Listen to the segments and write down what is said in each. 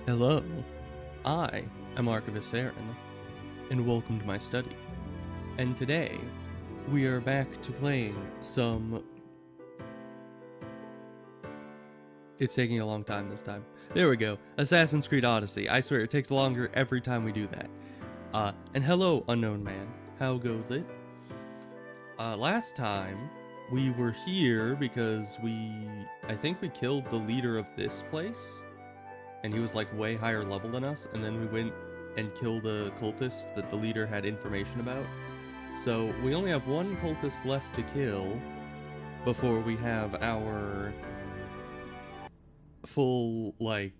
Hello, I am Archivist Aaron, and welcome to my study. And today, we are back to playing some... It's taking a long time this time. There we go, Assassin's Creed Odyssey. I swear, it takes longer every time we do that. And hello, unknown man. How goes it? Last time, we were here because I think we killed the leader of this place. And he was like way higher level than us, and then we went and killed a cultist that the leader had information about. So we only have one cultist left to kill before we have our full, like,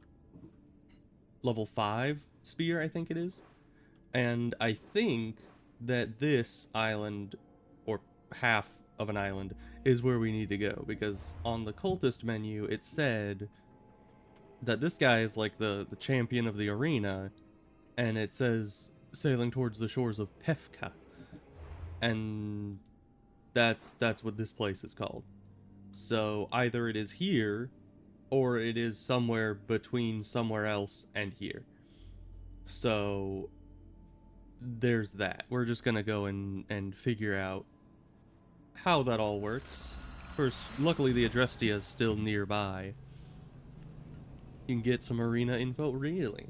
level 5 spear, I think it is. And I think that this island, or half of an island, is where we need to go, because on the cultist menu it said that this guy is like the champion of the arena, and it says sailing towards the shores of Pefka, and that's what this place is called. So either it is here, or it is somewhere between somewhere else and here. So there's that. We're just gonna go and figure out how that all works. First, luckily the Adrestia is still nearby. You can get some arena info. Really?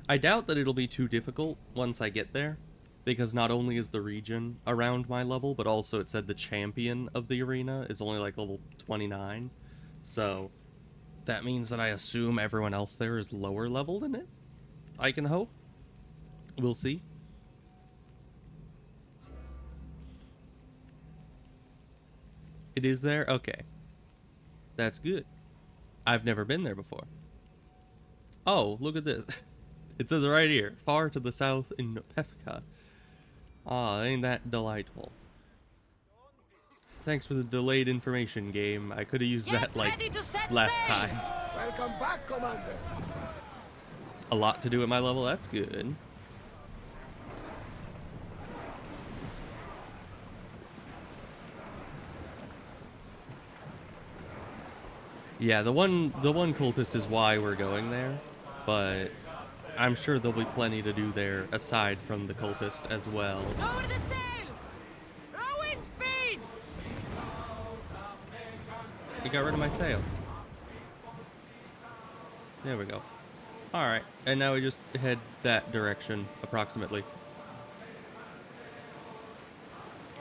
I doubt that it'll be too difficult once I get there, because not only is the region around my level, but also it said the champion of the arena is only like level 29, so that means that I assume everyone else there is lower level than it. I can hope. We'll see. It is there? Okay. That's good. I've never been there before. Oh, look at this. It says right here, far to the south in Pefka. Ah, ain't that delightful. Thanks for the delayed information, game. I could have used that, like, last time. Welcome back, Commander. A lot to do at my level, that's good. Yeah, the one cultist is why we're going there, but I'm sure there'll be plenty to do there aside from the cultist as well. Lower the sail! Rowing speed! You got rid of my sail. There we go. Alright, and now we just head that direction, approximately.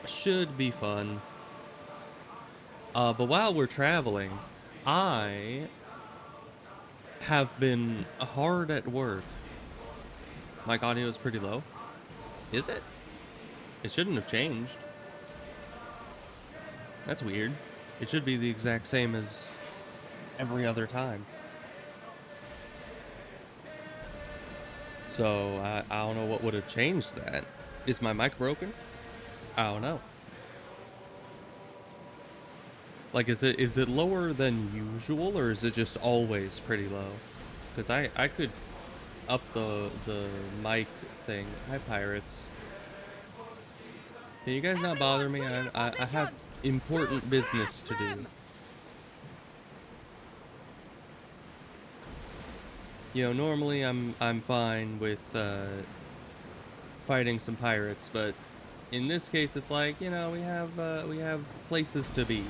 Should be fun. But while we're traveling, I have been hard at work. Mic audio is pretty low. Is it? It shouldn't have changed. That's weird. It should be the exact same as every other time. So, I don't know what would have changed that. Is my mic broken? I don't know. Like, is it lower than usual, or is it just always pretty low? Because I could up the mic thing. Hi, pirates. Can you guys not bother me? I have important business to do. You know, normally I'm fine with fighting some pirates, but in this case, it's like, you know, we have places to be.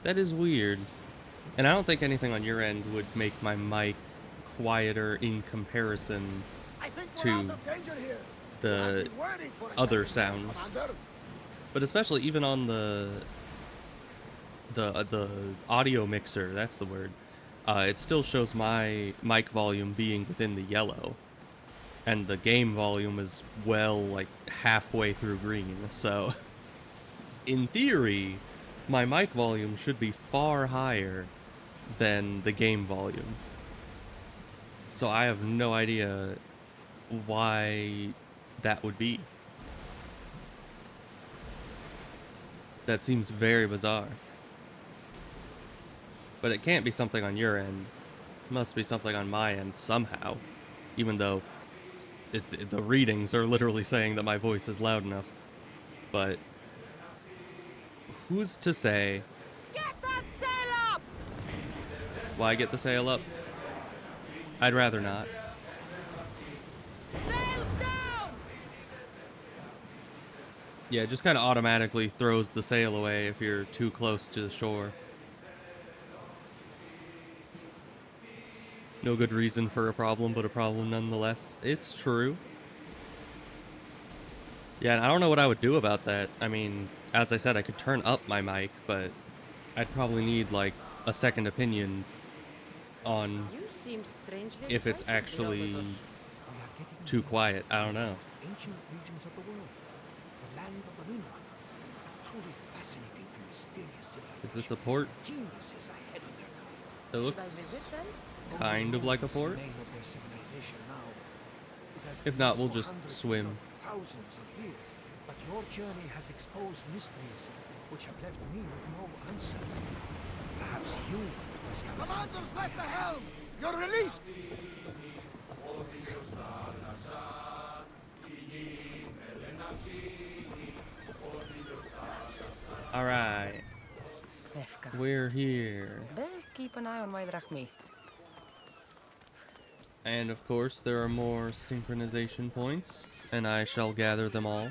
That is weird. And I don't think anything on your end would make my mic quieter in comparison to the other sounds. But especially even on the audio mixer, that's the word, it still shows my mic volume being within the yellow. And the game volume is well, like, halfway through green, so in theory, my mic volume should be far higher than the game volume. So I have no idea why that would be. That seems very bizarre. But it can't be something on your end. It must be something on my end somehow. Even though the readings are literally saying that my voice is loud enough. But who's to say? Get that sail up! Why get the sail up? I'd rather not. Sails down! Yeah, it just kind of automatically throws the sail away if you're too close to the shore. No good reason for a problem, but a problem nonetheless. It's true. Yeah, and I don't know what I would do about that. I mean, as I said, I could turn up my mic, but I'd probably need, like, a second opinion on You seem strangely if it's excited, actually Herodotus. too quiet. I don't know. Ancient regions of the world, the land of the Minoans, truly fascinating and mysterious civilization. Is this a port? Geniuses ahead of their time. It Should I looks visit then? kind of like a port. Name of their civilization now. It has If not, been we'll for just hundreds, swim. if not thousands of years. But your journey has exposed mysteries which have left me with no answers. Perhaps you must have a Commander's left the helm! You're released! All right, Pefka. we're here. Best keep an eye on my drachmi. And of course, there are more synchronization points, and I shall gather them all.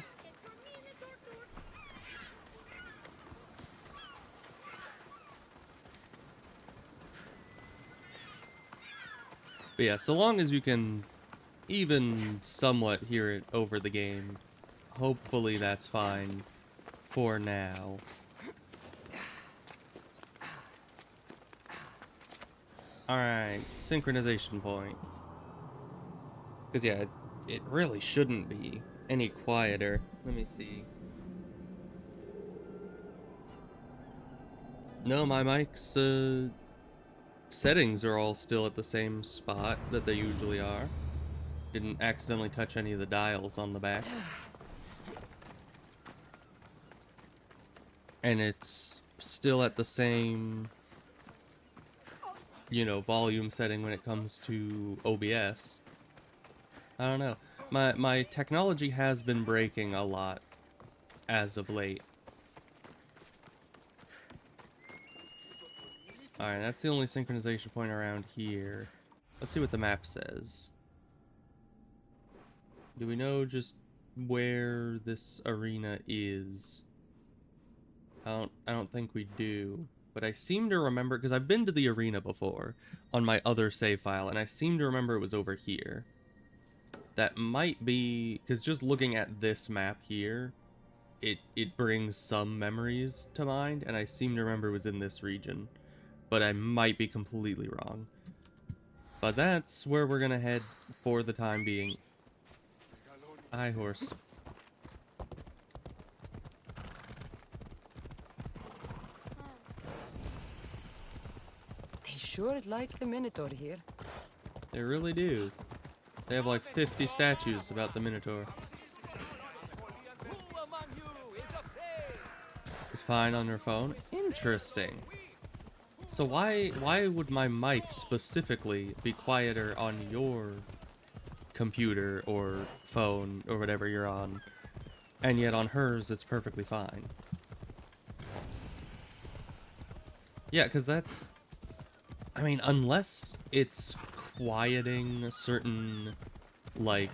But yeah, so long as you can even somewhat hear it over the game, hopefully that's fine for now. Alright, synchronization point. Because yeah, it really shouldn't be any quieter. Let me see. No, my mic's settings are all still at the same spot that they usually are. Didn't accidentally touch any of the dials on the back. And it's still at the same, you know, volume setting when it comes to OBS. I don't know. My technology has been breaking a lot as of late. Alright, that's the only synchronization point around here. Let's see what the map says. Do we know just where this arena is? I don't think we do. But I seem to remember, because I've been to the arena before on my other save file, and I seem to remember it was over here. That might be, because just looking at this map here, it brings some memories to mind, and I seem to remember it was in this region. But I might be completely wrong. But that's where we're gonna head for the time being. Aye, horse. They sure like the Minotaur here. They really do. They have like 50 statues about the Minotaur. Who among you is afraid? It's fine on your phone. Interesting. So why would my mic specifically be quieter on your computer or phone or whatever you're on, and yet on hers it's perfectly fine? Yeah, because that's, I mean, unless it's quieting certain, like,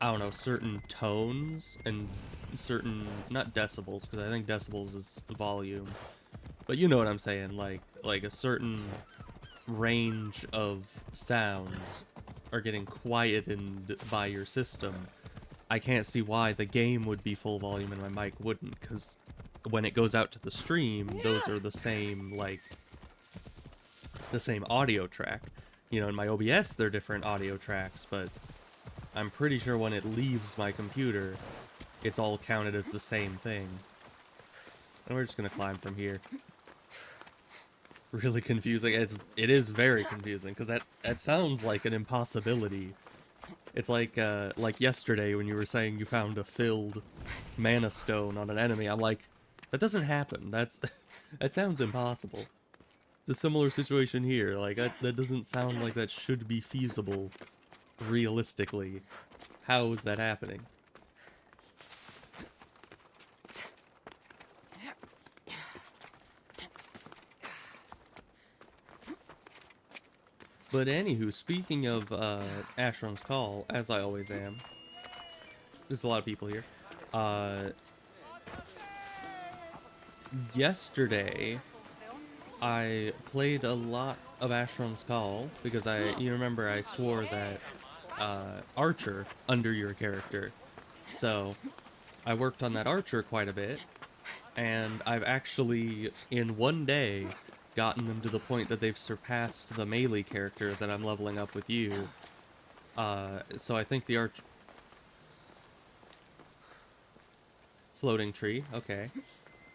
I don't know, certain tones and certain, not decibels, because I think decibels is volume, but you know what I'm saying, like a certain range of sounds are getting quietened by your system. I can't see why the game would be full volume and my mic wouldn't, because when it goes out to the stream, those are the same, like, the same audio track. You know, in my OBS, they're different audio tracks, but I'm pretty sure when it leaves my computer, it's all counted as the same thing. And we're just gonna climb from here. Really confusing. It is very confusing, because that sounds like an impossibility. It's like yesterday when you were saying you found a filled mana stone on an enemy. I'm like, that doesn't happen. That sounds impossible. It's a similar situation here. Like, that doesn't sound like that should be feasible realistically. How is that happening? But anywho, speaking of Ashram's Call, as I always am, there's a lot of people here. Yesterday, I played a lot of Ashram's Call because you remember I swore that Archer under your character. So I worked on that Archer quite a bit, and I've actually, in one day, gotten them to the point that they've surpassed the melee character that I'm leveling up with you. So I think the Archer... Floating tree, okay.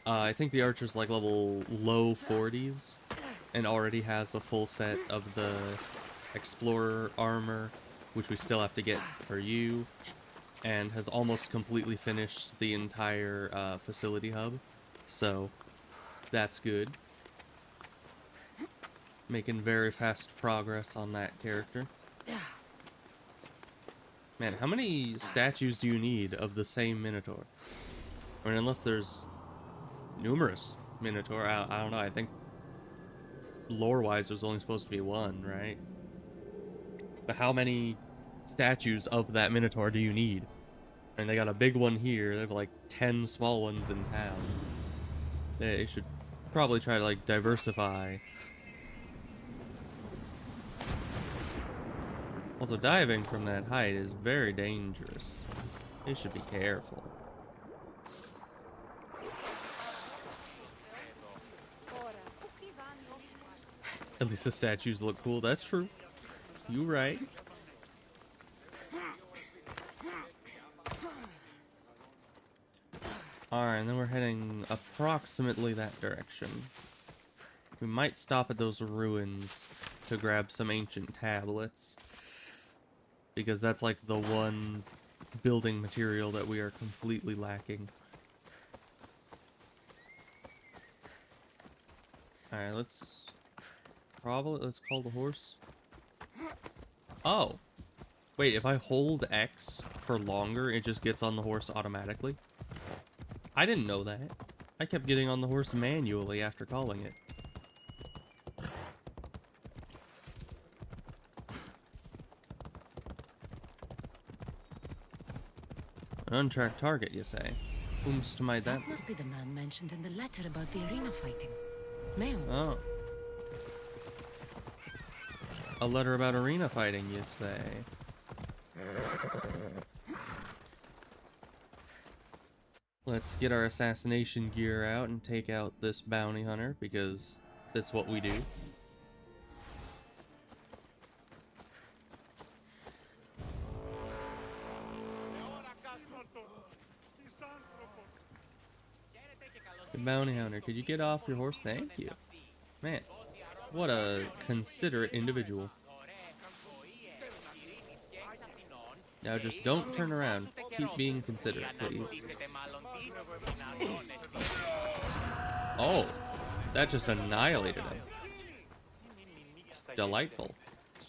I think the Archer's like level low 40s, and already has a full set of the Explorer armor, which we still have to get for you, and has almost completely finished the entire facility hub, so that's good. Making very fast progress on that character. Man, how many statues do you need of the same Minotaur? I mean, unless there's numerous Minotaur, I don't know, I think lore-wise there's only supposed to be one, right? But how many statues of that Minotaur do you need? And they got a big one here, they have like 10 small ones in town. They should probably try to like diversify. Also, diving from that height is very dangerous. They should be careful. At least the statues look cool. That's true. You right. Alright, and then we're heading approximately that direction. We might stop at those ruins to grab some ancient tablets, because that's like the one building material that we are completely lacking. Alright, let's call the horse. Oh. Wait, if I hold X for longer, it just gets on the horse automatically? I didn't know that. I kept getting on the horse manually after calling it. An untracked target, you say? Whomst might that That must be the man mentioned in the letter about the arena fighting. Meo. Oh. A letter about arena fighting, you say? Let's get our assassination gear out and take out this bounty hunter, because that's what we do. The bounty hunter, could you get off your horse? Thank you. Man, what a considerate individual. Now just don't turn around. Keep being considerate, please. Oh, that just annihilated him. Delightful.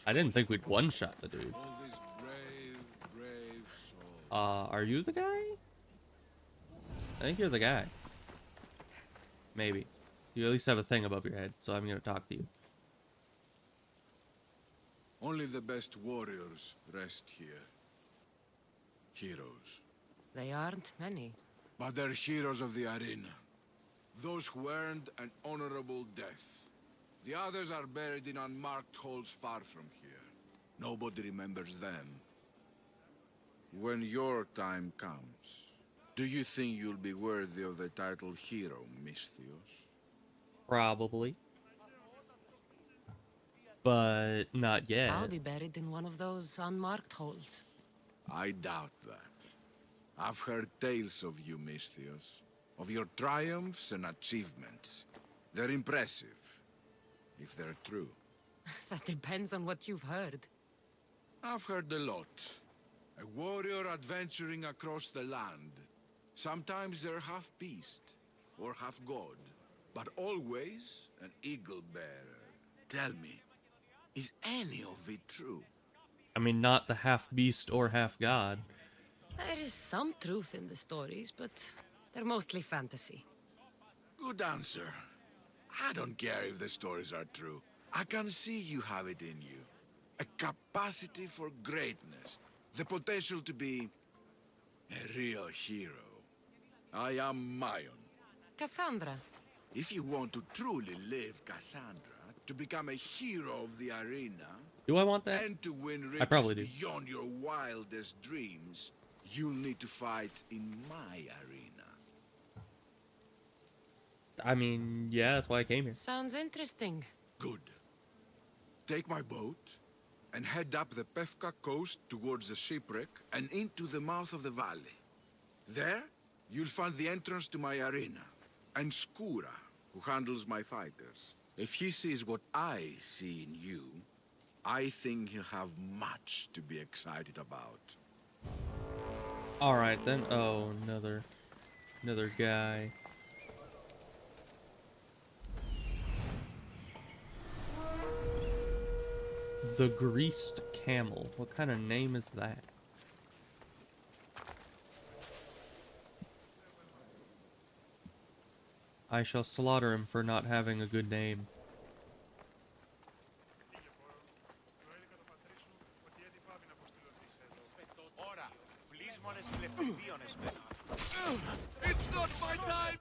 I didn't think we'd one-shot the dude. Are you the guy? I think you're the guy. Maybe. You at least have a thing above your head, so I'm gonna talk to you. Only the best warriors rest here. Heroes. They aren't many. But they're heroes of the arena. Those who earned an honorable death. The others are buried in unmarked holes far from here. Nobody remembers them. When your time comes, do you think you'll be worthy of the title hero, Misthios? Probably. But not yet. I'll be buried in one of those unmarked holes. I doubt that. I've heard tales of you, Misthios. Of your triumphs and achievements. They're impressive. If they're true. That depends on what you've heard. I've heard a lot. A warrior adventuring across the land. Sometimes they're half beast, or half god. But always an eagle bearer. Tell me, is any of it true? I mean, not the half beast or half god. There is some truth in the stories, but they're mostly fantasy. Good answer. I don't care if the stories are true. I can see you have it in you. A capacity for greatness. The potential to be a real hero. I am Mayon. Cassandra. If you want to truly live Cassandra, to become a hero of the arena, Do I want that? and to win I probably riches do. beyond your wildest dreams, you'll need to fight in my arena. I mean, yeah, that's why I came here. Sounds interesting. Good. Take my boat and head up the Pefka coast towards the shipwreck and into the mouth of the valley. There, you'll find the entrance to my arena, and Skura, who handles my fighters. If he sees what I see in you, I think he'll have much to be excited about. Alright then. Oh, another guy. The Greased Camel. What kind of name is that? I shall slaughter him for not having a good name. It's not my time!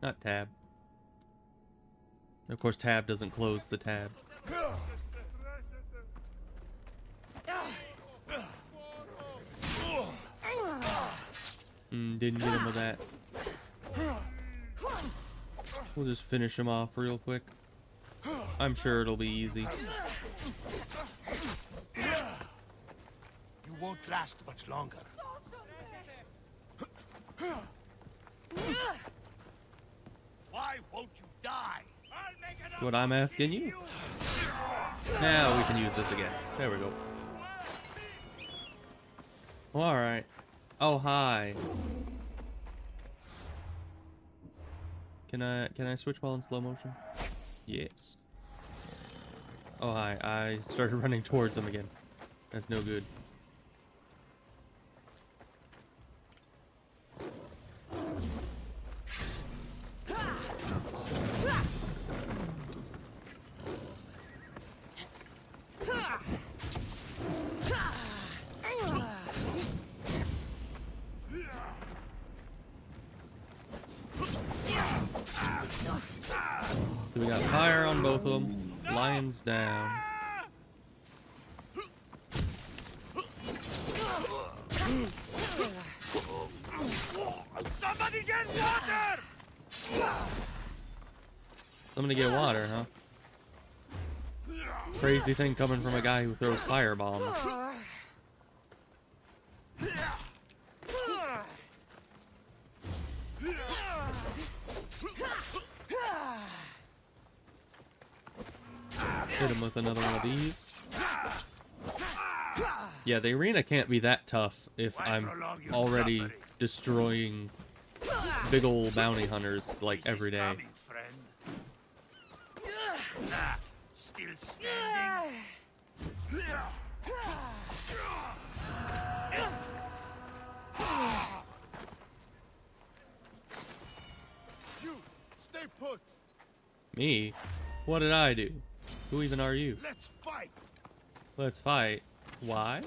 Not tab. Of course, tab doesn't close the tab. Didn't get him with that. We'll just finish him off real quick. I'm sure it'll be easy. You won't last much longer. Why won't you die? What I'm asking you. Now we can use this again. There we go. Alright. Oh, hi. Can I switch while in slow motion? Yes. Oh, hi. I started running towards him again. That's no good. So we got fire on both of them. Lions down. Somebody get water! Somebody get water, huh? Crazy thing coming from a guy who throws fire bombs. Hit him with another one of these. Yeah, the arena can't be that tough if I'm already destroying big old bounty hunters like every day. Still standing. You, stay put! Me? What did I do? Who even are you? Let's fight. Let's fight. Why?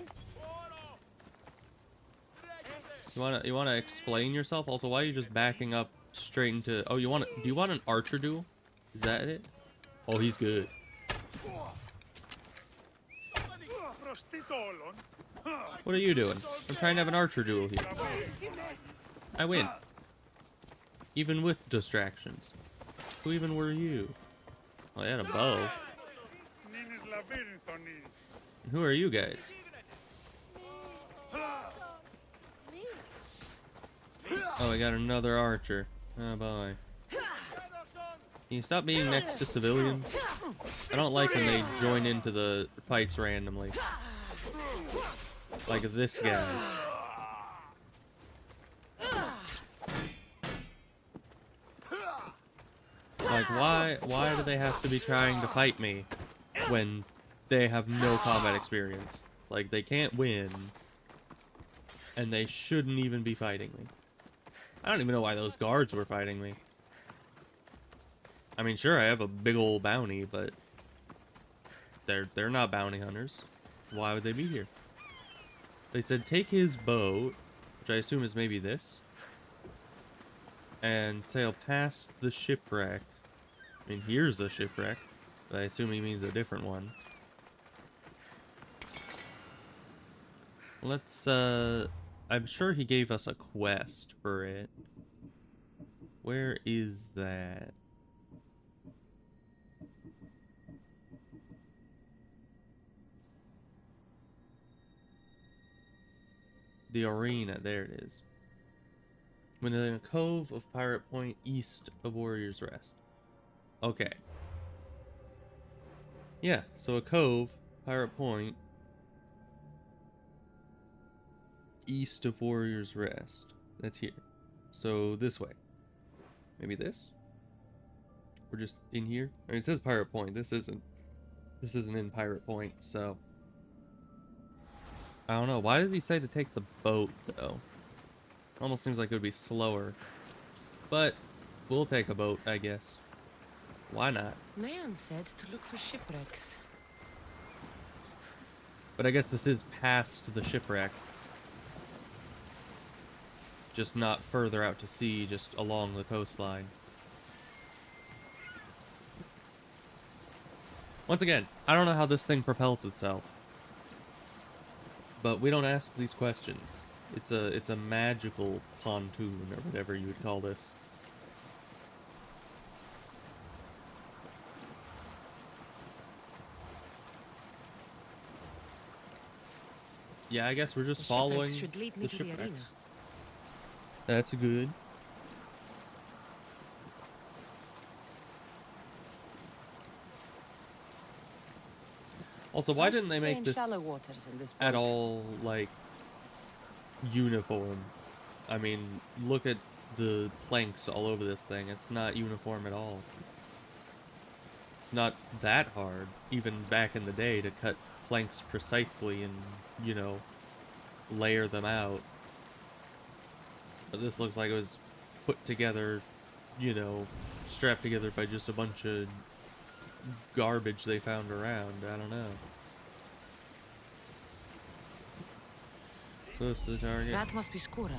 You wanna explain yourself? Also, why are you just backing up straight into? Oh, do you want an archer duel? Is that it? Oh, he's good. What are you doing? I'm trying to have an archer duel here. I win. Even with distractions. Who even were you? Oh, they had a bow. Who are you guys? Oh, I got another archer. Oh boy. Can you stop being next to civilians? I don't like when they join into the fights randomly. Like this guy. Like, why do they have to be trying to fight me when they have no combat experience? Like, they can't win, and they shouldn't even be fighting me. I don't even know why those guards were fighting me. I mean, sure, I have a big old bounty, but They're not bounty hunters. Why would they be here? They said take his boat, which I assume is maybe this, and sail past the shipwreck. I mean, here's a shipwreck, but I assume he means a different one. Let's, I'm sure he gave us a quest for it. Where is that? The arena, there it is. Within a cove of Pirate Point east of Warrior's Rest. Okay. Yeah, so a cove, Pirate Point, east of Warrior's Rest. That's here. So this way. Maybe this? We're just in here? I mean, it says Pirate Point. This isn't in Pirate Point, so I don't know. Why did he say to take the boat, though? Almost seems like it would be slower. But we'll take a boat, I guess. Why not? Man said to look for shipwrecks. But I guess this is past the shipwreck. Just not further out to sea, just along the coastline. Once again, I don't know how this thing propels itself. But we don't ask these questions. It's a magical pontoon, or whatever you would call this. Yeah, I guess we're just The following shipwrecks should lead me the to the arena. shipwrecks. That's good. Also, why didn't they make this shallow waters in this at boat. all, like, uniform? I mean, look at the planks all over this thing. It's not uniform at all. It's not that hard, even back in the day, to cut planks precisely and, you know, layer them out. But this looks like it was put together, you know, strapped together by just a bunch of garbage they found around. I don't know. Close to the target. That must be Skura.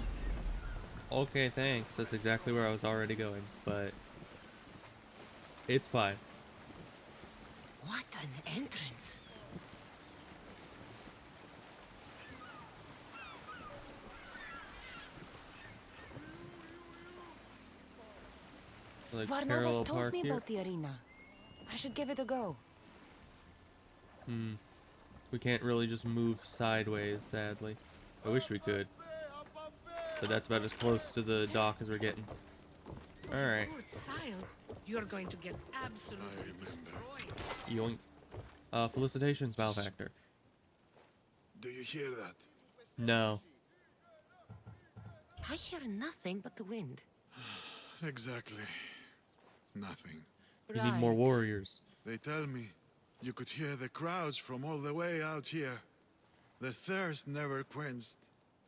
Okay, thanks. That's exactly where I was already going, but it's fine. What an entrance. Like Varnavas parallel told park me here. about the arena. I should give it a go. We can't really just move sideways, sadly. I wish we could. But that's about as close to the dock as we're getting. Alright. Good sire. You're going to get absolutely destroyed. Yoink. Felicitations, Malfactor. Do you hear that? No. I hear nothing but the wind. Exactly. Nothing. We need more warriors. They tell me you could hear the crowds from all the way out here. Their thirst never quenched.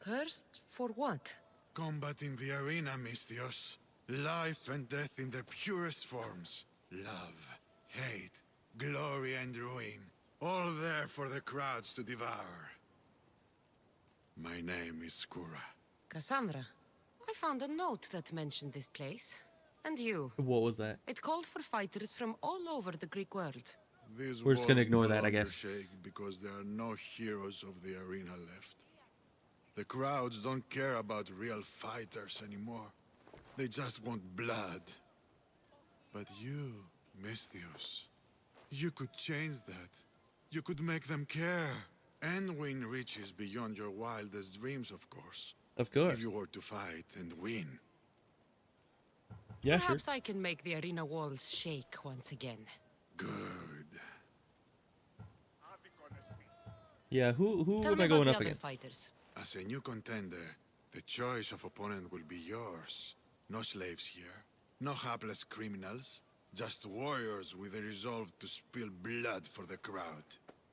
Thirst for what? Combat in the arena, Misthios. Life and death in their purest forms. Love, hate, glory and ruin. All there for the crowds to devour. My name is Skura. Cassandra, I found a note that mentioned this place. And you. What was that? It called for fighters from all over the Greek world. These We're just gonna walls ignore no that, I longer guess. shake because there are no heroes of the arena left. The crowds don't care about real fighters anymore. They just want blood. But you, Misthios, you could change that. You could make them care. And win riches beyond your wildest dreams, of course. Of course. If you were to fight and win. Yeah, sure. Perhaps I can make the arena walls shake once again. Good. Yeah, who Tell am me I about going the up other against? fighters. As a new contender, the choice of opponent will be yours. No slaves here. No hapless criminals. Just warriors with a resolve to spill blood for the crowd.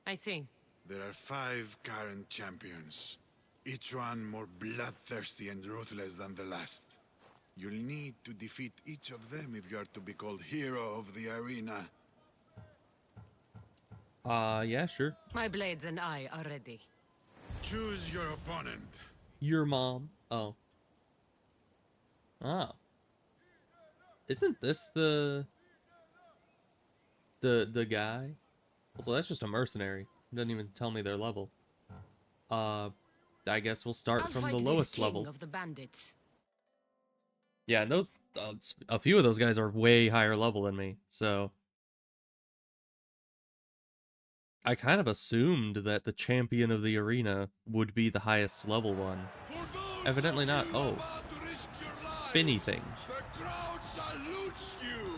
I see. There are 5 current champions. Each one more bloodthirsty and ruthless than the last. You'll need to defeat each of them if you are to be called hero of the arena. Yeah, sure. My blades and I are ready. Choose your opponent. Your mom. Oh. Ah. Isn't this the guy? Also, that's just a mercenary. It doesn't even tell me their level. I guess we'll start I'll from fight the this lowest king level. of the bandits. Yeah, and those a few of those guys are way higher level than me. So I kind of assumed that the champion of the arena would be the highest level one. Evidently not. Oh, spinny things. The crowd salutes you.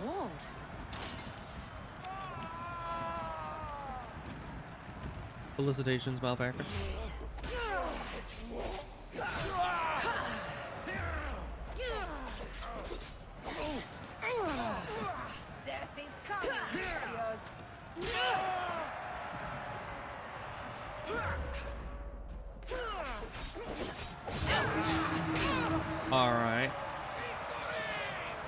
War. Felicitations, malefactor. Death is coming, Dios. Alright.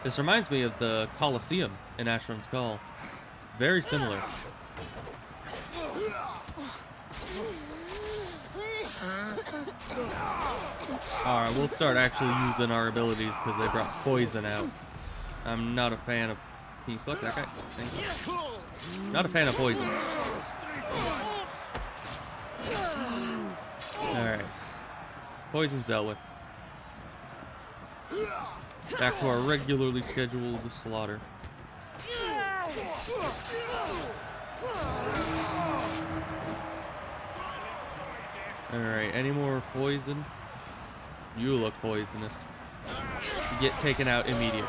This reminds me of the Colosseum in Ashran's Call. Very similar. Alright, we'll start actually using our abilities because they brought poison out. I'm not a fan of... Can you select that guy? Thank you. Not a fan of poison. Alright. Poison's dealt with. Back to our regularly scheduled slaughter. Alright, any more poison? You look poisonous. Get taken out immediately.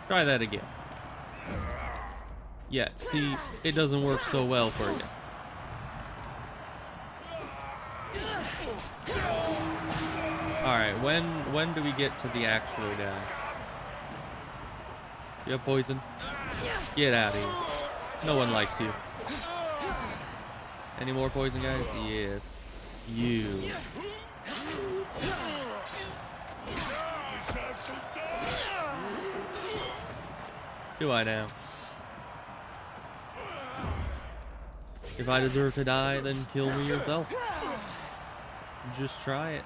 Try that again. Yeah, see, it doesn't work so well for you. Alright, when do we get to the actual guy? You have poison? Get out of here. No one likes you. Any more poison, guys? Yes. You. Do I now? If I deserve to die, then kill me yourself. Just try it.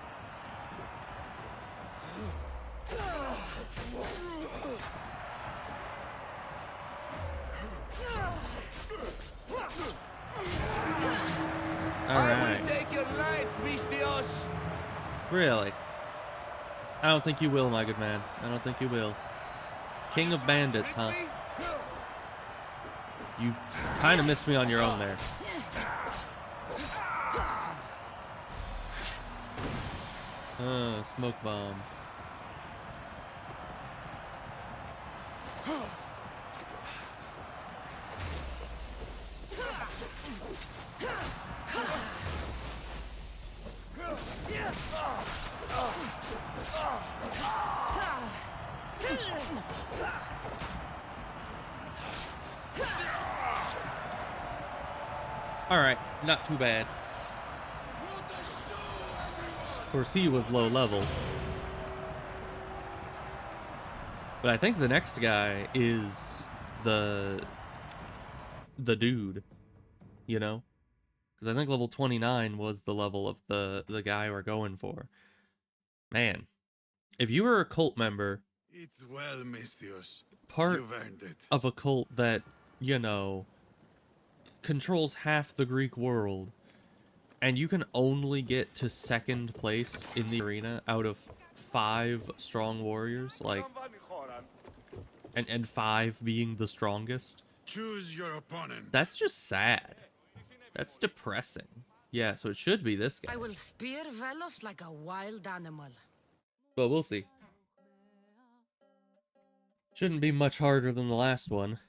Alright. Take your life, Mistios. Really? I don't think you will, my good man. I don't think you will. King of bandits, huh? You kind of missed me on your own there. Smoke bomb. Alright, not too bad. Of course, he was low level. But I think the next guy is the dude, you know? Because I think level 29 was the level of the guy we're going for. Man, if you were a cult member, It's well, Mistios. part You've earned it. of a cult that, you know, controls half the Greek world, and you can only get to second place in the arena out of 5 strong warriors, like, and 5 being the strongest. Choose your opponent. That's just sad. That's depressing. Yeah, so it should be this guy. I will spear Velos like a wild animal. But we'll see. Shouldn't be much harder than the last one.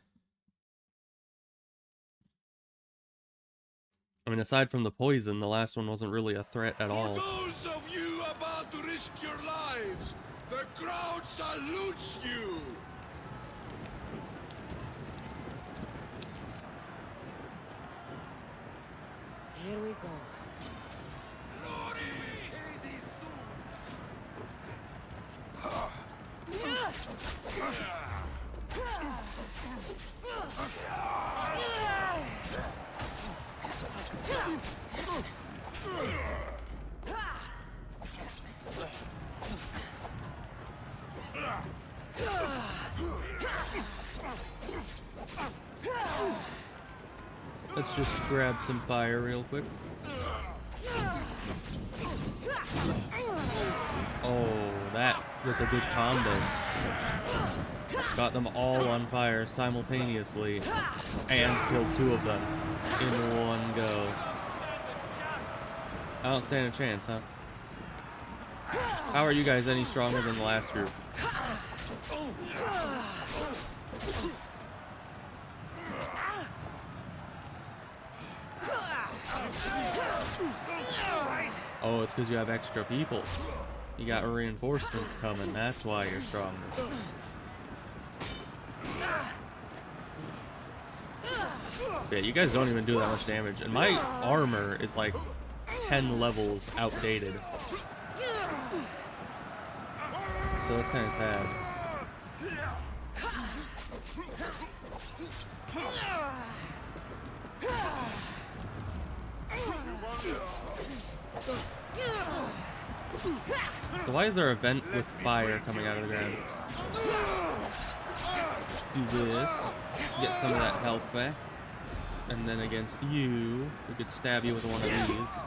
I mean, aside from the poison, the last one wasn't really a threat at all. For those of you about to risk your lives, the crowd salutes you. Here we go. Let's just grab some fire real quick. Oh, that was a good combo. Got them all on fire simultaneously and killed 2 of them in one go. I don't stand a chance, huh? How are you guys any stronger than the last group? Oh, it's because you have extra people. You got reinforcements coming, that's why you're stronger. Yeah, you guys don't even do that much damage. And my armor is like 10 levels outdated. So that's kind of sad. So why is there a vent with fire coming out of the ground? Do this, get some of that health back, and then against you, we could stab you with one of these.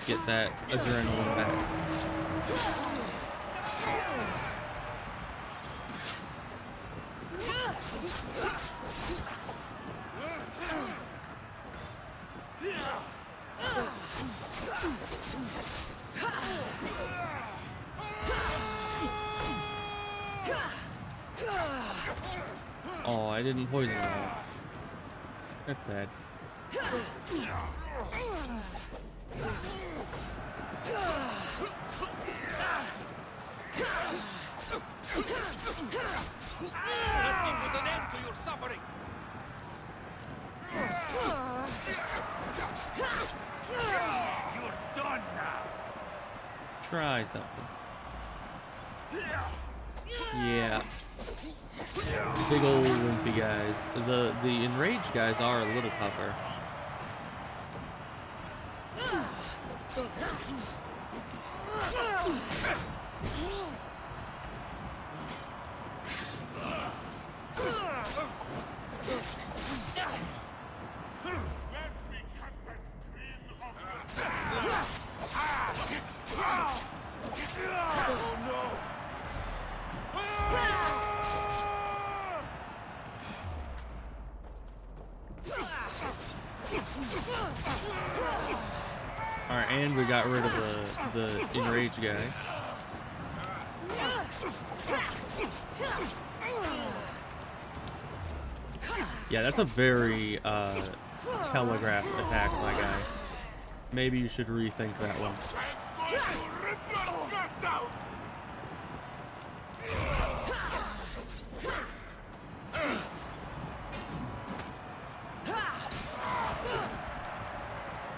Get that adrenaline back. Oh, I didn't poison them all. That's sad. Let me put an end to your suffering! You're done now! Try something. Yeah. Big old wimpy guys. The enraged guys are a little tougher. Alright, and we got rid of the enraged guy. Yeah, that's a very telegraphed attack, my guy. Maybe you should rethink that one.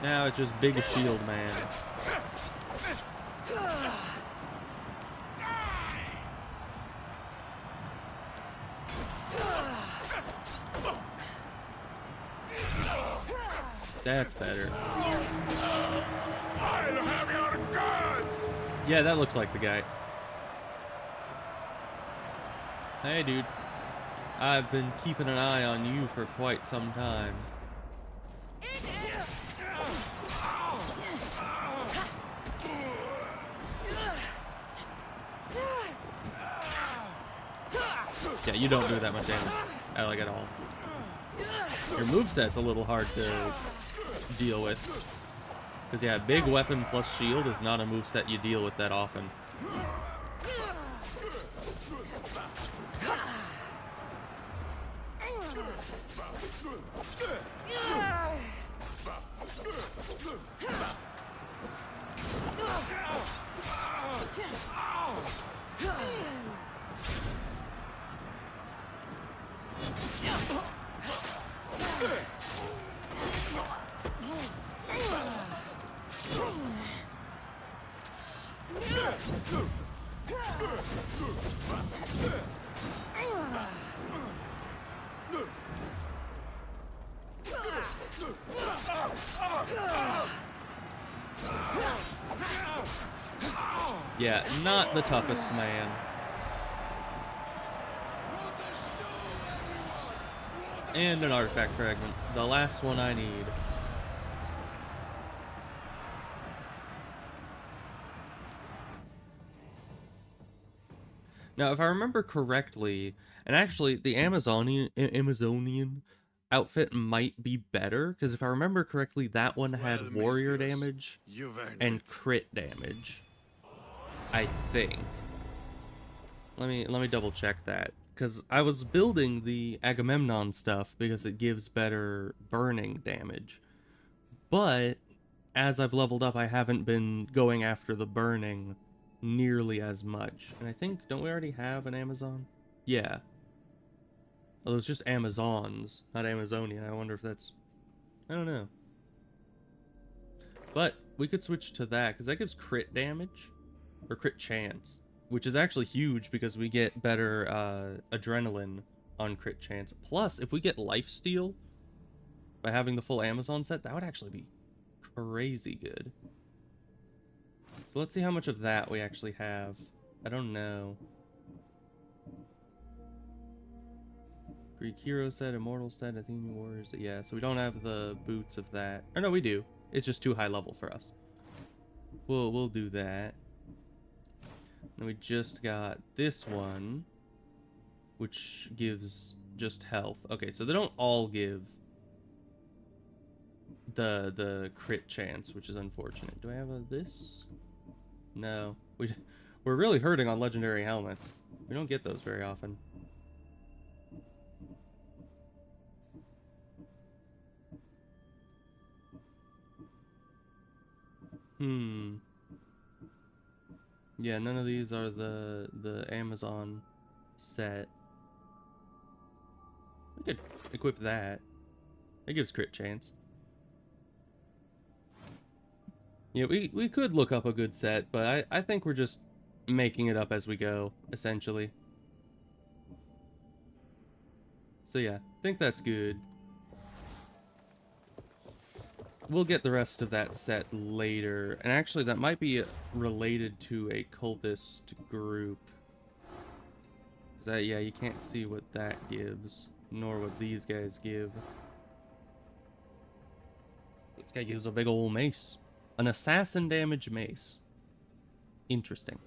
Now it's just big shield man. That's better. Yeah, that looks like the guy. Hey, dude. I've been keeping an eye on you for quite some time. Yeah, you don't do that much damage. I like at all. Your moveset's a little hard to deal with. Because, yeah, big weapon plus shield is not a moveset you deal with that often. Yeah, not the toughest man. And an artifact fragment. The last one I need. Now, if I remember correctly, and actually the Amazonian outfit might be better, because if I remember correctly, that one had warrior damage You've earned and it. crit damage. I think. Let me double check that, because I was building the Agamemnon stuff because it gives better burning damage. But as I've leveled up, I haven't been going after the burning nearly as much. And I think, don't we already have an Amazon? Yeah. Although it's just Amazons, not Amazonian. I wonder if that's... I don't know. But we could switch to that, because that gives crit damage. Or crit chance. Which is actually huge, because we get better adrenaline on crit chance. Plus, if we get lifesteal by having the full Amazon set, that would actually be crazy good. So let's see how much of that we actually have. I don't know. Greek hero set, immortal set, Athenian warriors. Yeah, so we don't have the boots of that. Or no, we do. It's just too high level for us. We'll do that. And we just got this one, which gives just health. Okay, so they don't all give the crit chance, which is unfortunate. Do I have this? No. We're really hurting on legendary helmets. We don't get those very often. Yeah, none of these are the Amazon set. We could equip that. It gives crit chance. Yeah, we could look up a good set, but I think we're just making it up as we go, essentially. So yeah, I think that's good. We'll get the rest of that set later. And actually, that might be related to a cultist group. Yeah, you can't see what that gives, nor what these guys give. This guy gives a big old mace. An assassin damage mace. Interesting.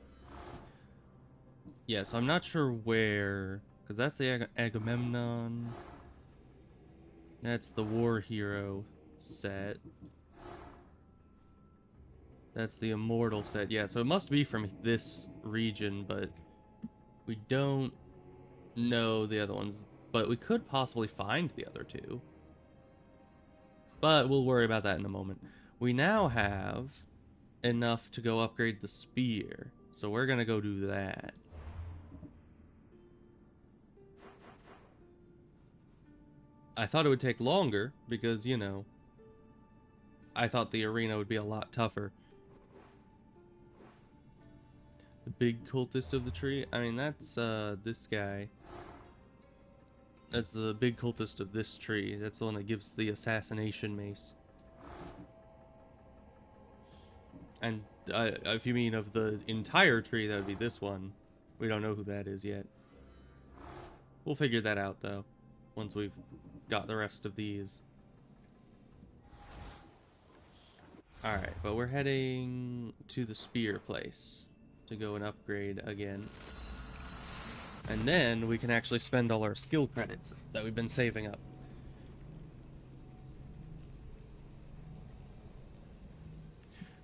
Yeah, so I'm not sure where, because that's the Agamemnon. That's the war hero set. That's the immortal set. Yeah, so it must be from this region, but we don't know the other ones. But we could possibly find the other two. But we'll worry about that in a moment. We now have enough to go upgrade the spear. So we're going to go do that. I thought it would take longer because, you know, I thought the arena would be a lot tougher. The big cultist of the tree? I mean, that's this guy. That's the big cultist of this tree. That's the one that gives the assassination mace. And if you mean of the entire tree, that would be this one. We don't know who that is yet. We'll figure that out, though, once we've got the rest of these. Alright, but we're heading to the spear place to go and upgrade again. And then we can actually spend all our skill credits that we've been saving up.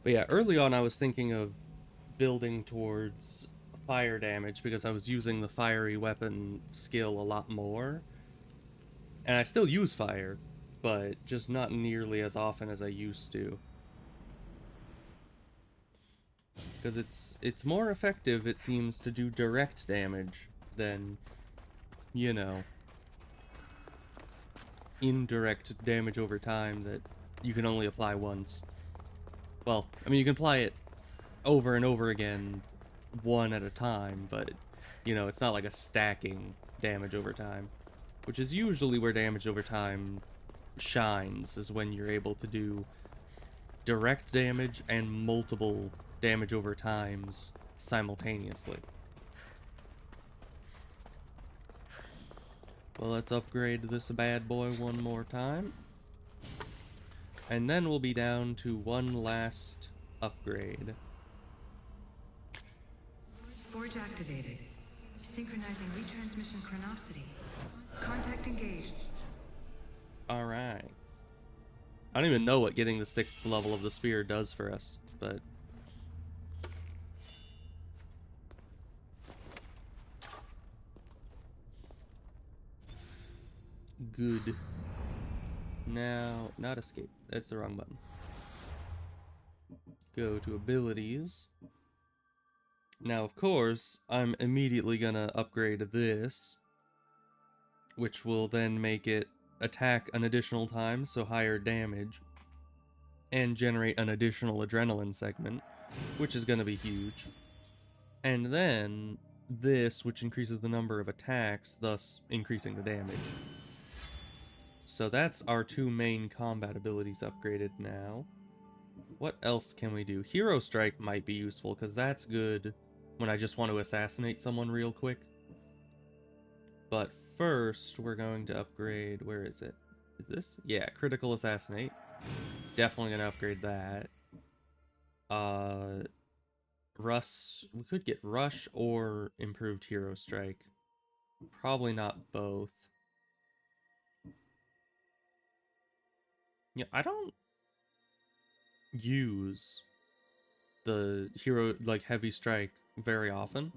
But yeah, early on I was thinking of building towards fire damage because I was using the fiery weapon skill a lot more. And I still use fire, but just not nearly as often as I used to. Because it's more effective, it seems, to do direct damage than, you know, indirect damage over time that you can only apply once. Well, I mean, you can apply it over and over again, one at a time, but, you know, it's not like a stacking damage over time. Which is usually where damage over time shines, is when you're able to do direct damage and multiple damage over times simultaneously. Well, let's upgrade this bad boy one more time. And then we'll be down to one last upgrade. Forge activated. Synchronizing retransmission chronicity. Contact engaged. Alright. I don't even know what getting the 6th level of the spear does for us, but... good. Now, not escape. That's the wrong button. Go to abilities. Now, of course, I'm immediately gonna upgrade this, which will then make it attack an additional time, so higher damage, and generate an additional adrenaline segment, which is gonna be huge. And then this, which increases the number of attacks, thus increasing the damage. So that's our two main combat abilities upgraded now. What else can we do? Hero Strike might be useful, because that's good when I just want to assassinate someone real quick. But first, we're going to upgrade... where is it? Is this? Yeah, Critical Assassinate. Definitely going to upgrade that. Rush... we could get Rush or Improved Hero Strike. Probably not both. Yeah, I don't use the hero, like, heavy strike very often.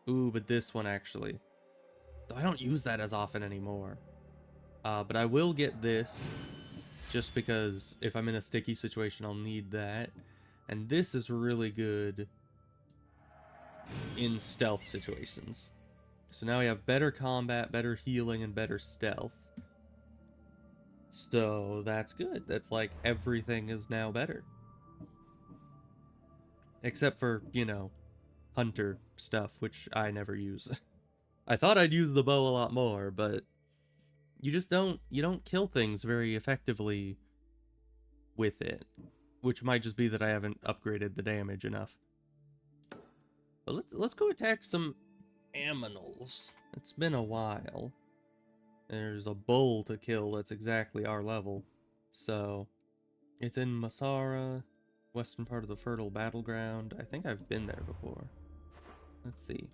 Ooh, but this one actually. Though I don't use that as often anymore. But I will get this, just because if I'm in a sticky situation, I'll need that. And this is really good in stealth situations. So now we have better combat, better healing, and better stealth. So that's good. That's like everything is now better. Except for, you know, hunter stuff, which I never use. I thought I'd use the bow a lot more, but you just don't kill things very effectively with it. Which might just be that I haven't upgraded the damage enough. But let's go attack some aminals. It's been a while. There's a bull to kill that's exactly our level. So, it's in Masara, western part of the Fertile Battleground. I think I've been there before. Let's see.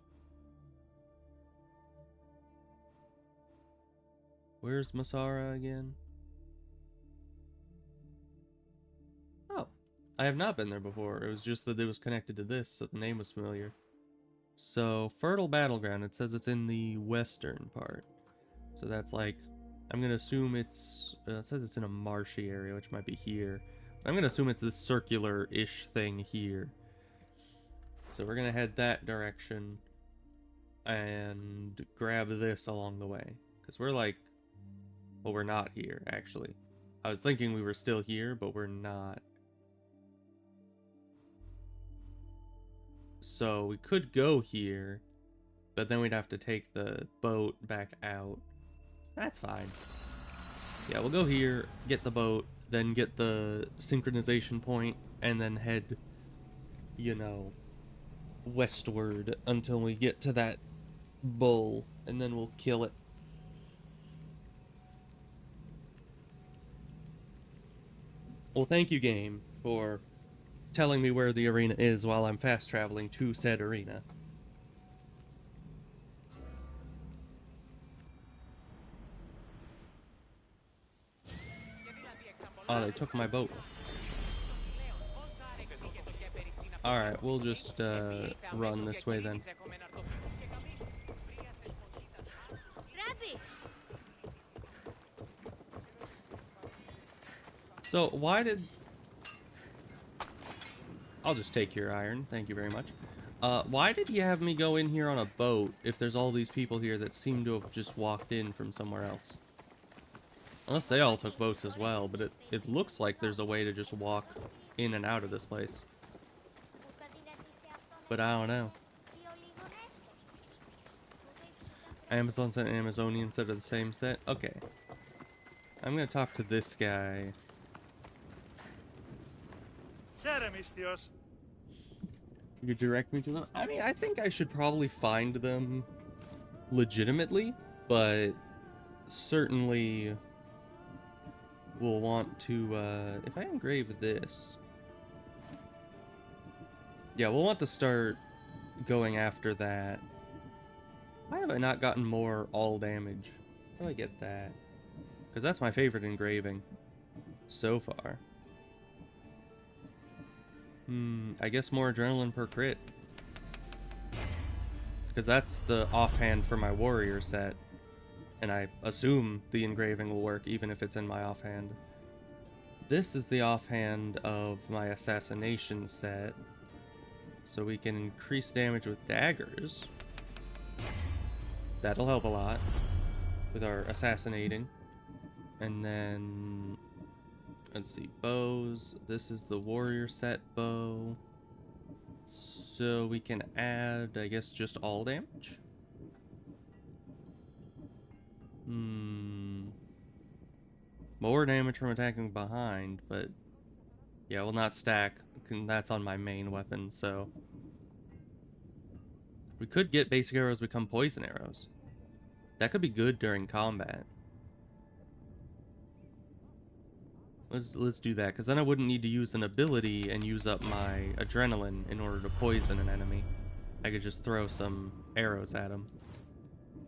Where's Masara again? Oh, I have not been there before. It was just that it was connected to this, so the name was familiar. So, Fertile Battleground, it says it's in the western part. So that's like, I'm going to assume it's, it says it's in a marshy area, which might be here. I'm going to assume it's this circular-ish thing here. So we're going to head that direction and grab this along the way. Because we're like, well, we're not here, actually. I was thinking we were still here, but we're not. So we could go here, but then we'd have to take the boat back out. That's fine. Yeah, we'll go here, get the boat, then get the synchronization point, and then head, you know, westward until we get to that bull, and then we'll kill it. Well, thank you, game, for telling me where the arena is while I'm fast traveling to said arena. Oh, they took my boat. Alright, we'll just run this way then. So, why did... I'll just take your iron, thank you very much. Why did he have me go in here on a boat if there's all these people here that seem to have just walked in from somewhere else? Unless they all took boats as well, but it looks like there's a way to just walk in and out of this place. But I don't know. Amazon set and Amazonian set are the same set? Okay. I'm gonna talk to this guy. You could direct me to them. I mean, I think I should probably find them legitimately, but certainly will want to, if I engrave this, yeah, we'll want to start going after that. Why have I not gotten more all damage? How do I get that? Because that's my favorite engraving so far. I guess more adrenaline per crit. Because that's the offhand for my warrior set. And I assume the engraving will work even if it's in my offhand. This is the offhand of my assassination set. So we can increase damage with daggers. That'll help a lot with our assassinating. And then, let's see, bows. This is the warrior set bow. So we can add, I guess, just all damage. More damage from attacking behind, but yeah, will not stack. That's on my main weapon, so we could get basic arrows become poison arrows. That could be good during combat. Let's do that, because then I wouldn't need to use an ability and use up my adrenaline in order to poison an enemy. I could just throw some arrows at him.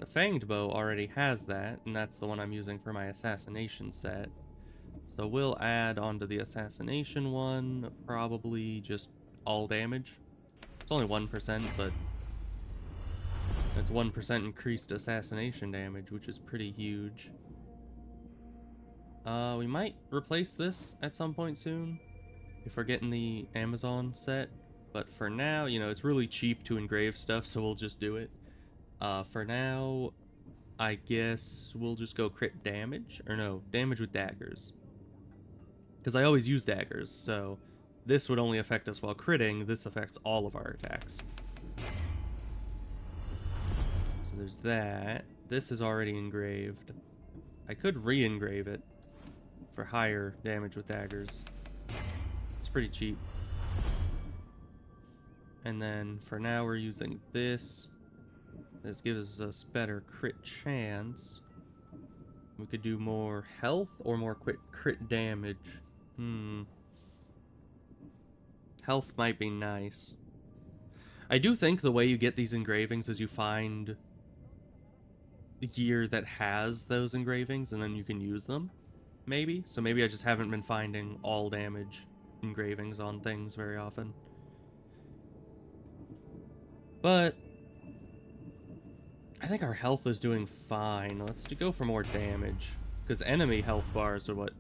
The Fanged Bow already has that, and that's the one I'm using for my assassination set. So we'll add onto the assassination one, probably just all damage. It's only 1%, but that's 1% increased assassination damage, which is pretty huge. We might replace this at some point soon, if we're getting the Amazon set. But for now, you know, it's really cheap to engrave stuff, so we'll just do it. For now, I guess we'll just go crit damage. Or no, damage with daggers. Because I always use daggers, so this would only affect us while critting. This affects all of our attacks. So there's that. This is already engraved. I could re-engrave it for higher damage with daggers. It's pretty cheap. And then for now we're using this. This gives us better crit chance. We could do more health or more crit damage. Health might be nice. I do think the way you get these engravings is you find the gear that has those engravings and then you can use them. Maybe. So maybe I just haven't been finding all damage engravings on things very often. But I think our health is doing fine. Let's go for more damage, because enemy health bars are what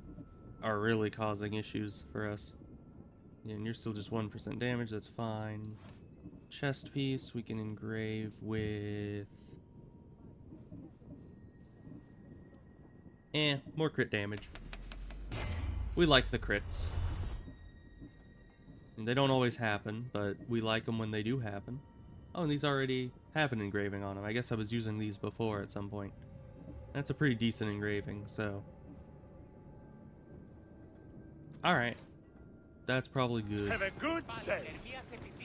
are really causing issues for us. Yeah, and you're still just 1% damage, that's fine. Chest piece we can engrave with... more crit damage. We like the crits. And they don't always happen, but we like them when they do happen. Oh, and these already have an engraving on them. I guess I was using these before at some point. That's a pretty decent engraving, so... Alright. That's probably good. Have a good day.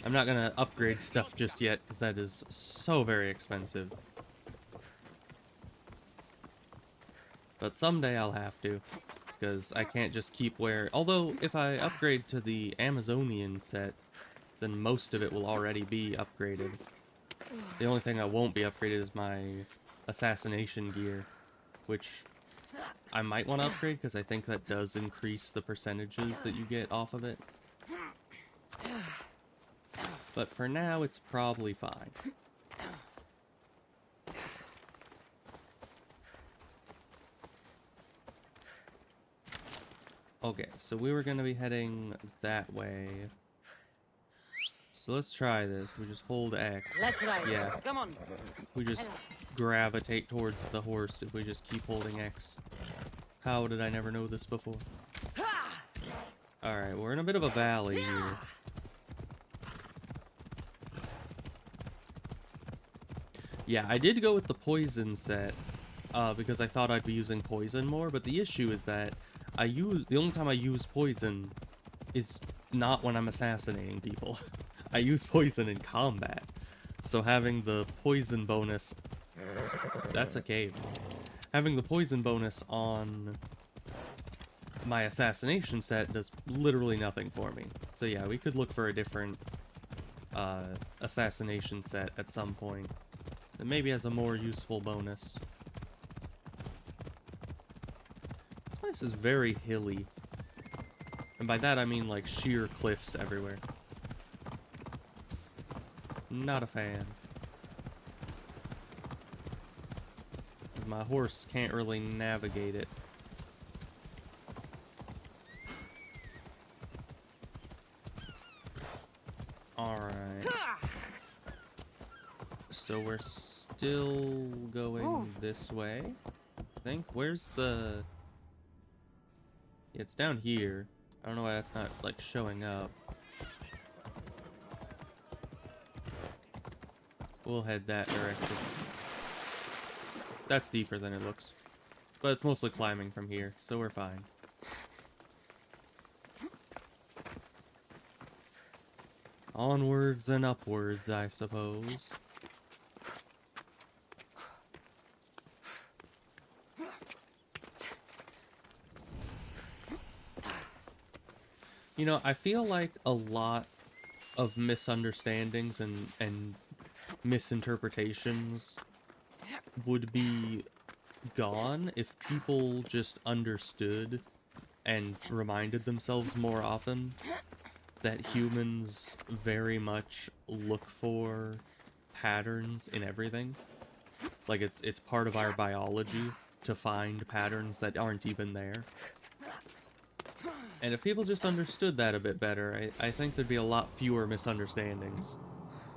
I'm not gonna upgrade stuff just yet, because that is so very expensive. But someday I'll have to, because I can't just keep wearing... Although, if I upgrade to the Amazonian set, then most of it will already be upgraded. The only thing I won't be upgraded is my assassination gear, which I might want to upgrade, because I think that does increase the percentages that you get off of it. But for now, it's probably fine. Okay, so we were going to be heading that way. So let's try this. We just hold X. Let's ride. Yeah. Come on. We just gravitate towards the horse if we just keep holding X. How did I never know this before? Alright, we're in a bit of a valley here. Yeah, I did go with the poison set, because I thought I'd be using poison more, but the issue is that the only time I use poison is not when I'm assassinating people. I use poison in combat. So having the poison bonus... That's a cave. Having the poison bonus on my assassination set does literally nothing for me. So yeah, we could look for a different assassination set at some point that maybe has a more useful bonus. This place is very hilly. And by that I mean like sheer cliffs everywhere. Not a fan. My horse can't really navigate it. Alright. So we're still going this way, I think. Where's the... Yeah, it's down here. I don't know why that's not, like, showing up. We'll head that direction. That's deeper than it looks. But it's mostly climbing from here, so we're fine. Onwards and upwards, I suppose. You know, I feel like a lot of misunderstandings and misinterpretations would be gone if people just understood and reminded themselves more often that humans very much look for patterns in everything. Like it's part of our biology to find patterns that aren't even there. And if people just understood that a bit better, I think there'd be a lot fewer misunderstandings.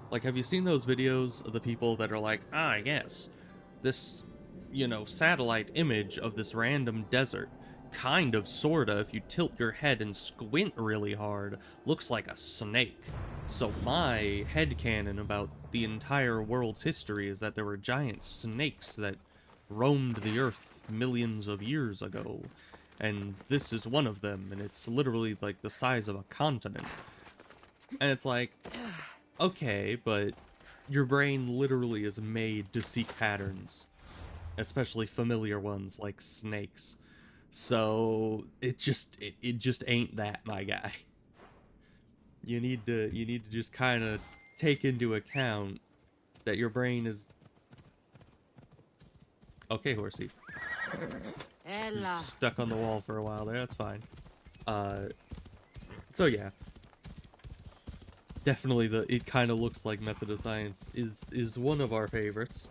Like, have you seen those videos of the people that are like, ah, yes, this, you know, satellite image of this random desert, kind of, sorta, if you tilt your head and squint really hard, looks like a snake. So my headcanon about the entire world's history is that there were giant snakes that roamed the earth millions of years ago. And this is one of them, and it's literally like the size of a continent. And it's like, okay, but your brain literally is made to seek patterns, especially familiar ones like snakes. So it just ain't that, my guy. You need to just kind of take into account that your brain is... Okay, horsey. Ella. Stuck on the wall for a while there, that's fine. So yeah. Definitely it kind of looks like Method of Science is one of our favorites.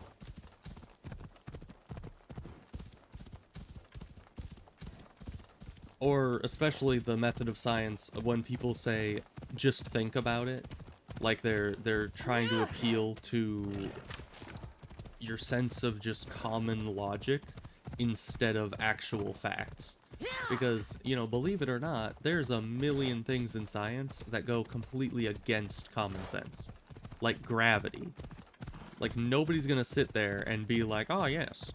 Or especially the Method of Science when people say, just think about it. Like they're trying to appeal to your sense of just common logic instead of actual facts. Because, you know, believe it or not, there's a million things in science that go completely against common sense. Like gravity. Like, nobody's gonna sit there and be like, oh yes,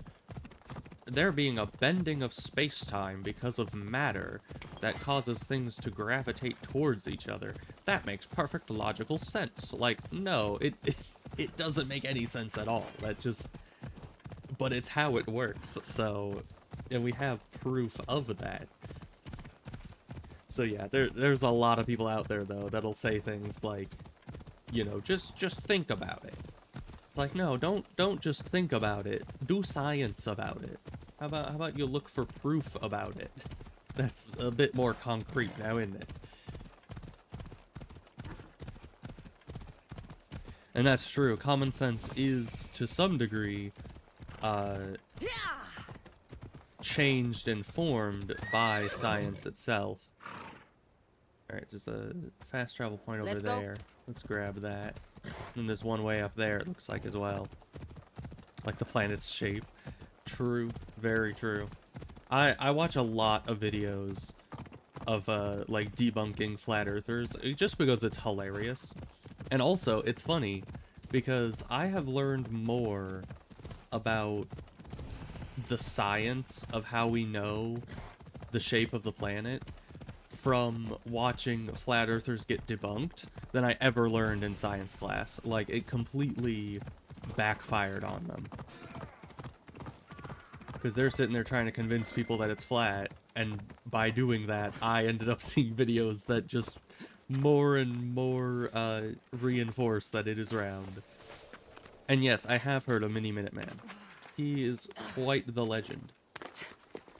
there being a bending of space-time because of matter that causes things to gravitate towards each other. That makes perfect logical sense. Like, no, it doesn't make any sense at all. That just... But it's how it works, so... And we have proof of that. So yeah, there's a lot of people out there, though, that'll say things like, you know, just think about it. It's like, no, don't just think about it. Do science about it. How about you look for proof about it? That's a bit more concrete now, isn't it? And that's true. Common sense is, to some degree, changed and formed by science itself. Alright, there's a fast travel point over there. Let's grab that. And there's one way up there, it looks like, as well. Like the planet's shape. True. Very true. I watch a lot of videos of, like, debunking flat earthers, just because it's hilarious. And also, it's funny, because I have learned more about the science of how we know the shape of the planet from watching flat earthers get debunked than I ever learned in science class. Like, it completely backfired on them. Because they're sitting there trying to convince people that it's flat, and by doing that, I ended up seeing videos that just more and more reinforce that it is round. And yes, I have heard of Mini Minuteman. He is quite the legend.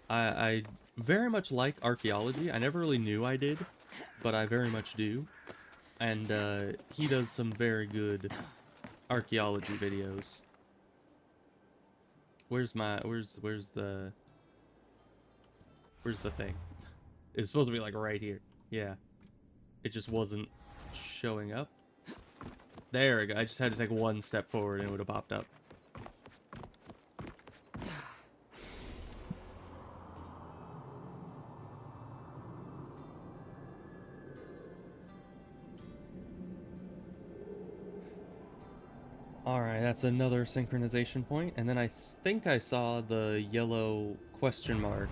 I very much like archaeology. I never really knew I did, but I very much do. And he does some very good archaeology videos. Where's the thing? It's supposed to be like right here. Yeah. It just wasn't showing up. There we go. I just had to take one step forward and it would have popped up. Alright, that's another synchronization point, and then I think I saw the yellow question mark,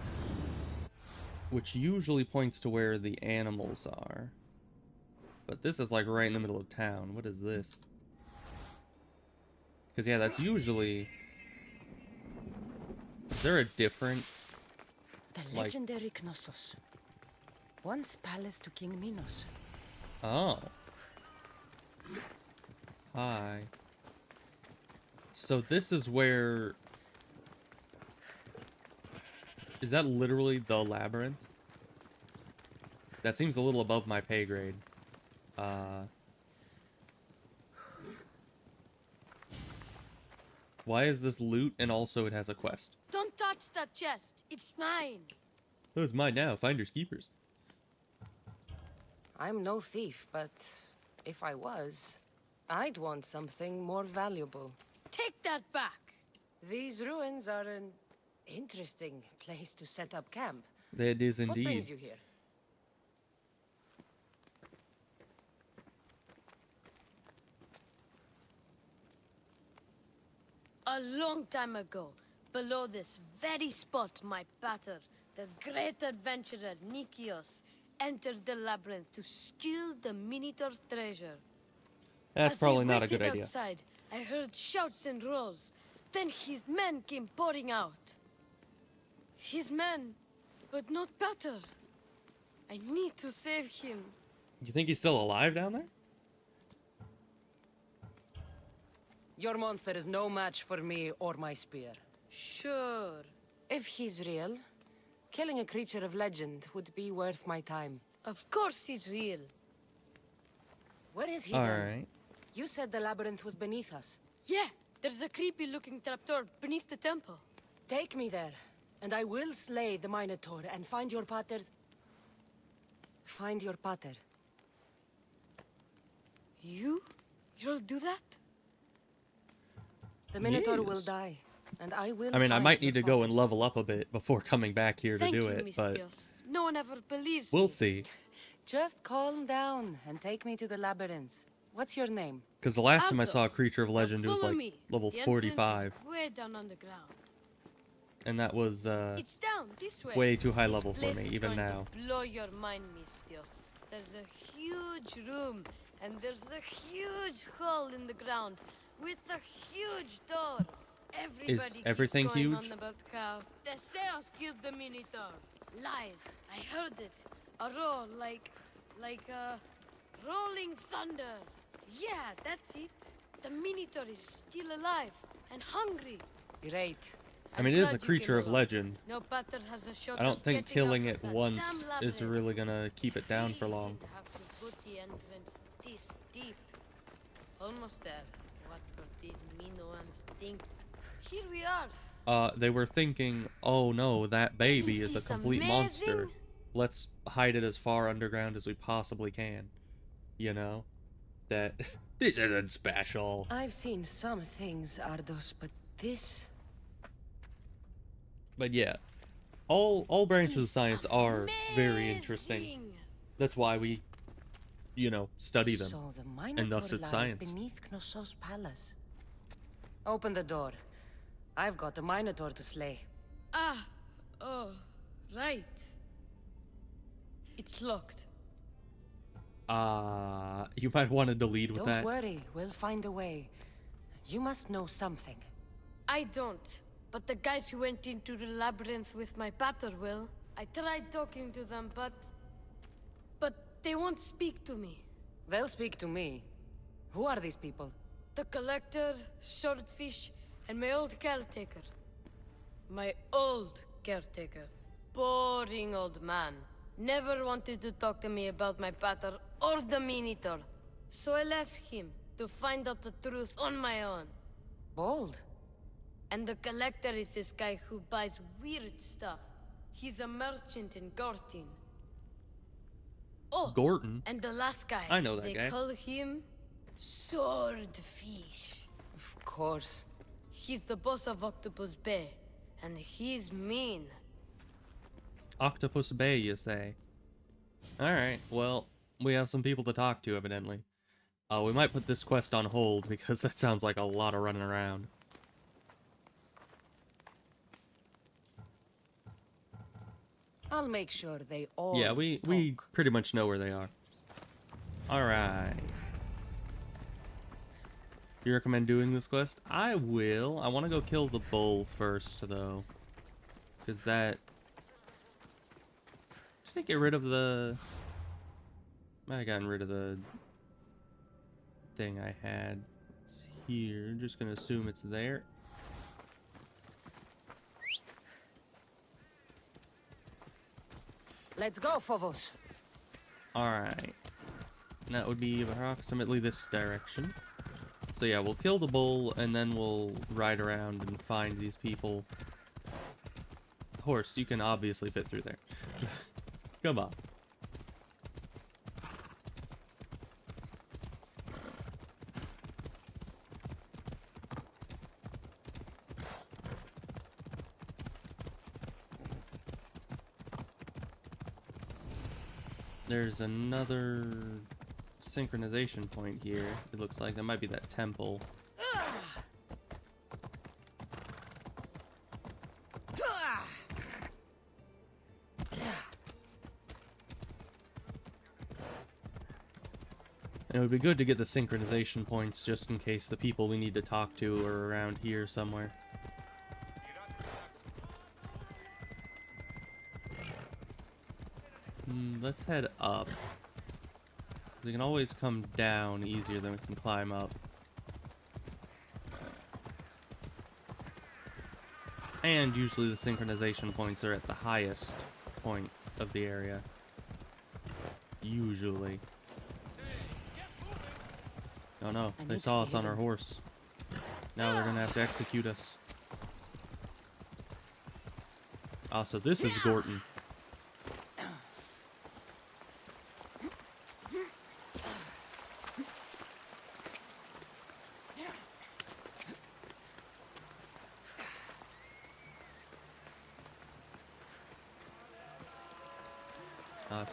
which usually points to where the animals are. But this is like right in the middle of town. What is this? Because yeah, that's usually... Is there a different... The legendary Knossos. Once palace to King Minos. Oh. Hi. So this is where... Is that literally the labyrinth? That seems a little above my pay grade. Why is this loot and also it has a quest? Don't touch that chest. It's mine. Oh, it's mine now. Finders keepers. I'm no thief, but if I was, I'd want something more valuable. Take that back. These ruins are an interesting place to set up camp. That is What brings indeed. you here? A long time ago, below this very spot, my pater, the great adventurer Nikios, entered the labyrinth to steal the Minotaur's treasure. That's As probably he not a waited good idea. outside, I heard shouts and roars. Then his men came pouring out. His men, but not Pater. I need to save him. You think he's still alive down there? Your monster is no match for me or my spear. Sure. If he's real, killing a creature of legend would be worth my time. Of course he's real. Where is he then? Alright. You said the labyrinth was beneath us. Yeah, there's a creepy-looking trapdoor beneath the temple. Take me there, and I will slay the Minotaur and find your pater's... Find your pater. You'll do that? The Minotaur will Yes. die, and I will I mean, I find might your need to go pater. and level up a bit before coming back here to Thank do you, it, but Mistios. No one ever believes we'll me. see. Just calm down and take me to the labyrinth. What's your name? Because the last time I saw a Altos. creature of Now legend, it was follow like me. level The entrance is 45, way down underground. and that was It's down this way. way too high This level for place me, is even going to now. blow your mind, Mistios. There's a huge room, and there's a huge hole in the ground with a huge door. Everybody keeps everything going huge? on about how Theseus killed the Minotaur. Lies. I heard it. A roar like rolling thunder. Yeah, that's it. The Minotaur is still alive and hungry. Great. I mean, it is glad a you came creature of along. legend. No pattern has a shot I don't of think getting killing out it of that once damn is labyrinth. really gonna keep it down for long. Didn't have to put the entrance this deep. Almost there. What could these Minoans think? Here we are. They were thinking, oh no, that baby Isn't is a this complete monster. amazing? Let's hide it as far underground as we possibly can. You know? That this isn't special. I've seen some things, Ardos, but this... But yeah, all branches of is science are very interesting. amazing. That's why we, you know, study them. So the Minotaur thus it's lies science. beneath Knossos' palace. Open the door. I've got a Minotaur to slay. Ah, oh, right. It's locked. You might want to lead with Don't that. worry, we'll find a way. You must know something. I don't. But the guys who went into the labyrinth with my pater will. I tried talking to them, but they won't speak to me. They'll speak to me. Who are these people? The collector, swordfish, and my old caretaker. My old caretaker. Boring old man. Never wanted to talk to me about my pater or the Minotaur. So I left him to find out the truth on my own. Bold. And the collector is this guy who buys weird stuff. He's a merchant in Gortin. Oh, Gorton? and the last guy. I know that they guy. call him Swordfish. Of course. He's the boss of Octopus Bay, and he's mean. Octopus Bay, you say? Alright, well, we have some people to talk to, evidently. We might put this quest on hold, because that sounds like a lot of running around. I'll make sure they all Yeah, we pretty much know where they are. Alright. You recommend doing this quest? I will. I want to go kill the bull first, though. Because that... Should I get rid of the... Might have gotten rid of the... thing I had. It's here. Just gonna assume it's there. Let's go, Phobos. Alright. And that would be approximately this direction. So yeah, we'll kill the bull, and then we'll ride around and find these people. Horse, you can obviously fit through there. Come on. There's another synchronization point here. It looks like that might be that temple. And it would be good to get the synchronization points just in case the people we need to talk to are around here somewhere. Let's head up. We can always come down easier than we can climb up. And usually the synchronization points are at the highest point of the area. Usually. Oh no, they saw us on our horse. Now they're gonna have to execute us. Ah, so this is Gorton.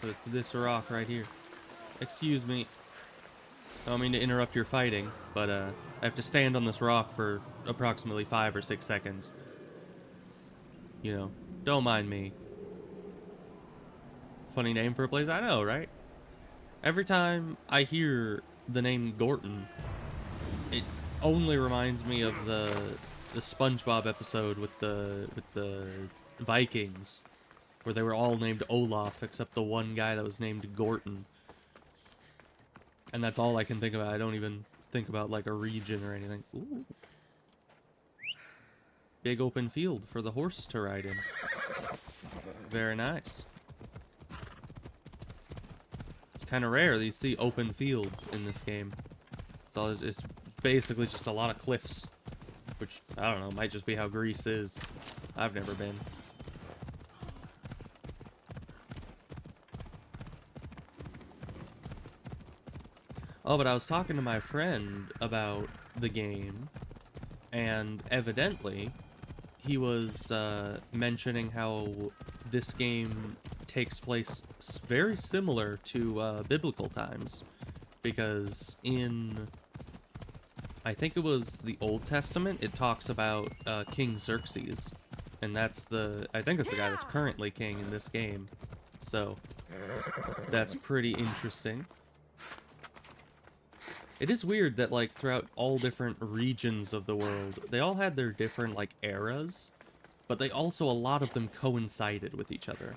So it's this rock right here. Excuse me. I don't mean to interrupt your fighting, but I have to stand on this rock for approximately 5 or 6 seconds. You know, don't mind me. Funny name for a place, I know, right? Every time I hear the name Gorton, it only reminds me of the SpongeBob episode with the Vikings, where they were all named Olaf except the one guy that was named Gorton. And that's all I can think about. I don't even think about like a region or anything. Ooh. Big open field for the horse to ride in. Very nice. It's kind of rare that you see open fields in this game. It's basically just a lot of cliffs. Which, I don't know, might just be how Greece is. I've never been. Oh, but I was talking to my friend about the game, and evidently, he was mentioning how this game takes place very similar to biblical times, because in, I think it was the Old Testament, it talks about King Xerxes, and that's I think that's the guy that's currently king in this game. So, That's pretty interesting. It is weird that, like, throughout all different regions of the world, they all had their different, like, eras, but they also, a lot of them coincided with each other.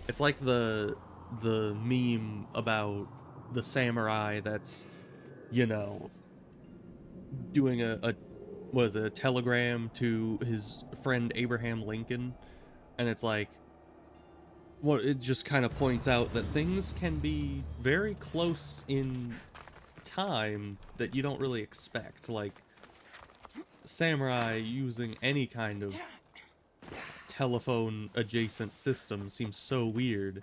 It's like the meme about the samurai that's, you know, doing a what is it, a telegram to his friend Abraham Lincoln, and it's like, well, it just kind of points out that things can be very close in time that you don't really expect. Like, samurai using any kind of telephone adjacent system seems so weird,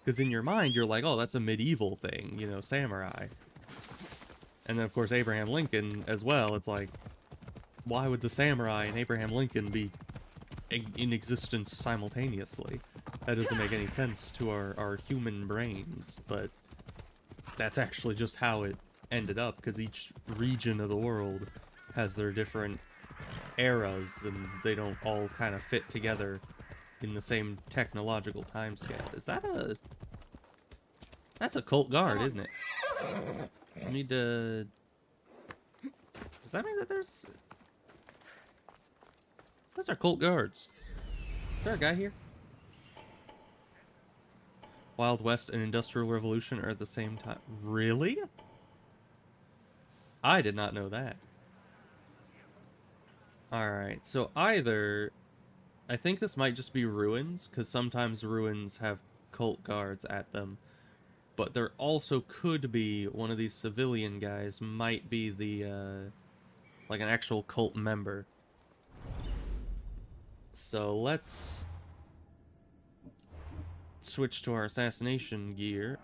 because in your mind you're like, oh, that's a medieval thing, you know, samurai. And then of course Abraham Lincoln as well. It's like, why would the samurai and Abraham Lincoln be in existence simultaneously? That doesn't make any sense to our human brains, but that's actually just how it ended up, because each region of the world has their different eras, and they don't all kind of fit together in the same technological timescale. Is that a... That's a cult guard, isn't it? I need to... Does that mean that there's... Those are cult guards. Is there a guy here? Wild West and Industrial Revolution are at the same time. Really? I did not know that. Alright, so either... I think this might just be ruins, because sometimes ruins have cult guards at them. But there also could be one of these civilian guys might be the, like an actual cult member. So let's switch to our assassination gear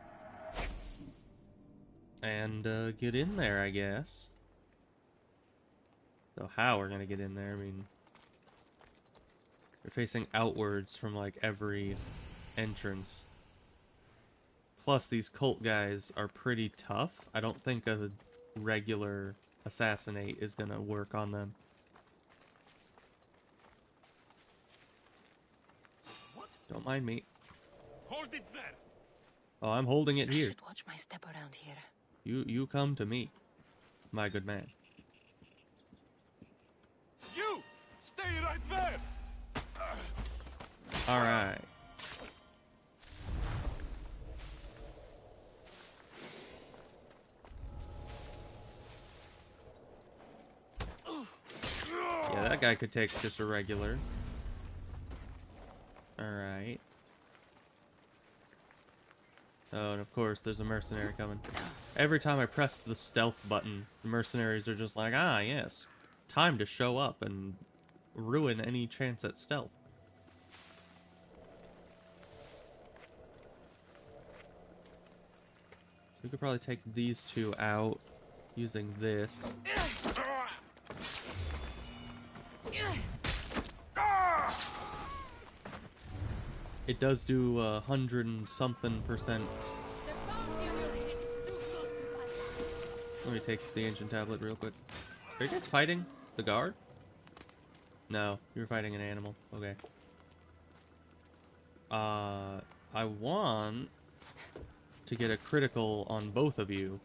and get in there, I guess. So how we're gonna get in there, I mean... You're facing outwards from, like, every entrance. Plus, these cult guys are pretty tough. I don't think a regular assassinate is gonna work on them. Don't mind me. Hold it there. Oh, I'm holding it here. I should watch my step around here. You come to me, my good man. You stay right there. All right. Yeah, that guy could take just a regular. Alright. Oh, and of course, there's a mercenary coming. Every time I press the stealth button, the mercenaries are just like, ah, yes. Time to show up and ruin any chance at stealth. So we could probably take these two out using this. It does do 100 and something %. Let me take the ancient tablet real quick. Are you guys fighting the guard? No, you're fighting an animal. Okay. I want to get a critical on both of you,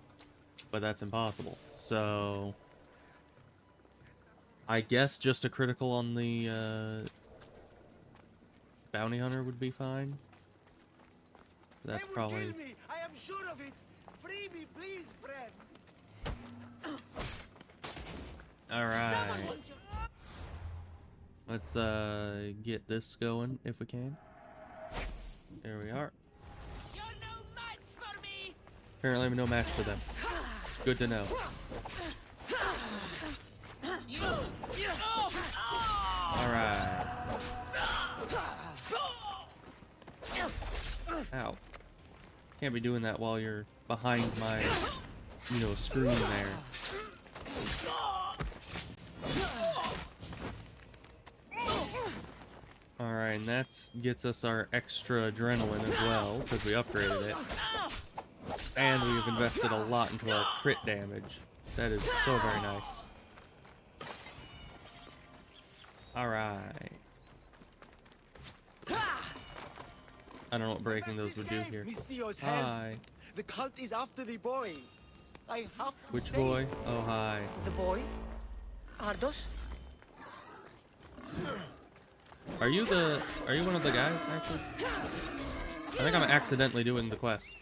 but that's impossible. So I guess just a critical on the bounty hunter would be fine. That's probably... Kill me. I am sure of it. Free me, please, friend. Alright. Let's get this going if we can. There we are. You're no match for me. Apparently I'm no match for them. Good to know. Alright. Ow. Can't be doing that while you're behind my, you know, screen there. Alright, and that gets us our extra adrenaline as well, because we upgraded it. And we've invested a lot into our crit damage. That is so very nice. Alright. I don't know what breaking those would do here. Misthios, help! Hi. The cult is after the boy. I have to Which save boy? Oh, hi. The boy? Ardos? Are you one of the guys, actually? I think I'm accidentally doing the quest.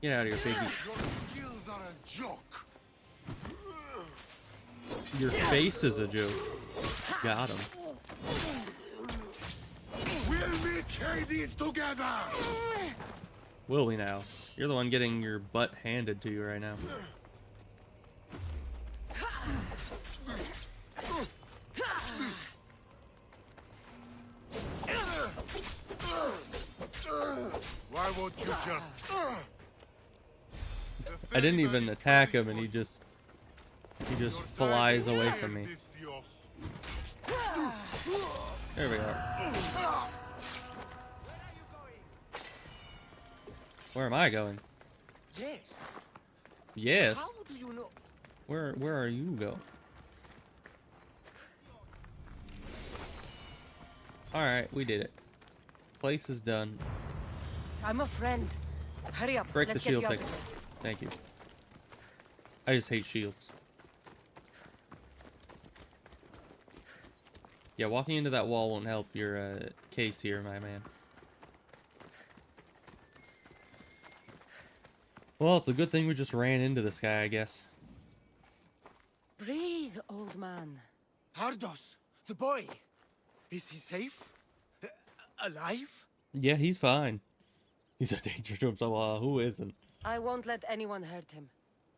Get out of here, piggy. Your skills are a joke. Your face is a joke. Got him. We'll meet Hades together. Will we now? You're the one getting your butt handed to you right now. Why won't you just... I didn't even attack him, and he just flies away from me. There we are. Where am I going? Yes. Yes. How do you know? Where are you going? All right, we did it. Place is done. I'm a friend. Hurry up. Break Let's the get shield you out thing. of here. Thank you. I just hate shields. Yeah, walking into that wall won't help your case here, my man. Well, it's a good thing we just ran into this guy, I guess. Breathe, old man. Ardos, the boy. Is he safe? Alive? Yeah, he's fine. He's a danger to himself. Who isn't? I won't let anyone hurt him.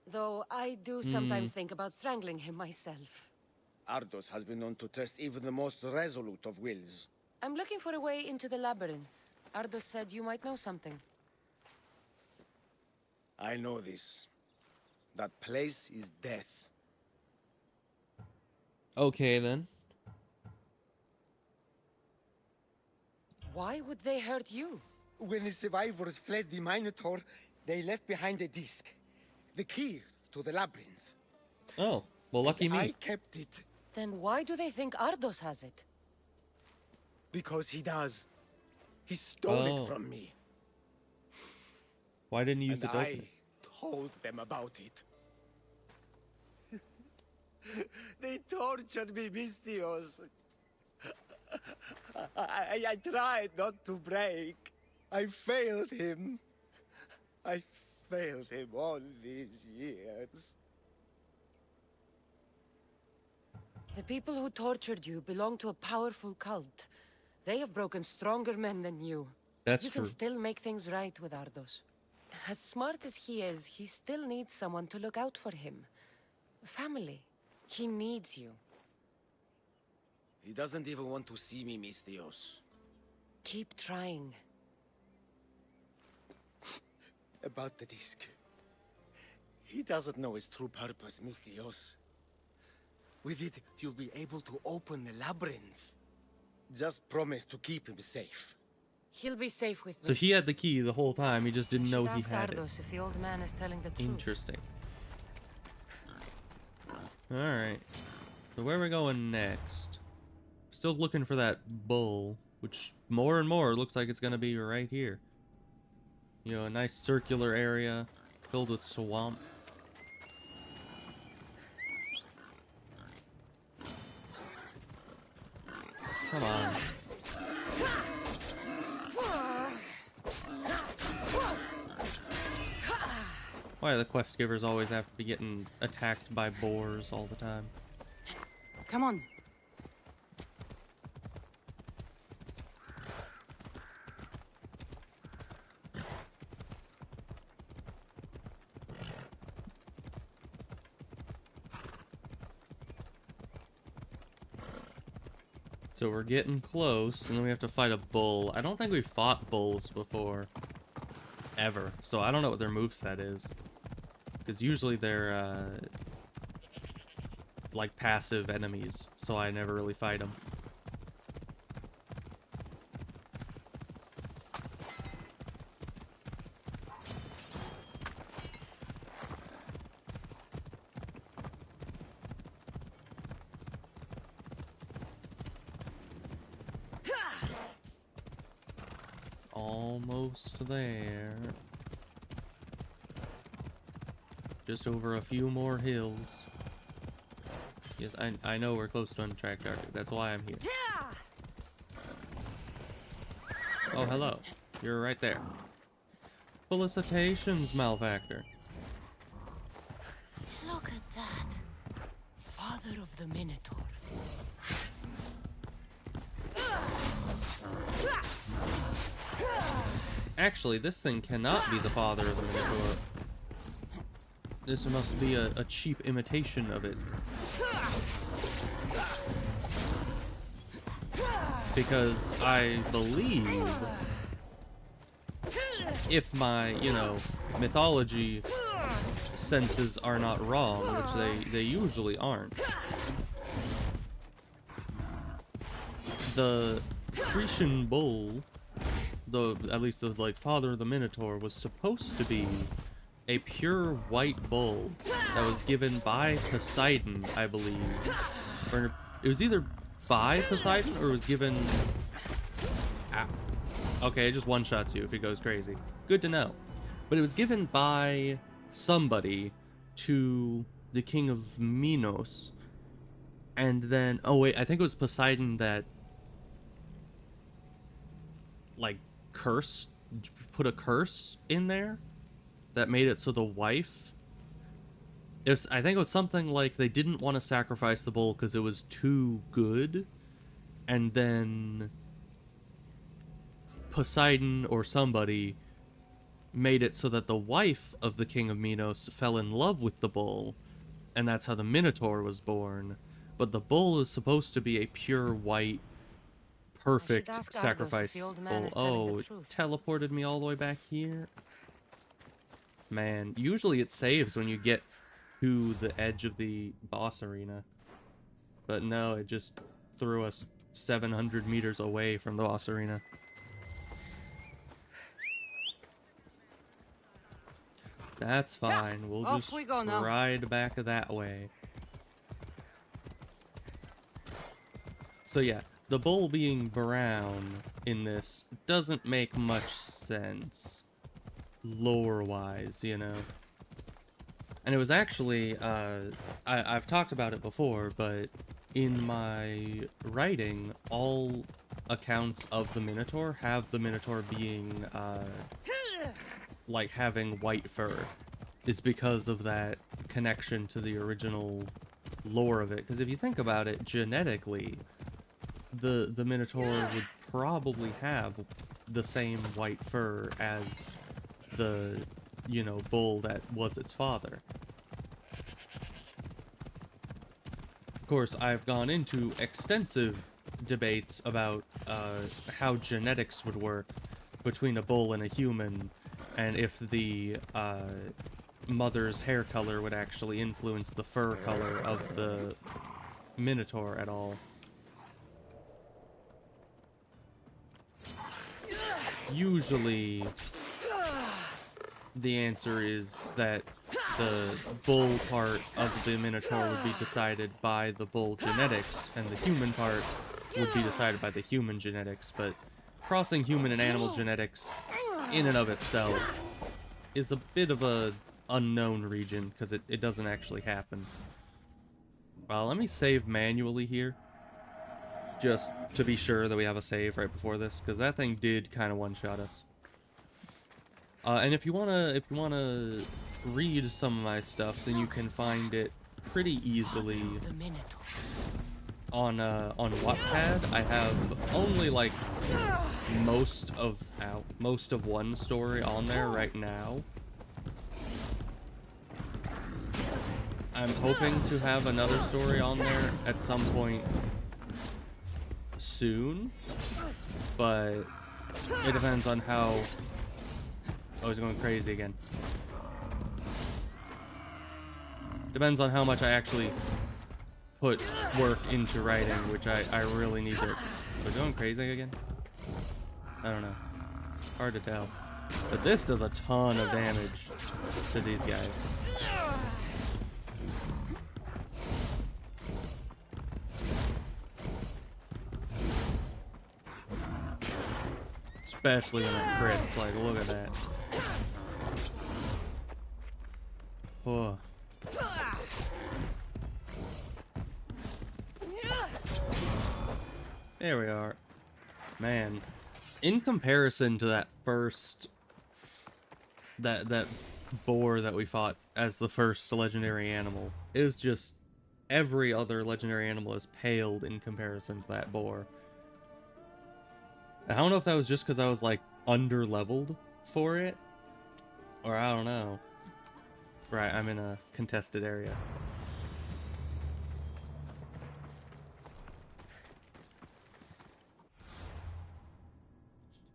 Though I do sometimes think about strangling him myself. Ardos has been known to test even the most resolute of wills. I'm looking for a way into the labyrinth. Ardos said you might know something. I know this. That place is death. Okay, then. Why would they hurt you? When the survivors fled the Minotaur, they left behind a disc. The key to the labyrinth. Oh, well, lucky me. I kept it. Then why do they think Ardos has it? Because he does. He stole Oh. it from me. Why didn't you use And it to open it? I told them about it. They tortured me, Misthios. I tried not to break. I failed him. I failed him all these years. The people who tortured you belong to a powerful cult. They have broken stronger men than you. That's You true. can still make things right with Ardos. As smart as he is, he still needs someone to look out for him. Family. He needs you. He doesn't even want to see me, Misthios. Keep trying. About the disc. He doesn't know his true purpose, Misthios. With it, you'll be able to open the labyrinth. Just promise to keep him safe. He'll be safe with me. So he had the key the whole time. He just didn't know he Ask had it. Ardos if the old man is telling the truth. Interesting. Alright. So where are we going next? Still looking for that bull, which more and more looks like it's going to be right here. You know, a nice circular area filled with swamp. Come on. Why do the quest givers always have to be getting attacked by boars all the time? Come on. So we're getting close, and then we have to fight a bull. I don't think we've fought bulls before. Ever. So I don't know what their moveset is. because usually they're like passive enemies, so I never really fight them. Almost there. Just over a few more hills. Yes, I know we're close to Untracked Arctic. That's why I'm here. Oh, hello. You're right there. Felicitations, Malfactor. Look at that. Father of the Minotaur. Actually, this thing cannot be the father of the Minotaur. This must be a cheap imitation of it. Because I believe, if my, you know, mythology senses are not wrong, which they usually aren't, the Cretan bull, at least the like father of the Minotaur, was supposed to be a pure white bull that was given by Poseidon, I believe. Or it was either by Poseidon or was given... Ah. Okay, it just one-shots you if it goes crazy. Good to know. But it was given by somebody to the king of Minos. And then... Oh wait, I think it was Poseidon that... like, put a curse in there that made it so the wife, I think it was something like they didn't want to sacrifice the bull because it was too good, and then Poseidon or somebody made it so that the wife of the king of Minos fell in love with the bull, and that's how the Minotaur was born. But the bull is supposed to be a pure white, perfect sacrifice bull. Oh, it teleported me all the way back here. Man, usually it saves when you get to the edge of the boss arena. But no, it just threw us 700 meters away from the boss arena. That's fine. We'll just ride back that way. So yeah, the bull being brown in this doesn't make much sense, lore-wise, you know. And it was actually, I've talked about it before, but in my writing, all accounts of the Minotaur have the Minotaur being, like, having white fur. Is because of that connection to the original lore of it. Because if you think about it, genetically, the Minotaur would probably have the same white fur as the, you know, bull that was its father. Of course, I've gone into extensive debates about how genetics would work between a bull and a human, and if the mother's hair color would actually influence the fur color of the Minotaur at all. Usually, the answer is that the bull part of the Minotaur would be decided by the bull genetics, and the human part would be decided by the human genetics, but crossing human and animal genetics in and of itself is a bit of a unknown region, because it doesn't actually happen. Well, let me save manually here, just to be sure that we have a save right before this, because that thing did kind of one-shot us. And if you wanna read some of my stuff, then you can find it pretty easily on Wattpad. I have only like most of one story on there right now. I'm hoping to have another story on there at some point soon, but it depends on how... Oh, he's going crazy again. Depends on how much I actually put work into writing, which I really need to... Am I going crazy again? I don't know. Hard to tell. But this does a ton of damage to these guys. Especially when it crits, like, look at that. Oh. There we are. Man. In comparison to that first... That boar that we fought as the first legendary animal, is just... Every other legendary animal is paled in comparison to that boar. I don't know if that was just because I was, like, under-leveled for it, or I don't know. Right, I'm in a contested area.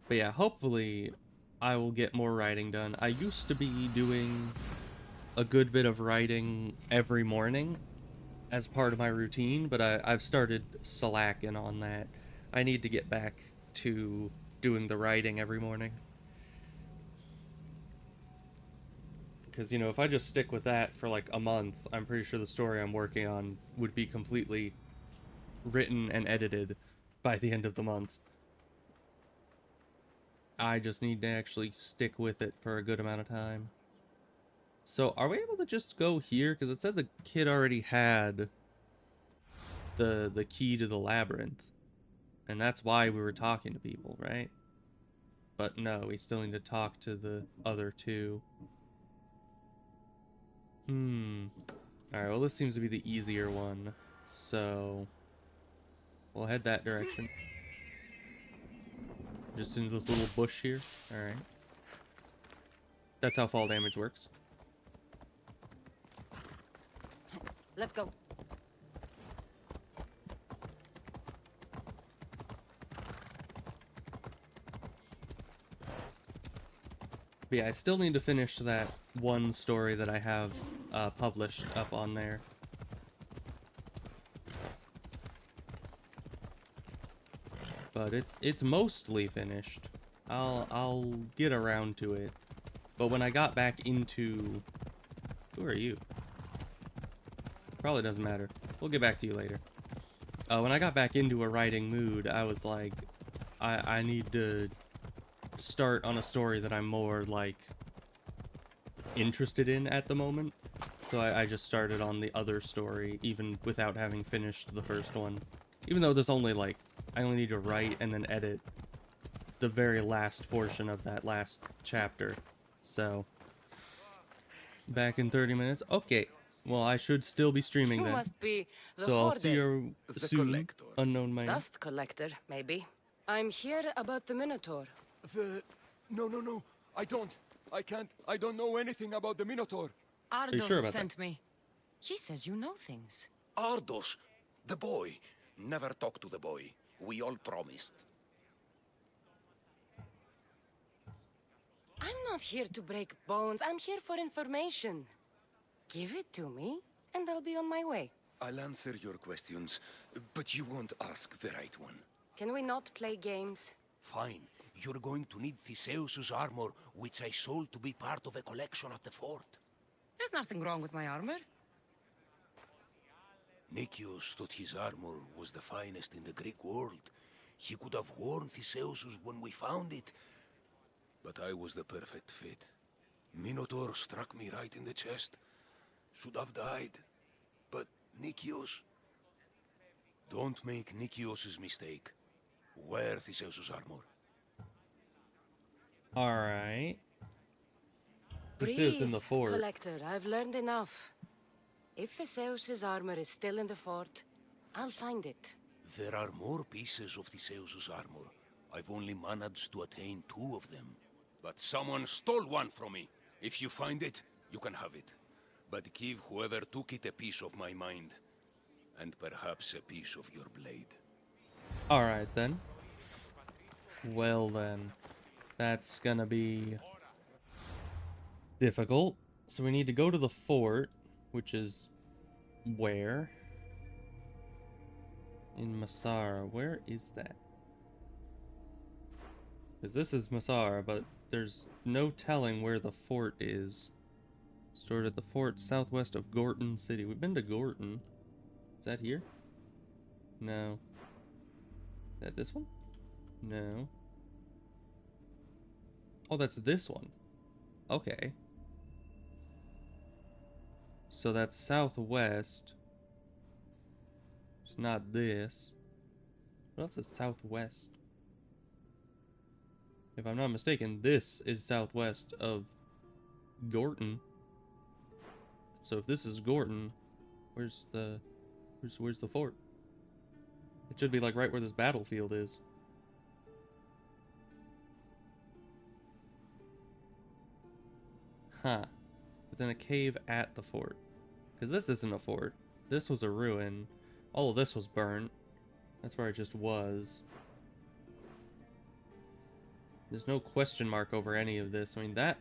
But yeah, hopefully I will get more writing done. I used to be doing a good bit of writing every morning as part of my routine, but I've started slacking on that. I need to get back to doing the writing every morning. Because, you know, if I just stick with that for like a month, I'm pretty sure the story I'm working on would be completely written and edited by the end of the month. I just need to actually stick with it for a good amount of time. So, are we able to just go here? Because it said the kid already had the key to the labyrinth. And that's why we were talking to people, right? But no, we still need to talk to the other two. Alright, well this seems to be the easier one. So, we'll head that direction. Just into this little bush here. Alright. That's how fall damage works. Let's go. But yeah, I still need to finish that one story that I have published up on there. But it's mostly finished. I'll get around to it. But when I got back into... Who are you? Probably doesn't matter. We'll get back to you later. When I got back into a writing mood, I was like, I need to start on a story that I'm more, like, interested in at the moment. So I just started on the other story, even without having finished the first one. Even though there's only, like, I only need to write and then edit the very last portion of that last chapter. So, back in 30 minutes. Okay. Well, I should still be streaming then. You must be the So I'll see hoarder. you soon, unknown man. Dust collector, maybe. I'm here about the Minotaur. No. I don't. I can't. I don't know anything about the Minotaur. Ardos sure about sent me. He says you know things. Ardos, the boy. Never talk to the boy. We all promised. I'm not here to break bones. I'm here for information. Give it to me, and I'll be on my way. I'll answer your questions, but you won't ask the right one. Can we not play games? Fine. You're going to need Theseus's armor, which I sold to be part of a collection at the fort. There's nothing wrong with my armor. Nicias thought his armor was the finest in the Greek world. He could have worn Theseus's when we found it, but I was the perfect fit. Minotaur struck me right in the chest. Should have died, but Nicias... Don't make Nicias's mistake. Wear Theseus's armor. Alright. Theseus in the fort. Collector, I've learned enough. If Theseus's armor is still in the fort, I'll find it. There are more pieces of Theseus's armor. I've only managed to attain 2 of them. But someone stole one from me. If you find it, you can have it. But give whoever took it a piece of my mind. And perhaps a piece of your blade. Alright then. Well then. That's gonna be difficult. So we need to go to the fort, which is where? In Masara. Where is that? Because this is Masara, but there's no telling where the fort is. Stored at the fort southwest of Gorton City. We've been to Gorton. Is that here? No. Is that this one? No. Oh, that's this one. Okay. So that's southwest. It's not this. What else is southwest? If I'm not mistaken, this is southwest of Gorton. So if this is Gorton, where's the fort? It should be like right where this battlefield is. Huh. Within a cave at the fort. Because this isn't a fort. This was a ruin. All of this was burnt. That's where it just was. There's no question mark over any of this. I mean, that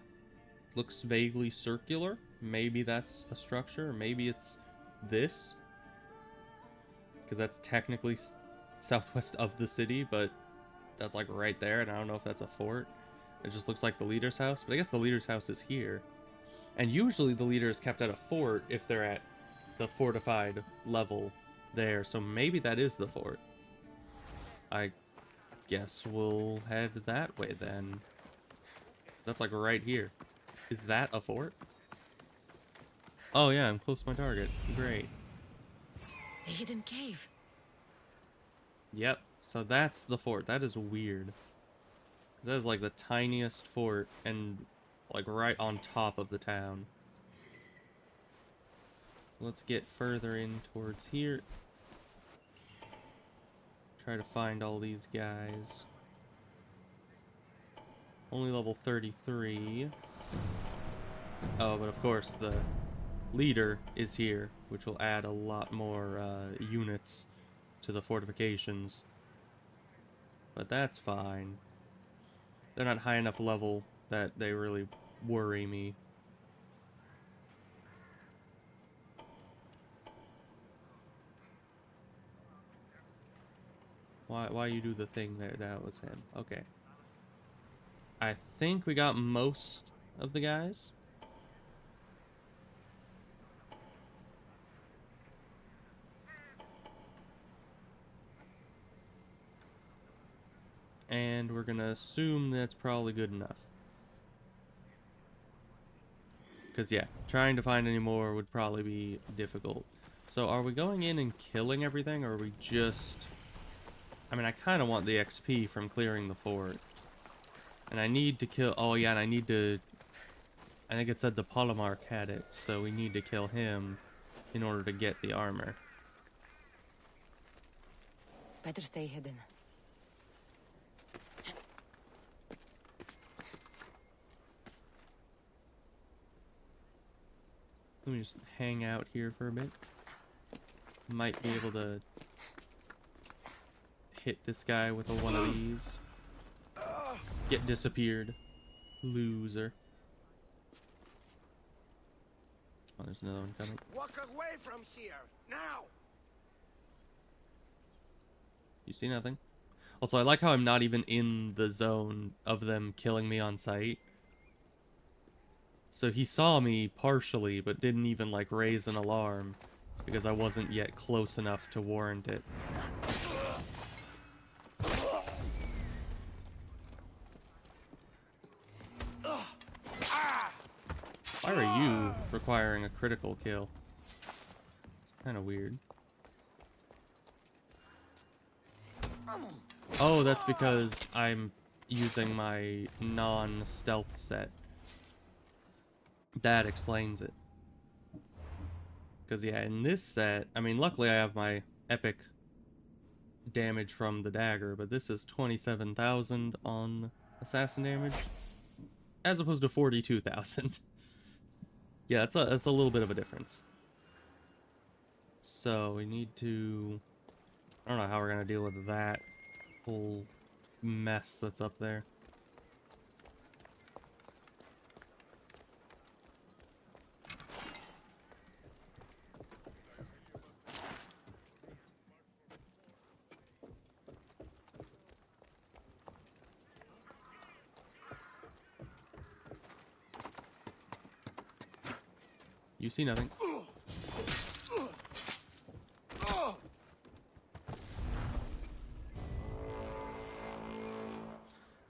looks vaguely circular. Maybe that's a structure. Or maybe it's this. Because that's technically southwest of the city, but that's like right there, and I don't know if that's a fort. It just looks like the leader's house, but I guess the leader's house is here. And usually the leader is kept at a fort if they're at the fortified level there, so maybe that is the fort. I guess we'll head that way then. 'Cause that's like right here. Is that a fort? Oh yeah, I'm close to my target. Great. The hidden cave. Yep, so that's the fort. That is weird. That is like the tiniest fort and like right on top of the town. Let's get further in towards here. Try to find all these guys. Only level 33. Oh, but of course the leader is here, which will add a lot more units to the fortifications. But that's fine. They're not high enough level that they really worry me. Why you do the thing there? That was him. Okay. I think we got most of the guys. And we're gonna assume that's probably good enough. Because, yeah, trying to find any more would probably be difficult. So, are we going in and killing everything, or are we just... I mean, I kind of want the XP from clearing the fort. And I need to kill... Oh, yeah, and I need to... I think it said the Polemarch had it, so we need to kill him in order to get the armor. Better stay hidden. Let me just hang out here for a bit. Might be able to hit this guy with one of these. Get disappeared. Loser. Oh, there's another one coming. Walk away from here, now! You see nothing? Also, I like how I'm not even in the zone of them killing me on sight. So he saw me partially, but didn't even, like, raise an alarm. Because I wasn't yet close enough to warrant it. Why are you requiring a critical kill? It's kind of weird. Oh, that's because I'm using my non-stealth set. That explains it. Because, yeah, in this set, I mean, luckily I have my epic damage from the dagger, but this is 27,000 on assassin damage, as opposed to 42,000. Yeah, that's a little bit of a difference. So, we need to... I don't know how we're going to deal with that whole mess that's up there. You see nothing.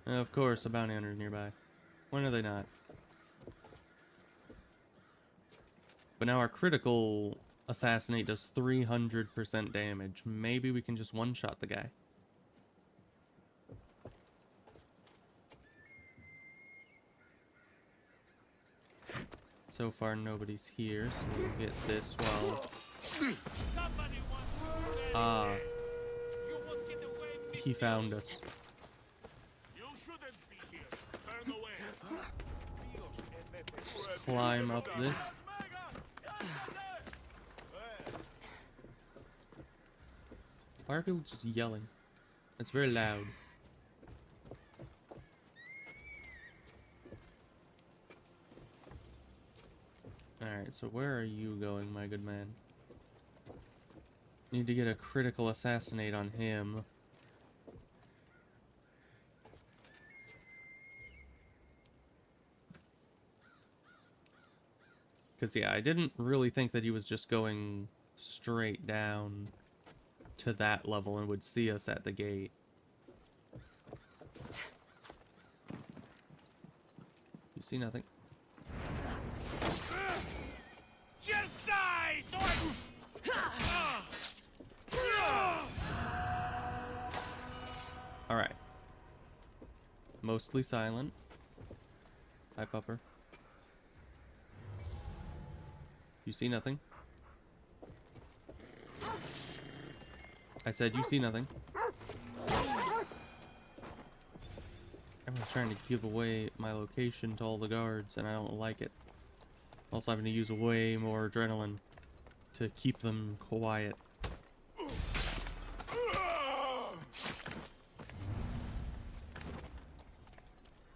Of course, a bounty hunter nearby. When are they not? But now our critical assassinate does 300% damage. Maybe we can just one-shot the guy. So far, nobody's here, so we'll get this while... Ah. He found us. Just climb up this. Why are people just yelling? It's very loud. Alright, so where are you going, my good man? Need to get a critical assassinate on him. Because, yeah, I didn't really think that he was just going straight down to that level and would see us at the gate. You see nothing. Just die, so Alright. Mostly silent. Hi, pupper. You see nothing. I said you see nothing. Everyone's trying to give away my location to all the guards, and I don't like it. Also having to use way more adrenaline to keep them quiet.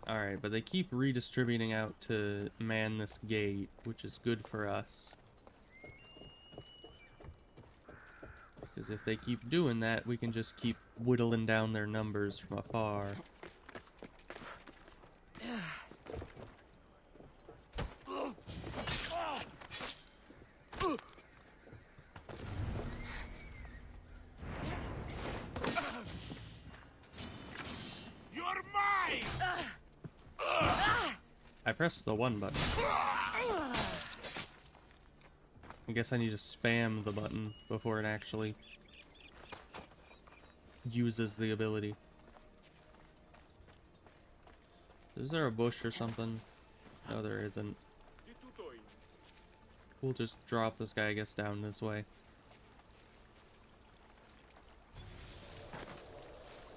Alright, but they keep redistributing out to man this gate, which is good for us. Because if they keep doing that, we can just keep whittling down their numbers from afar. you're mine! I pressed the 1 button. I guess I need to spam the button before it actually uses the ability. Is there a bush or something? No, there isn't. We'll just drop this guy, I guess, down this way.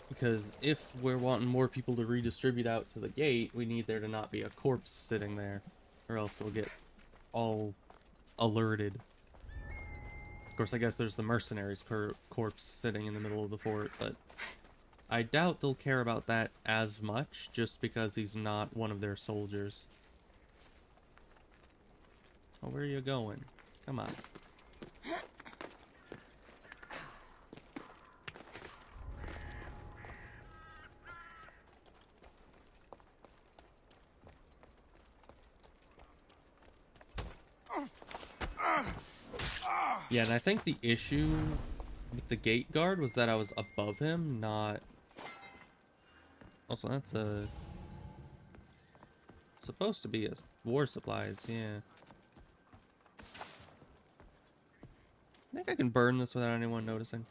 Because if we're wanting more people to redistribute out to the gate, we need there to not be a corpse sitting there. Or else they'll get all alerted. Of course, I guess there's the mercenaries corpse sitting in the middle of the fort, but I doubt they'll care about that as much just because he's not one of their soldiers. Oh, where are you going? Come on. Yeah, and I think the issue with the gate guard was that I was above him, not... Also, that's a... supposed to be a war supplies, yeah. I think I can burn this without anyone noticing.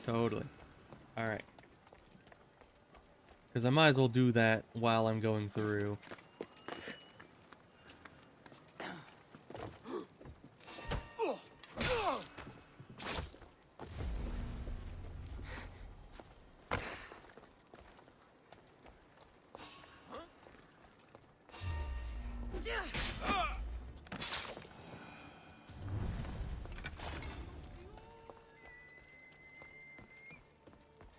Totally. Alright. Because I might as well do that while I'm going through.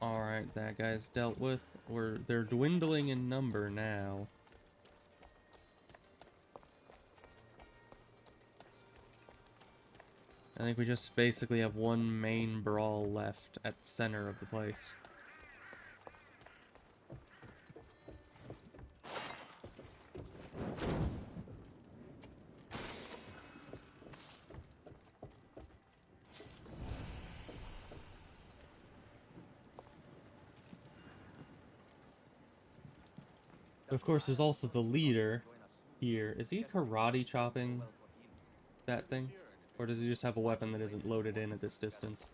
Alright, that guy's dealt with. They're dwindling in number now. I think we just basically have one main brawl left at the center of the place. But of course, there's also the leader here. Is he karate chopping that thing? Or does he just have a weapon that isn't loaded in at this distance?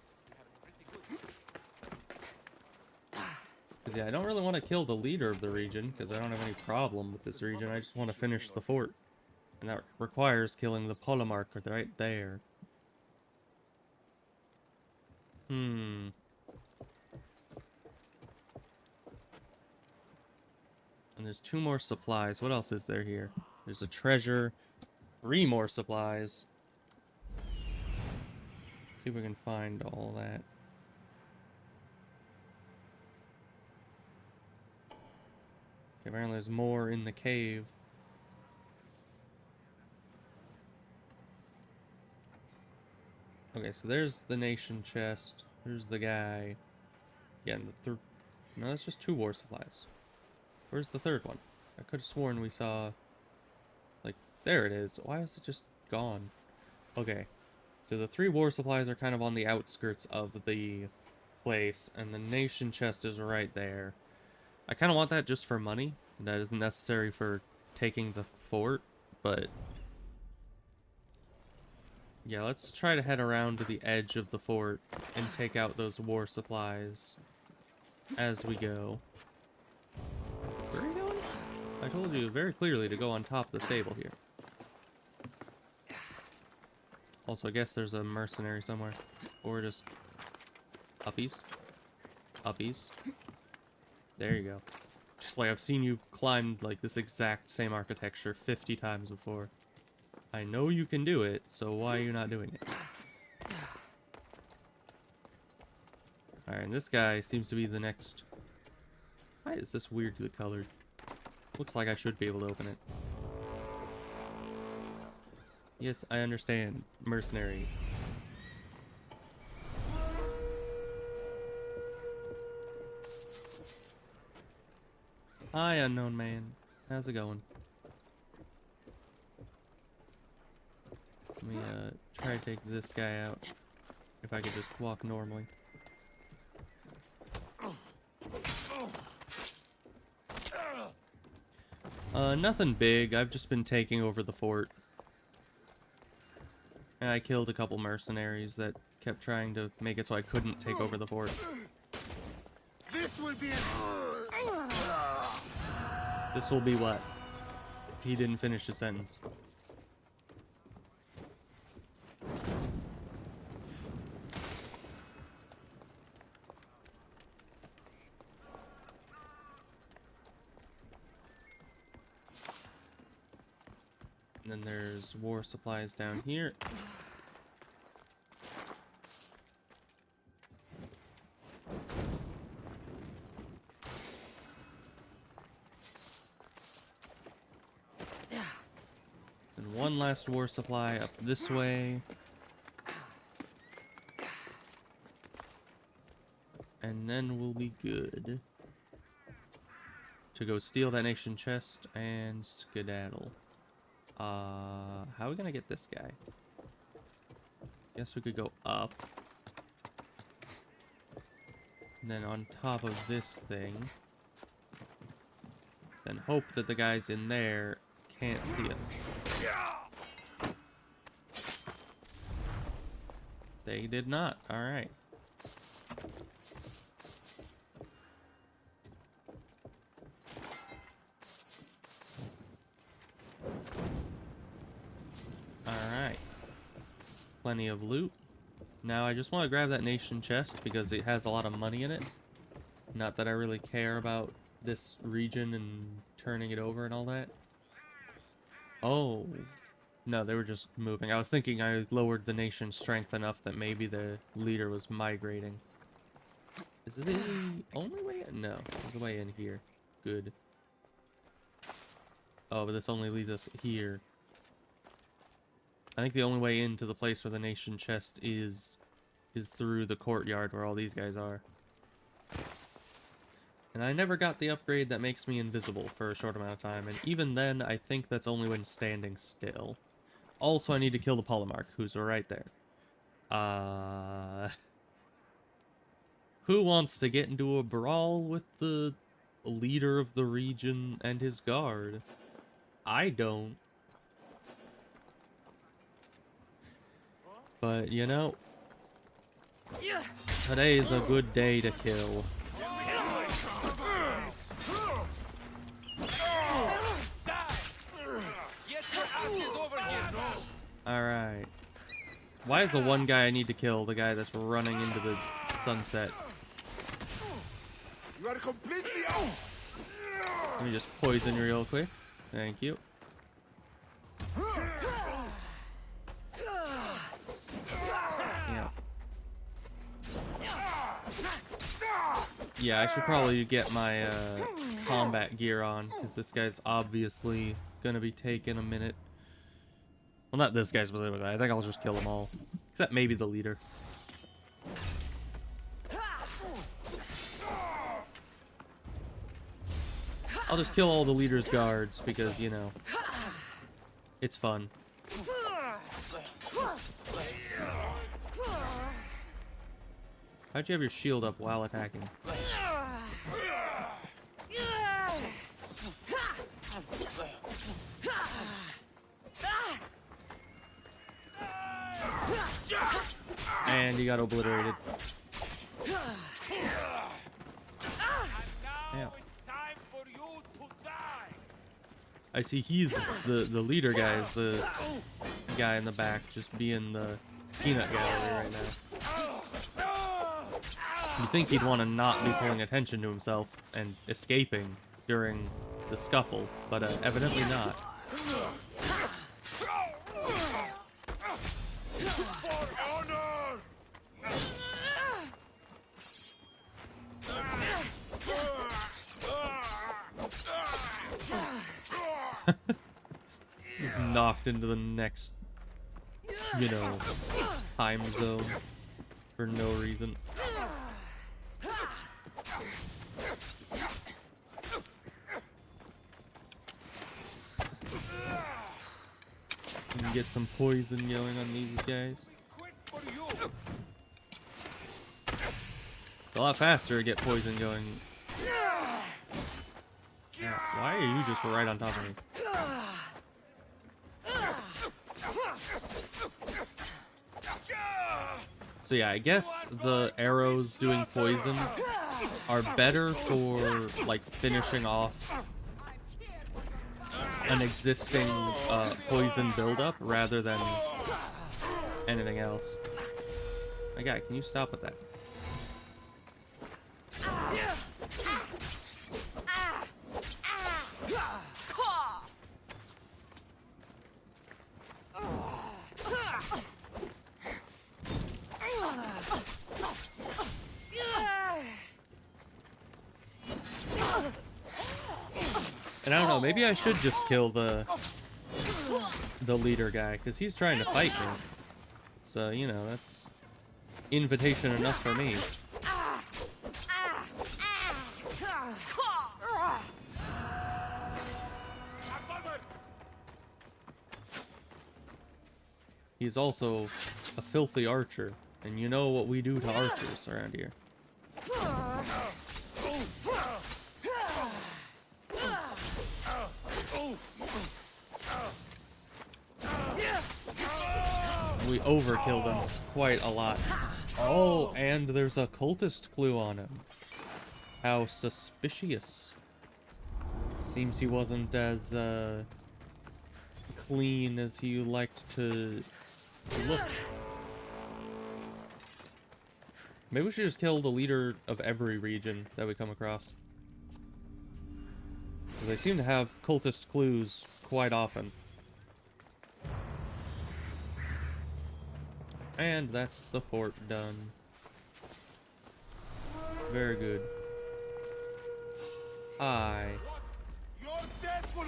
Because, yeah, I don't really want to kill the leader of the region, because I don't have any problem with this region. I just want to finish the fort. And that requires killing the polemarch right there. And there's 2 more supplies. What else is there here? There's a treasure. 3 more supplies. Let's see if we can find all that. Okay, apparently there's more in the cave. Okay, so there's the nation chest. There's the guy. Yeah, and the no, that's just 2 war supplies. Where's the 3rd one? I could have sworn we saw... Like, there it is. Why is it just gone? Okay. So the 3 war supplies are kind of on the outskirts of the place, and the nation chest is right there. I kind of want that just for money. That isn't necessary for taking the fort, but... Yeah, let's try to head around to the edge of the fort and take out those war supplies as we go. Where are you going? I told you very clearly to go on top of the stable here. Also, I guess there's a mercenary somewhere. Or just... up east? Up east? There you go. Just like I've seen you climb like this exact same architecture 50 times before. I know you can do it, so why are you not doing it? Alright, and this guy seems to be the next... Why is this weirdly colored? Looks like I should be able to open it. Yes, I understand. Mercenary. Hi, unknown man. How's it going? Let me try to take this guy out. If I could just walk normally. Nothing big. I've just been taking over the fort. And I killed a couple mercenaries that kept trying to make it so I couldn't take over the fort. This will be This will be what? He didn't finish his sentence. And then there's war supplies down here. And one last war supply up this way. And then we'll be good to go steal that nation chest and skedaddle. How are we gonna get this guy? Guess we could go up. And then on top of this thing. Then hope that the guys in there can't see us. They did not. Alright. Alright. Plenty of loot. Now I just want to grab that nation chest because it has a lot of money in it. Not that I really care about this region and turning it over and all that. Oh. No, they were just moving. I was thinking I lowered the nation's strength enough that maybe the leader was migrating. Is it the only way in? No, there's a way in here. Good. Oh, but this only leads us here. I think the only way into the place where the nation chest is through the courtyard where all these guys are. And I never got the upgrade that makes me invisible for a short amount of time, and even then, I think that's only when standing still. Also, I need to kill the polemarch, who's right there. Who wants to get into a brawl with the leader of the region and his guard. I don't. But, you know, today is a good day to kill. Alright. Why is the one guy I need to kill the guy that's running into the sunset? You are completely out. Let me just poison you real quick. Thank you. Yeah. Yeah, I should probably get my combat gear on, because this guy's obviously gonna be taking a minute. Well, not this guy specifically. I think I'll just kill them all. Except maybe the leader. I'll just kill all the leader's guards because, you know, it's fun. How'd you have your shield up while attacking? And he got obliterated. Yeah. I see he's the leader guy is the guy in the back just being the peanut gallery right now. You think he'd want to not be paying attention to himself and escaping during the scuffle, but evidently not. Just knocked into the next, you know, time zone for no reason. And get some poison going on these guys. It's a lot faster to get poison going. Yeah, why are you just right on top of me? So yeah, I guess the arrows doing poison are better for, like, finishing off an existing poison buildup rather than anything else. My guy, can you stop with that? And I don't know, maybe I should just kill the leader guy, because he's trying to fight me. So, you know, that's invitation enough for me. He's also a filthy archer, and you know what we do to archers around here. We overkill them quite a lot. Oh, and there's a cultist clue on him. How suspicious. Seems he wasn't as clean as he liked to look. Maybe we should just kill the leader of every region that we come across. Because they seem to have cultist clues quite often. And that's the fort done. Very good. Hi. You're dead for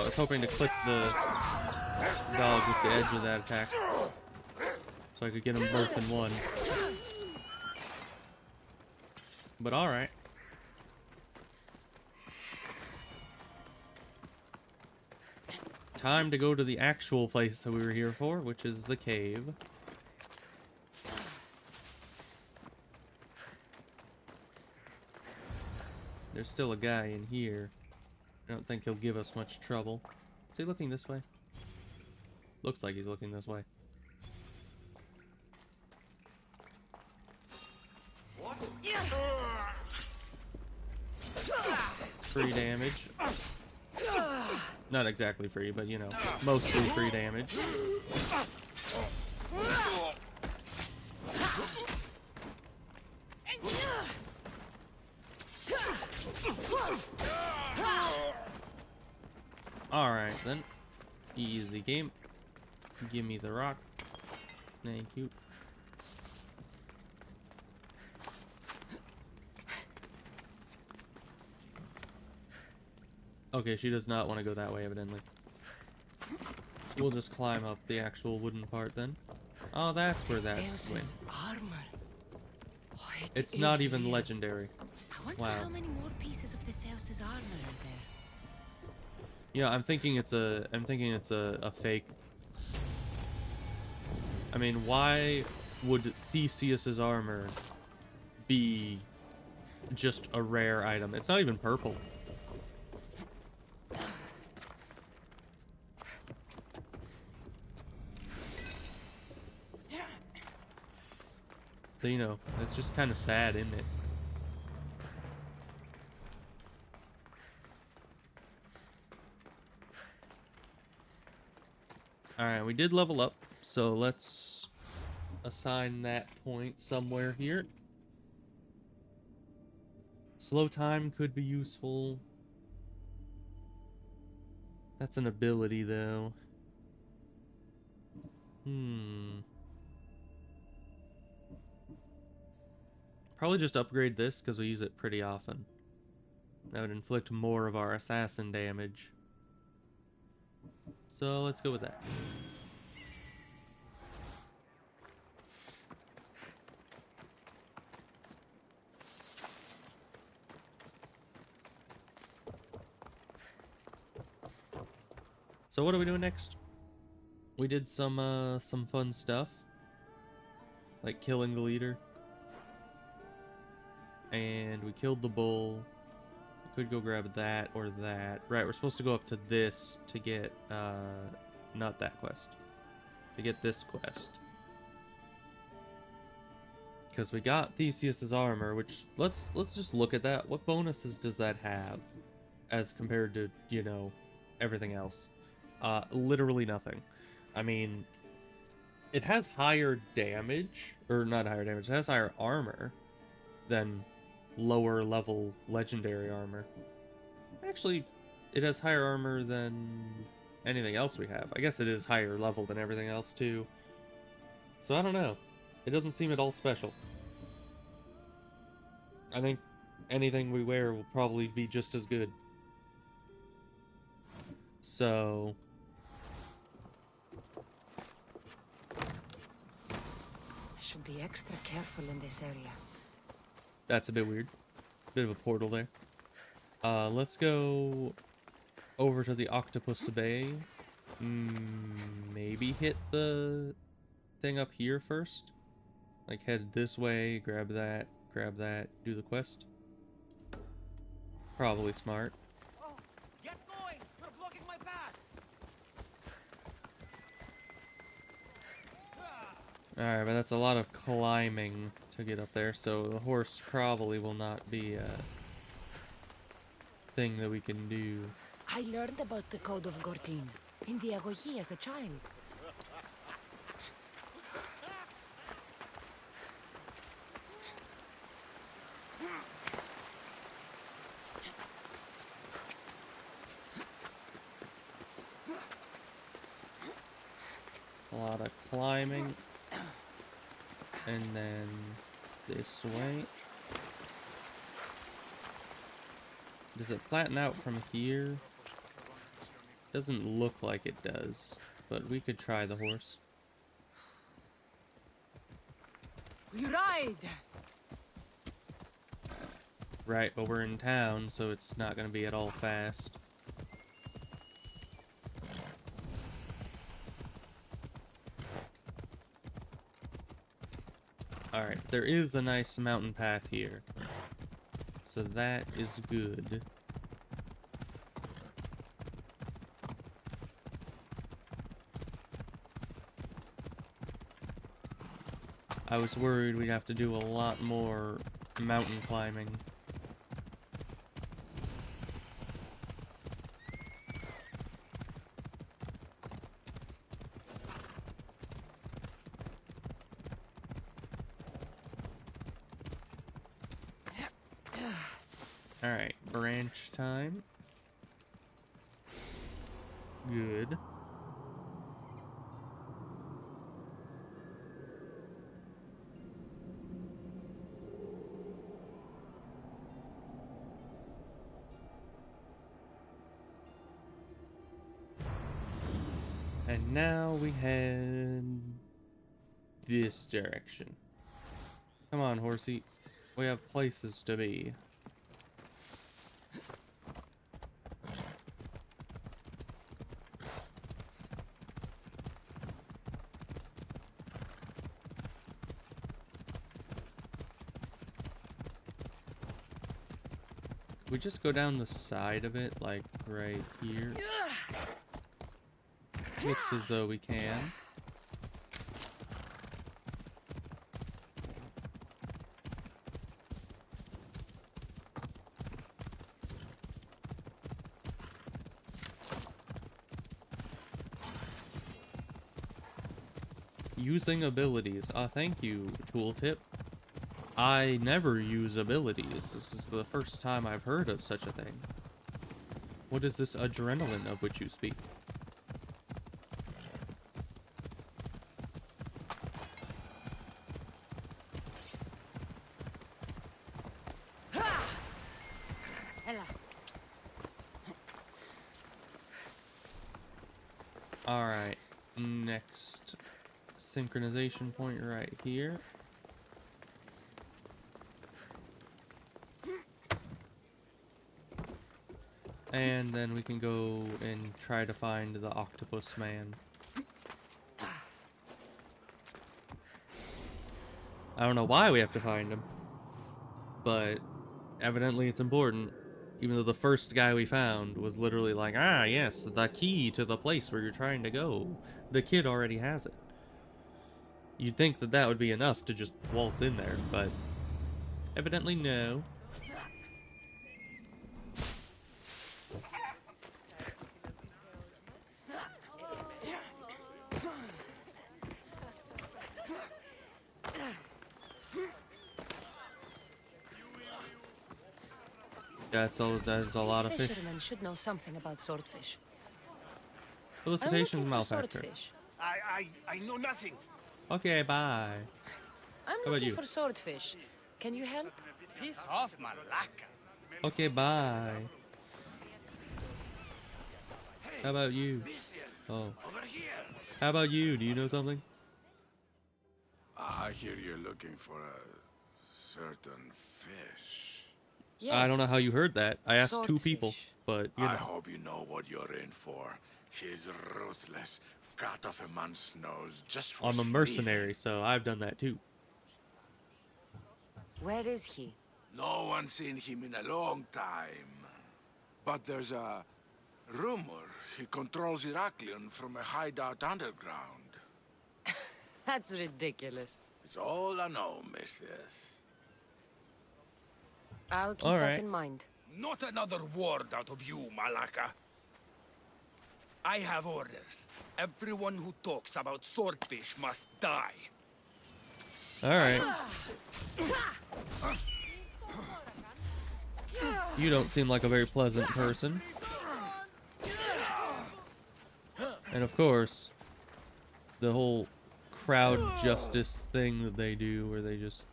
I was hoping to click the dog with the edge of that attack, so I could get them both in one. But alright. Time to go to the actual place that we were here for, which is the cave. There's still a guy in here. I don't think he'll give us much trouble. Is he looking this way? Looks like he's looking this way. Free damage. Not exactly free, but you know, mostly free damage. Alright then. Easy game. Give me the rock. Thank you. Okay, she does not want to go that way, evidently. We'll just climb up the actual wooden part then. Oh, that's where that went. Armor. Oh, It's not even legendary. I wonder how many more pieces of the Zeus's armor are there. Yeah, I'm thinking it's a fake. I mean, why would Theseus's armor be just a rare item? It's not even purple. So, you know, it's just kind of sad, isn't it? Alright, we did level up, so let's assign that point somewhere here. Slow time could be useful. That's an ability, though. Probably just upgrade this, because we use it pretty often. That would inflict more of our assassin damage. So let's go with that. So what are we doing next? We did some fun stuff, like killing the leader, and we killed the bull. We could go grab that or that. Right, we're supposed to go up to this to get not that quest, to get this quest, because we got Theseus's armor. Which let's just look at that. What bonuses does that have as compared to, you know, everything else? Literally nothing. I mean, it has higher damage, or not higher damage, it has higher armor than lower level legendary armor. Actually, it has higher armor than anything else we have. I guess it is higher level than everything else too. So I don't know. It doesn't seem at all special. I think anything we wear will probably be just as good. So I should be extra careful in this area. that's a bit weird. Bit of a portal there. Let's go over to the Octopus Bay. Maybe hit the thing up here first. Like head this way, grab that, do the quest. Probably smart. Oh, get going! You're blocking my path! Alright, but that's a lot of climbing to get up there, so the horse probably will not be a thing that we can do. I learned about the Code of Gortin in the Agogi as a child. A lot of climbing. And then this way. Does it flatten out from here? Doesn't look like it does, but we could try the horse. We ride! Right, but we're in town, so it's not gonna be at all fast. Alright, there is a nice mountain path here. So that is good. I was worried we'd have to do a lot more mountain climbing. Alright, branch time. Good. And now we head this direction. Come on, horsey. We have places to be. We just go down the side of it, like right here. Looks as though we can. Using abilities. Thank you, tooltip. I never use abilities. This is the first time I've heard of such a thing. What is this adrenaline of which you speak? Alright, next synchronization point right here. And then we can go and try to find the octopus man. I don't know why we have to find him, but evidently it's important. Even though the first guy we found was literally like, ah, yes, the key to the place where you're trying to go. The kid already has it. You'd think that that would be enough to just waltz in there, but evidently no. That's a lot of fish. Fishermen should know something about swordfish. Felicitations, malefactor. I know nothing. Okay, bye. I'm How about looking you? for swordfish. Can you help? Piss off, Malaka. Okay, bye. How about you? Oh. How about you? Do you know something? I hear you're looking for a certain fish. Yes. I don't know how you heard that. I asked two people, Swordfish. but you I know. hope you know what you're in for. He's ruthless. Cut off a man's nose just for I'm a mercenary, so I've done that too. Where is he? No one's seen him in a long time. But there's a rumor he controls Heraklion from a hideout underground. That's ridiculous. It's all I know, mistress. I'll keep All that right. in mind. Not another word out of you, Malaka. I have orders. Everyone who talks about swordfish must die. Alright. You don't seem like a very pleasant person. And of course, the whole crowd justice thing that they do, where they just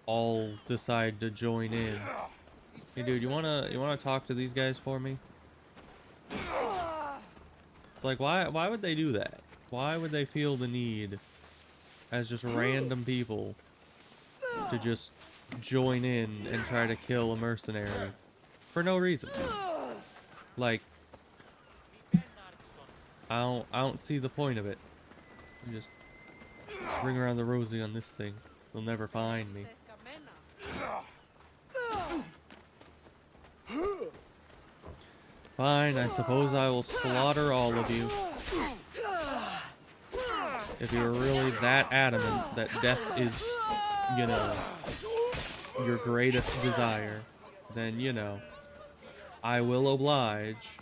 all decide to join in. Hey, dude, you wanna talk to these guys for me? It's like, why would they do that? Why would they feel the need, as just random people, to just join in and try to kill a mercenary for no reason? Like, I don't see the point of it. You just ring around the rosy on this thing. They'll never find me. Fine, I suppose I will slaughter all of you. If you're really that adamant that death is, you know, your greatest desire, then, you know, I will oblige.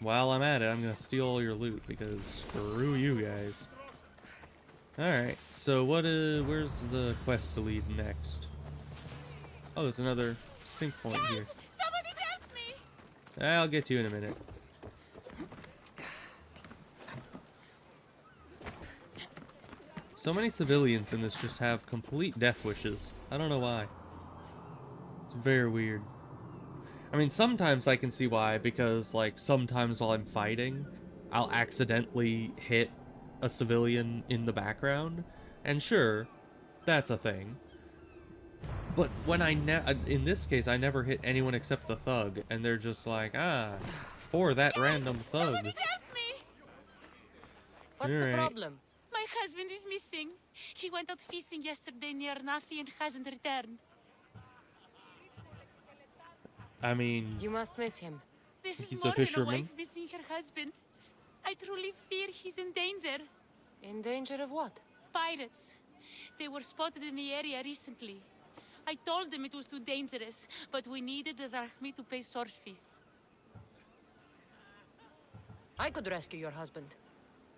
While I'm at it, I'm gonna steal all your loot, because screw you guys. Alright, so where's the quest to lead next? Oh, there's another sync point here. Somebody help me! I'll get to you in a minute. So many civilians in this just have complete death wishes. I don't know why. It's very weird. I mean, sometimes I can see why, because, like, sometimes while I'm fighting, I'll accidentally hit a civilian in the background, and sure, that's a thing. But when in this case, I never hit anyone except the thug, and they're just like, for that random thug. Somebody help me! What's the problem? My husband is missing. He went out fishing yesterday near Nafi and hasn't returned. I mean, You must miss him. This he's is a more than a fisherman. wife missing her husband. I truly fear he's in danger. In danger of what? Pirates. They were spotted in the area recently. I told them it was too dangerous, but we needed the drachmi to pay sword fees. I could rescue your husband.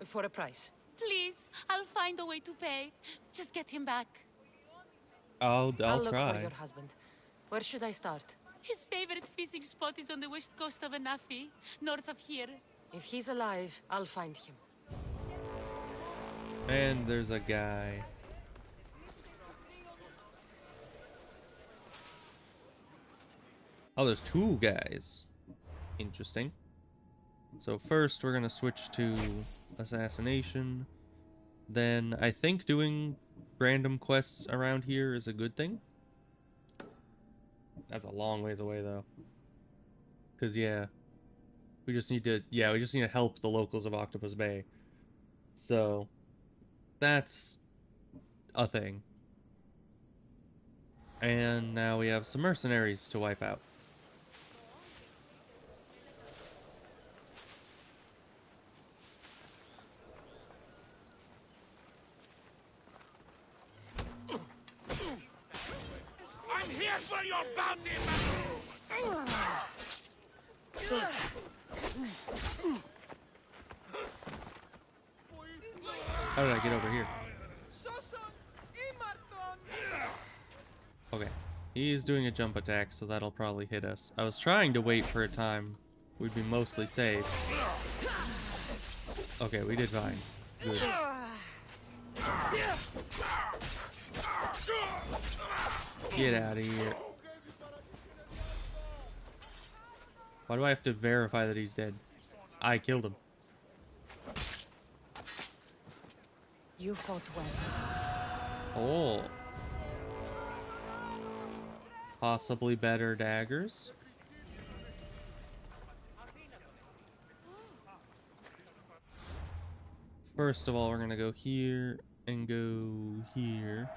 For a price. Please, I'll find a way to pay. Just get him back. I'll look try. for your husband. Where should I start? His favorite fishing spot is on the west coast of Anafi, north of here. If he's alive, I'll find him. And there's a guy. Oh, there's two guys. Interesting. So first we're gonna switch to assassination. Then I think doing random quests around here is a good thing. That's a long ways away though. Cause yeah, we just need to help the locals of Octopus Bay. So that's a thing. And now we have some mercenaries to wipe out. I'm here for your bounty, How did I get over here? Okay. He's doing a jump attack, so that'll probably hit us. I was trying to wait for a time we'd be mostly safe. Okay, we did fine. Good. Get out of here. Why do I have to verify that he's dead? I killed him. You fought well. Oh. Possibly better daggers. First of all, we're gonna go here and go here.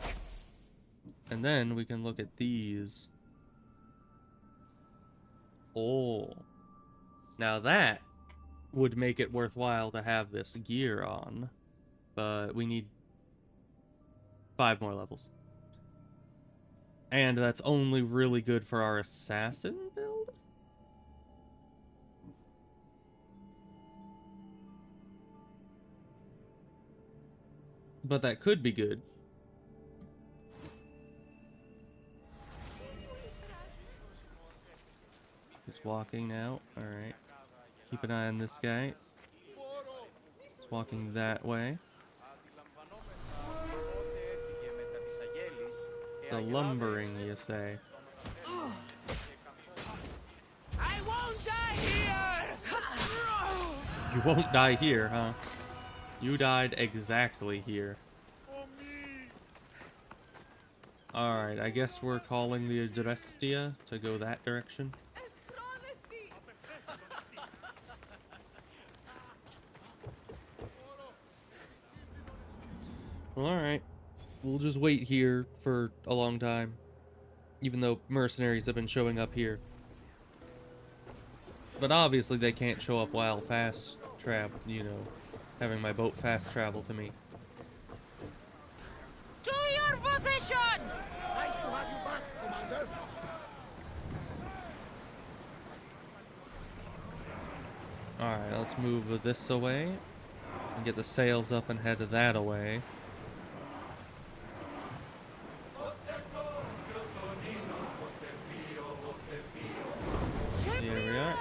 And then we can look at these. Oh. Now that would make it worthwhile to have this gear on. But we need 5 more levels. And that's only really good for our assassin build? But that could be good. He's walking now. Alright. Keep an eye on this guy. He's walking that way. The lumbering, you say. I won't die here! You won't die here, huh? You died exactly here. Alright, I guess we're calling the Adrestia to go that direction. Well, alright. We'll just wait here for a long time. Even though mercenaries have been showing up here. But obviously they can't show up while fast travel, you know, having my boat fast travel to me. To your positions! Nice to have you back, Commander. Alright, let's move this away. And get the sails up and head that away. Here we are.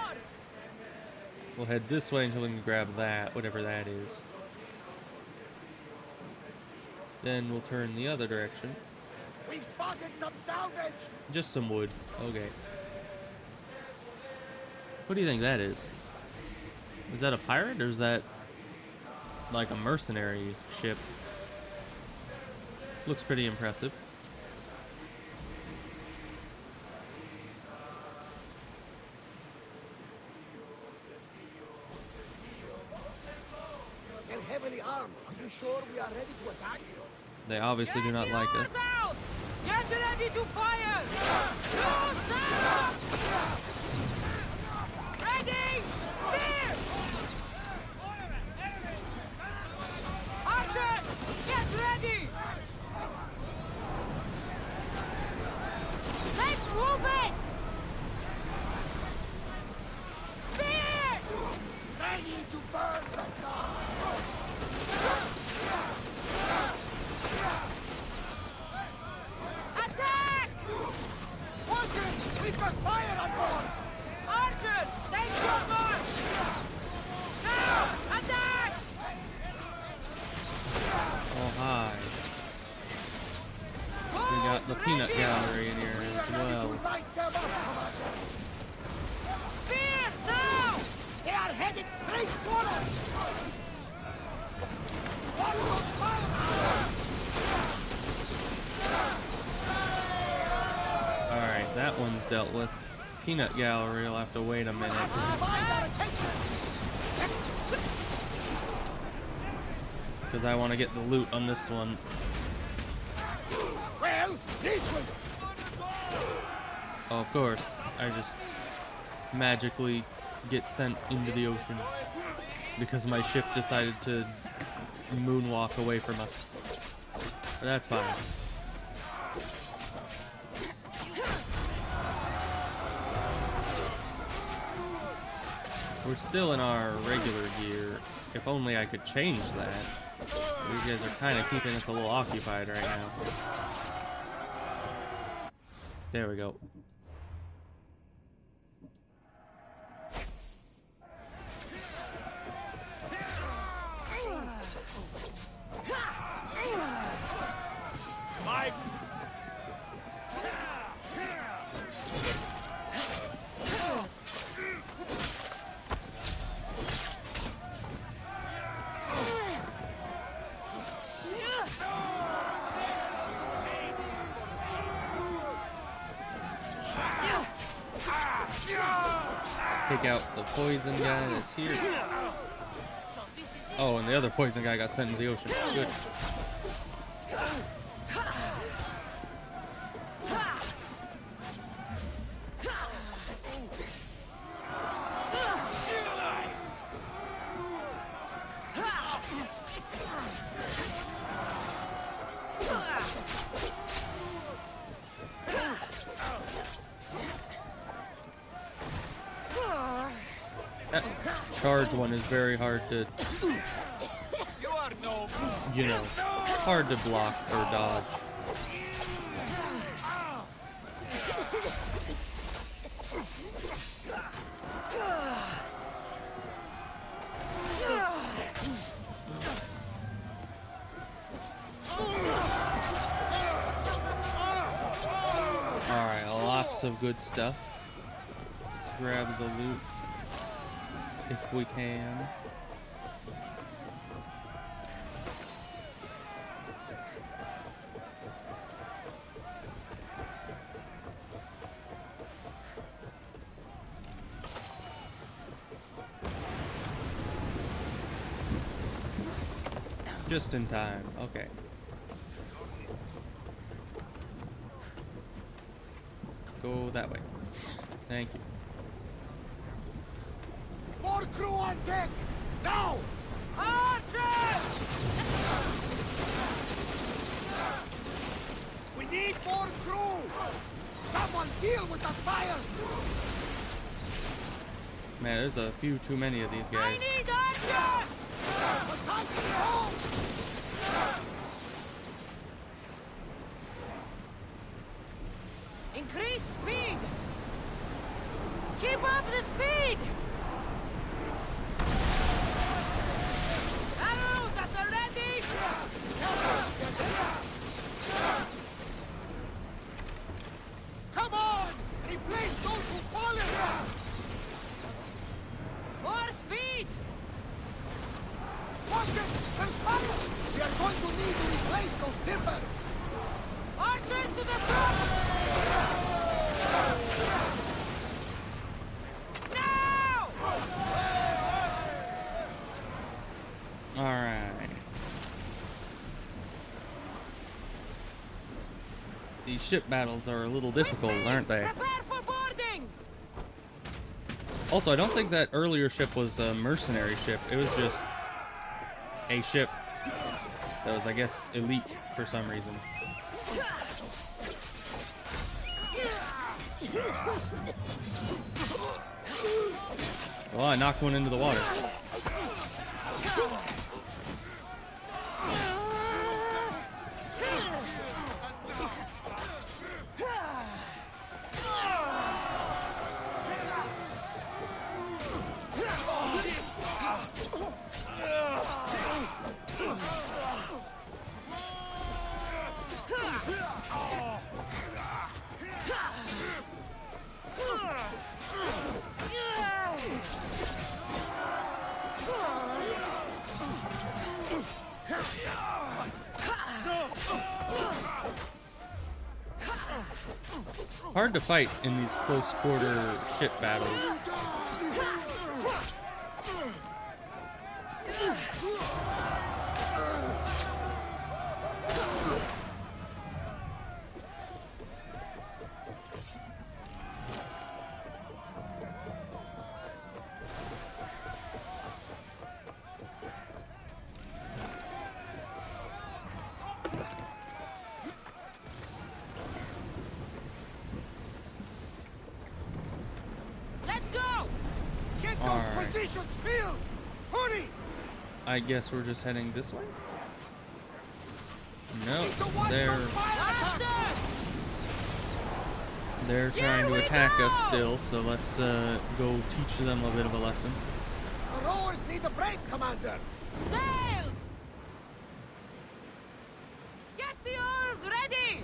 We'll head this way until we can grab that, whatever that is. Then we'll turn the other direction. We've spotted some salvage. Just some wood. Okay. What do you think that is? Is that a pirate or is that like a mercenary ship? Looks pretty impressive. They're heavily armed. Are you sure we are ready to attack? They obviously do not like us. Out! Get ready to fire! Close up! Ready! Spear! Archers! Get ready! Let's move it! Spear! Ready to burn the gods! Attack! Watchers! We've got fire on board! Archers! Take your mark! Now! Attack! Oh, hi. We got the peanut gallery in here as well. Light them up, Commander! Spears now! They are headed straight for us! Follow those fire! Alright, that one's dealt with. Peanut gallery will have to wait a minute. Because I want to get the loot on this one. Well, this one! Oh, of course. I just magically get sent into the ocean. Because my ship decided to moonwalk away from us. But that's fine. We're still in our regular gear. If only I could change that. These guys are kind of keeping us a little occupied right now. There we go. Take out the poison guy that's here. Oh, and the other poison guy got sent into the ocean. Good. That charge one is very hard to, you know, hard to block or dodge. Alright, lots of good stuff. Let's grab the loot if we can. Just in time. Okay. Go that way. Thank you. More crew on deck! Now! Archers! We need more crew! Someone deal with that fire! Man, there's a few too many of these guys. I need archers! Increase speed! Keep up the speed! Arrows at the ready! Come on! Replace those who've fallen! More speed! Watch it! There's fire! We are going to need to replace those timbers! Archers to the front! Now! Alright. These ship battles are a little difficult, aren't they? Prepare for boarding! Also, I don't think that earlier ship was a mercenary ship. It was just a ship that was, I guess, elite for some reason. Well, I knocked one into the water. Hard to fight in these close quarter ship battles. Positions filled! Hurry! I guess we're just heading this way? No, they're trying to attack us still, so let's go teach them a bit of a lesson. The rowers need a break, Commander! Sails! Get the oars ready!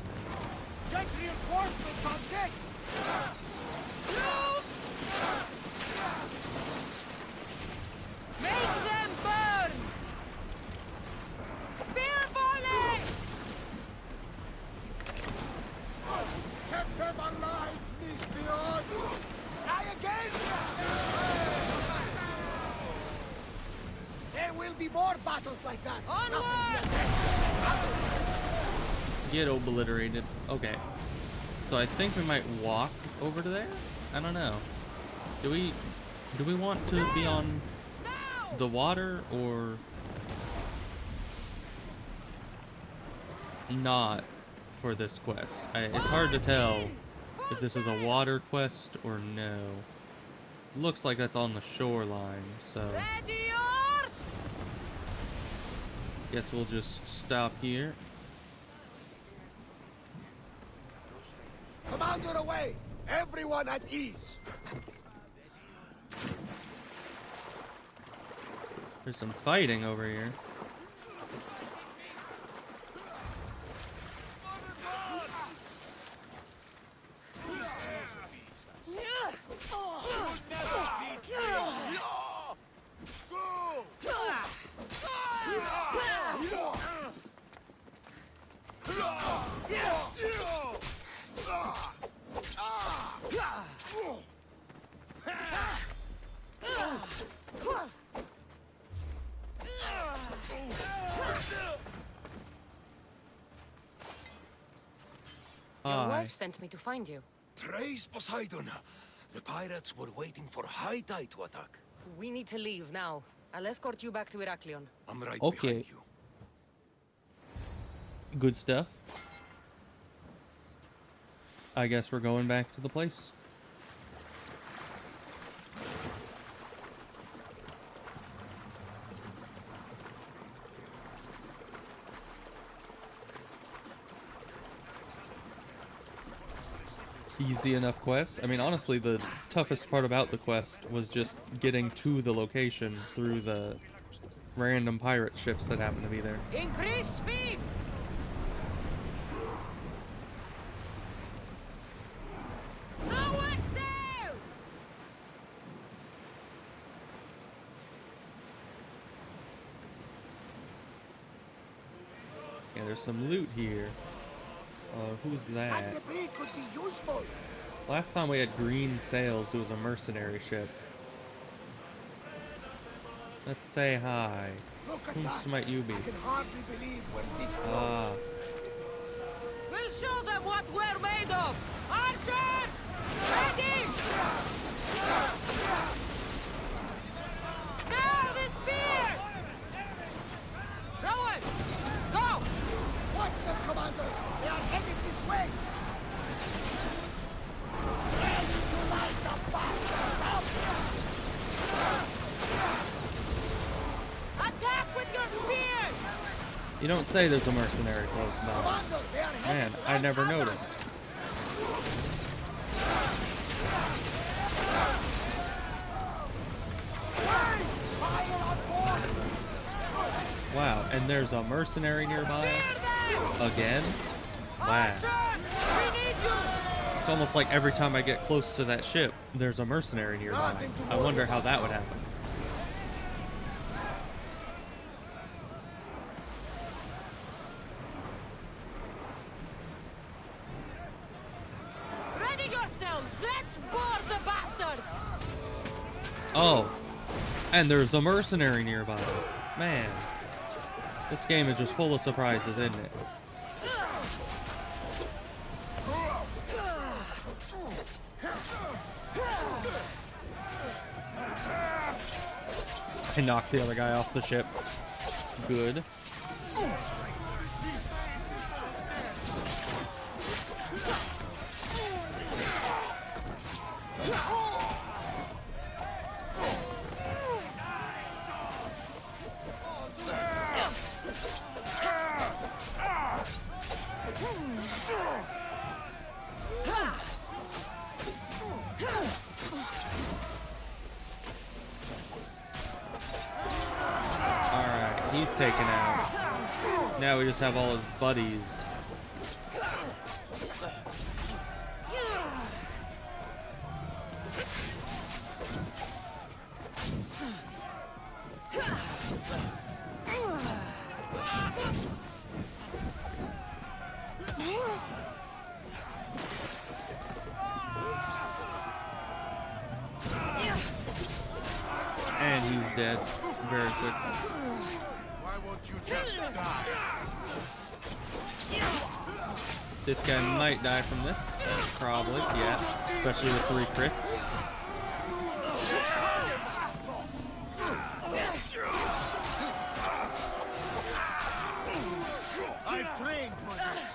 Get reinforcements on deck! Loot! Make them burn! Spear volley! Set them alight, Mistios! Try again! There will be more battles like that! Onward! Get obliterated. Okay. So I think we might walk over to there? I don't know. Do we want to be on the water or not for this quest? It's hard to tell if this is a water quest or no. Looks like that's on the shoreline, so Ready oars! guess we'll just stop here. Commander away! Everyone at ease! There's some fighting over here. Your wife sent me to find you. Praise Poseidon! The pirates were waiting for high tide to attack. We need to leave now. I'll escort you back to Heraklion. I'm right Okay. behind you. Good stuff. I guess we're going back to the place. Easy enough quest. I mean, honestly, the toughest part about the quest was just getting to the location through the random pirate ships that happen to be there. Increase speed! Lower sail! Yeah, there's some loot here. Who's that? Last time we had green sails, it was a mercenary ship. Let's say hi. Whomst might you be? Ah. We'll show them what we're made of! Archers! Ready! Now the spears! Rowers! Go! Watch them, Commander! They are headed this way! Ready to light the bastards up! Attack with your spears! You don't say there's a mercenary close by. Commander, they are Man, headed I never noticed. fire on board! Wow, and there's a mercenary nearby us? Again? Wow. It's almost like every time I get close to that ship, there's a mercenary nearby. I wonder how that would happen. Ready yourselves! Let's board the bastards! Oh, and there's a mercenary nearby. Man, this game is just full of surprises, isn't it? I knocked the other guy off the ship. Good. Alright, he's taken out. Now we just have all his buddies. And he's dead very quickly. Why won't you just die? This guy might die from this. Probably, yeah. Especially with 3 crits. I've trained for this!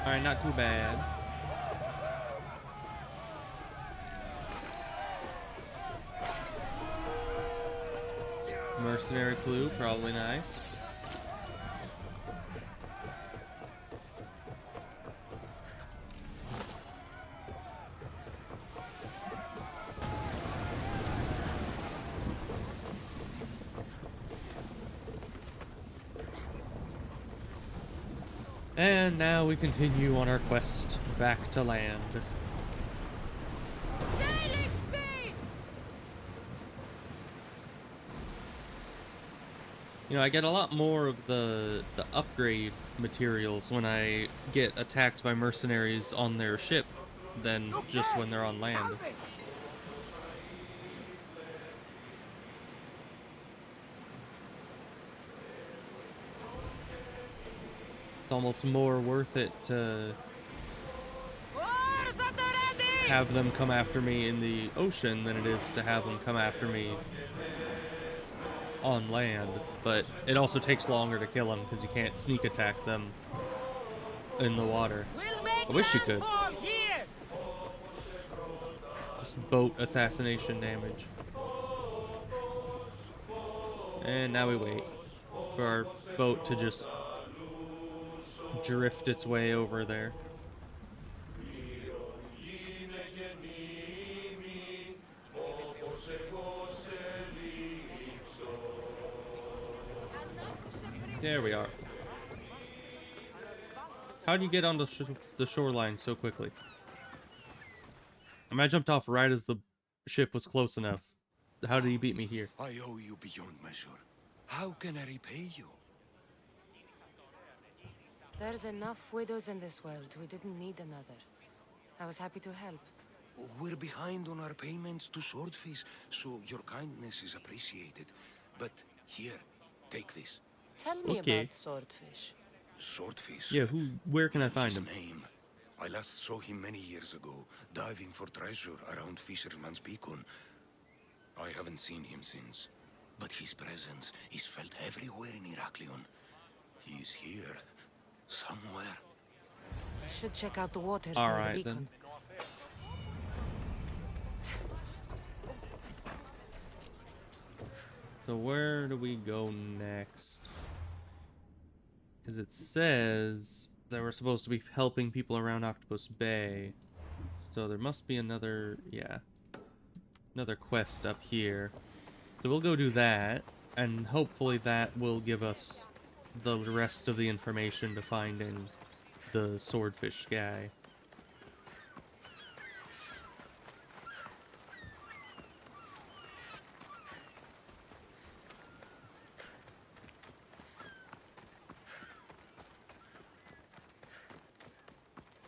Alright, not too bad. Mercenary clue, probably nice. And now we continue on our quest back to land. Sailing speed! You know, I get a lot more of the upgrade materials when I get attacked by mercenaries on their ship than just when they're on land. It's almost more worth it to have them come after me in the ocean than it is to have them come after me on land. But it also takes longer to kill them because you can't sneak attack them in the water. I wish you could. Just boat assassination damage. And now we wait for our boat to just drift its way over there. There we are. How do you get on the shoreline so quickly? I mean, I jumped off right as the ship was close enough. How did he beat me here? I owe you beyond measure. How can I repay you? There's enough widows in this world. We didn't need another. I was happy to help. We're behind on our payments to Swordfish, so your kindness is appreciated. But here, take this. Tell me Okay. about Swordfish. Swordfish? Yeah, where can I find His him? name. I last saw him many years ago, diving for treasure around Fisherman's Beacon. I haven't seen him since. But his presence is felt everywhere in Heraklion. He's here. Somewhere. I should check out the waters All near right, the then. beacon. So where do we go next? Because it says that we're supposed to be helping people around Octopus Bay. So there must be another, yeah, another quest up here. So we'll go do that, and hopefully that will give us the rest of the information to finding the swordfish guy.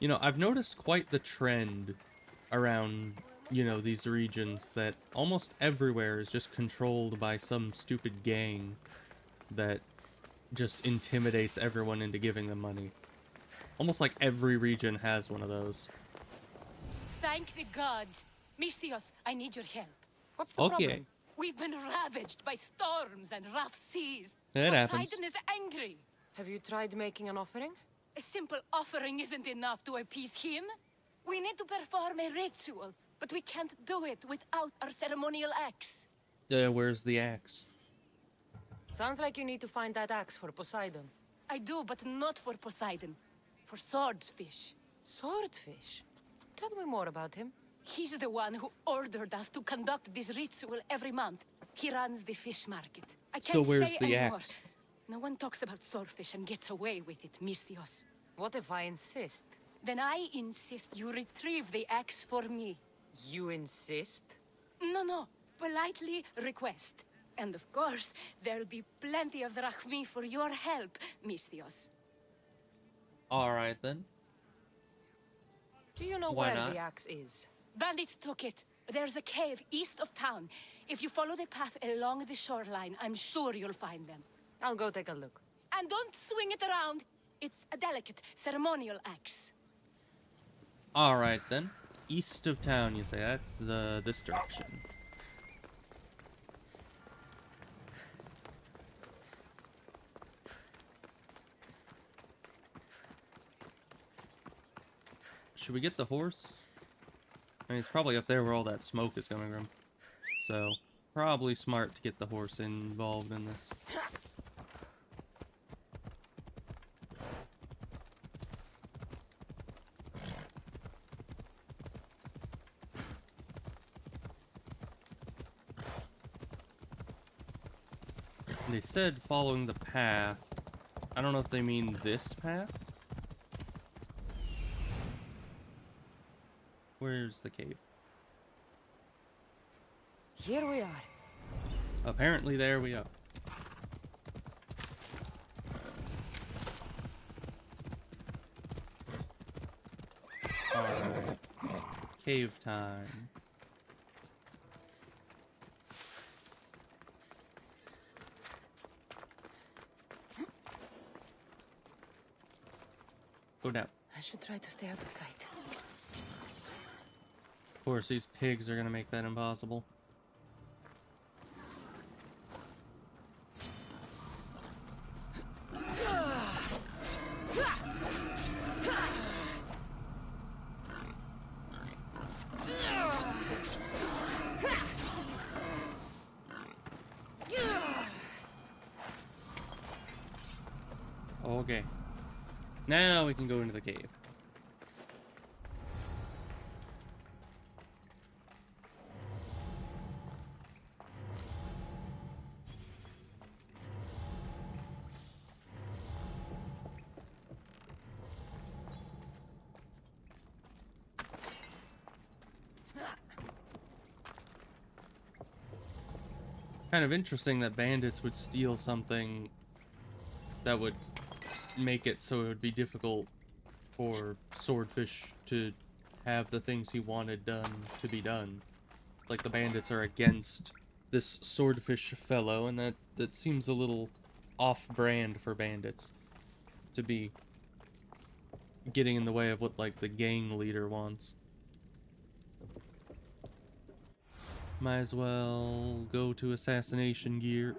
You know, I've noticed quite the trend around, you know, these regions that almost everywhere is just controlled by some stupid gang that just intimidates everyone into giving them money. Almost like every region has one of those. Thank the gods. Misthios, I need your help. What's the Okay. problem? We've been ravaged by storms and rough seas. That happens. Poseidon is angry. Have you tried making an offering? A simple offering isn't enough to appease him. We need to perform a ritual, but we can't do it without our ceremonial axe. Where's the axe? Sounds like you need to find that axe for Poseidon. I do, but not for Poseidon. For swordfish. Swordfish? Tell me more about him. He's the one who ordered us to conduct this ritual every month. He runs the fish market. I So can't where's say the anymore. axe? No one talks about swordfish and gets away with it, Misthios. What if I insist? Then I insist you retrieve the axe for me. You insist? No. Politely request. And of course, there'll be plenty of drachmi for your help, Misthios. Alright then. Do you know Why where not? the axe is? Bandits took it. There's a cave east of town. If you follow the path along the shoreline, I'm sure you'll find them. I'll go take a look. And don't swing it around. It's a delicate, ceremonial axe. Alright then. East of town, you say. That's this direction. Should we get the horse? I mean, it's probably up there where all that smoke is coming from. So, probably smart to get the horse involved in this. They said following the path. I don't know if they mean this path Where's the cave? Here we are. Apparently, there we are. Alright. Cave time. Go down. I should try to stay out of sight. Of course, these pigs are gonna make that impossible. Okay. Now we can go into the cave. Kind of interesting that bandits would steal something that would make it so it would be difficult for Swordfish to have the things he wanted done to be done. Like the bandits are against this Swordfish fellow, and that seems a little off-brand for bandits to be getting in the way of what like the gang leader wants. Might as well go to assassination gear.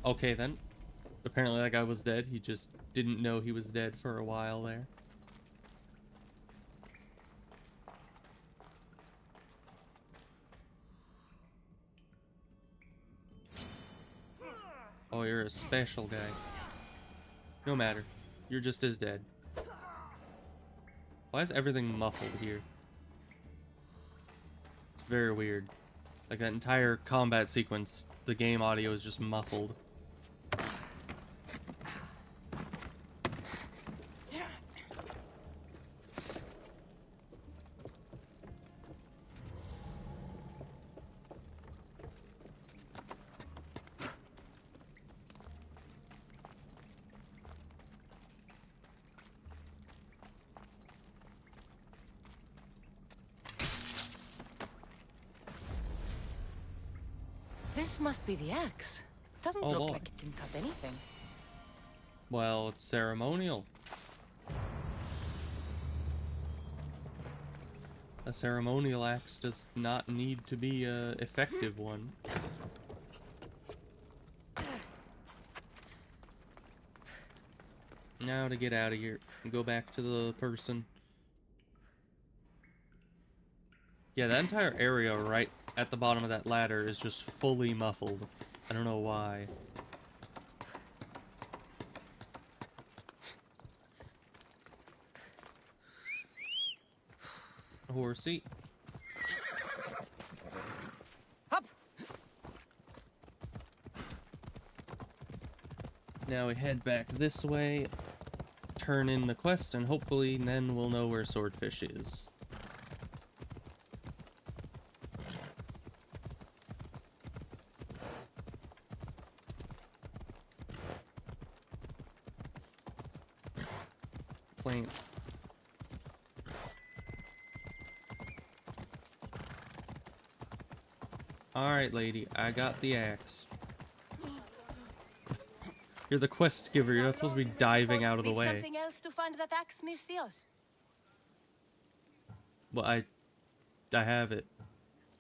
Okay then. Apparently that guy was dead. He just didn't know he was dead for a while there. Oh, you're a special guy. No matter. You're just as dead. Why is everything muffled here? It's very weird. Like that entire combat sequence, the game audio is just muffled. This must be the axe. Doesn't Oh, look Lord. like it can cut anything. Well, it's ceremonial. A ceremonial axe does not need to be an effective one. Now to get out of here and go back to the person. Yeah, that entire area right at the bottom of that ladder is just fully muffled. I don't know why. Horsey. Up. Now we head back this way, turn in the quest, and hopefully then we'll know where Swordfish is. Plant. Alright, lady, I got the axe. You're the quest giver, you're not supposed to be diving out of the way. Something else to find that axe, Mistios? Well, I have it.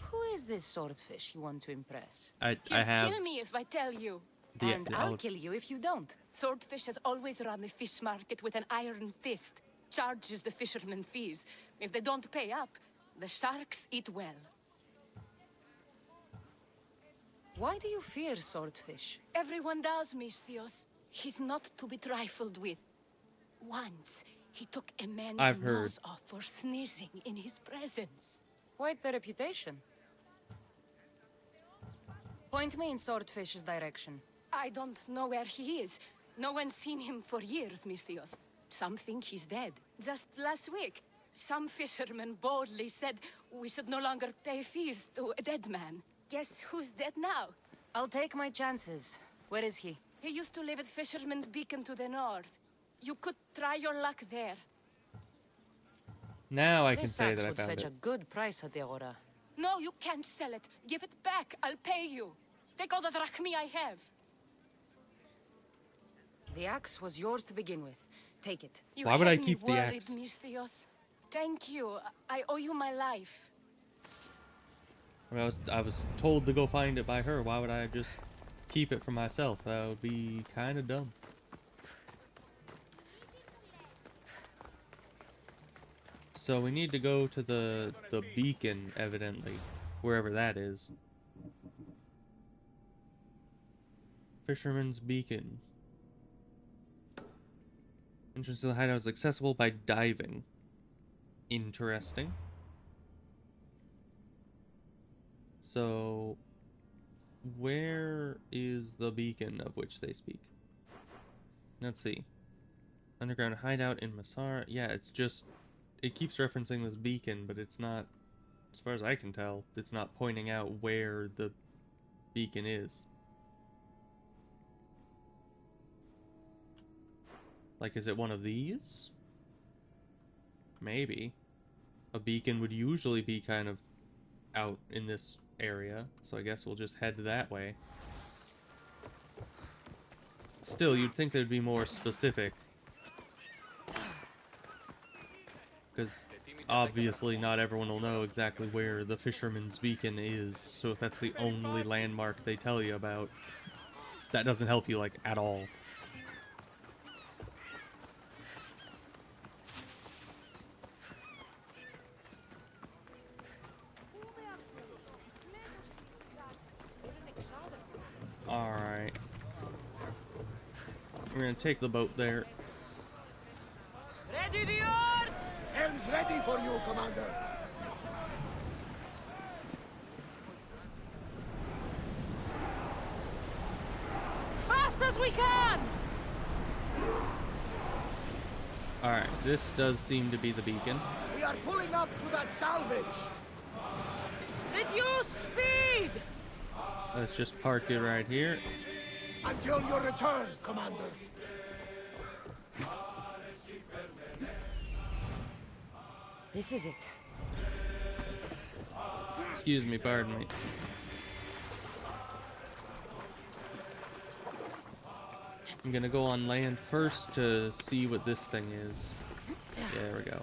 Who is this swordfish you want to impress? I You'll have kill me if I tell you. And I'll kill you if you don't. Swordfish has always run the fish market with an iron fist. Charges the fishermen fees. If they don't pay up, the sharks eat well. Why do you fear swordfish? Everyone does, Mistios. He's not to be trifled with. Once, he took a man's I've heard. nose off for sneezing in his presence. Quite the reputation. Point me in Swordfish's direction. I don't know where he is. No one's seen him for years, Misthios. Some think he's dead. Just last week, some fishermen boldly said we should no longer pay fees to a dead man. Guess who's dead now? I'll take my chances. Where is he? He used to live at Fisherman's Beacon to the north. You could try your luck there. Now I can This say axe that I would found fetch it. a good price at the Aura. No, you can't sell it. Give it back. I'll pay you. Take all the drachmi I have. The axe was yours to begin with. Take it. You Why would I had me keep the worried, axe? Misthios. Thank you. I owe you my life. I mean, I was told to go find it by her. Why would I just keep it for myself? That would be kind of dumb. So we need to go to the beacon, evidently, wherever that is. Fisherman's Beacon. Entrance to the hideout is accessible by diving. Interesting. So, where is the beacon of which they speak? Let's see. Underground hideout in Masar. Yeah, it's just... It keeps referencing this beacon, but it's not... As far as I can tell, it's not pointing out where the beacon is. Like, is it one of these? Maybe. A beacon would usually be kind of out in this area, so I guess we'll just head that way. Still, you'd think they'd be more specific. Because obviously not everyone will know exactly where the Fisherman's Beacon is, so if that's the only landmark they tell you about, that doesn't help you, like, at all. Alright. We're gonna take the boat there. Ready the oars! Helm's ready for you, Commander. Fast as we can! Alright, this does seem to be the beacon. We are pulling up to that salvage. Reduce speed! Let's just park it right here. Until your return, Commander. This is it. Excuse me, pardon me. I'm gonna go on land first to see what this thing is. There we go.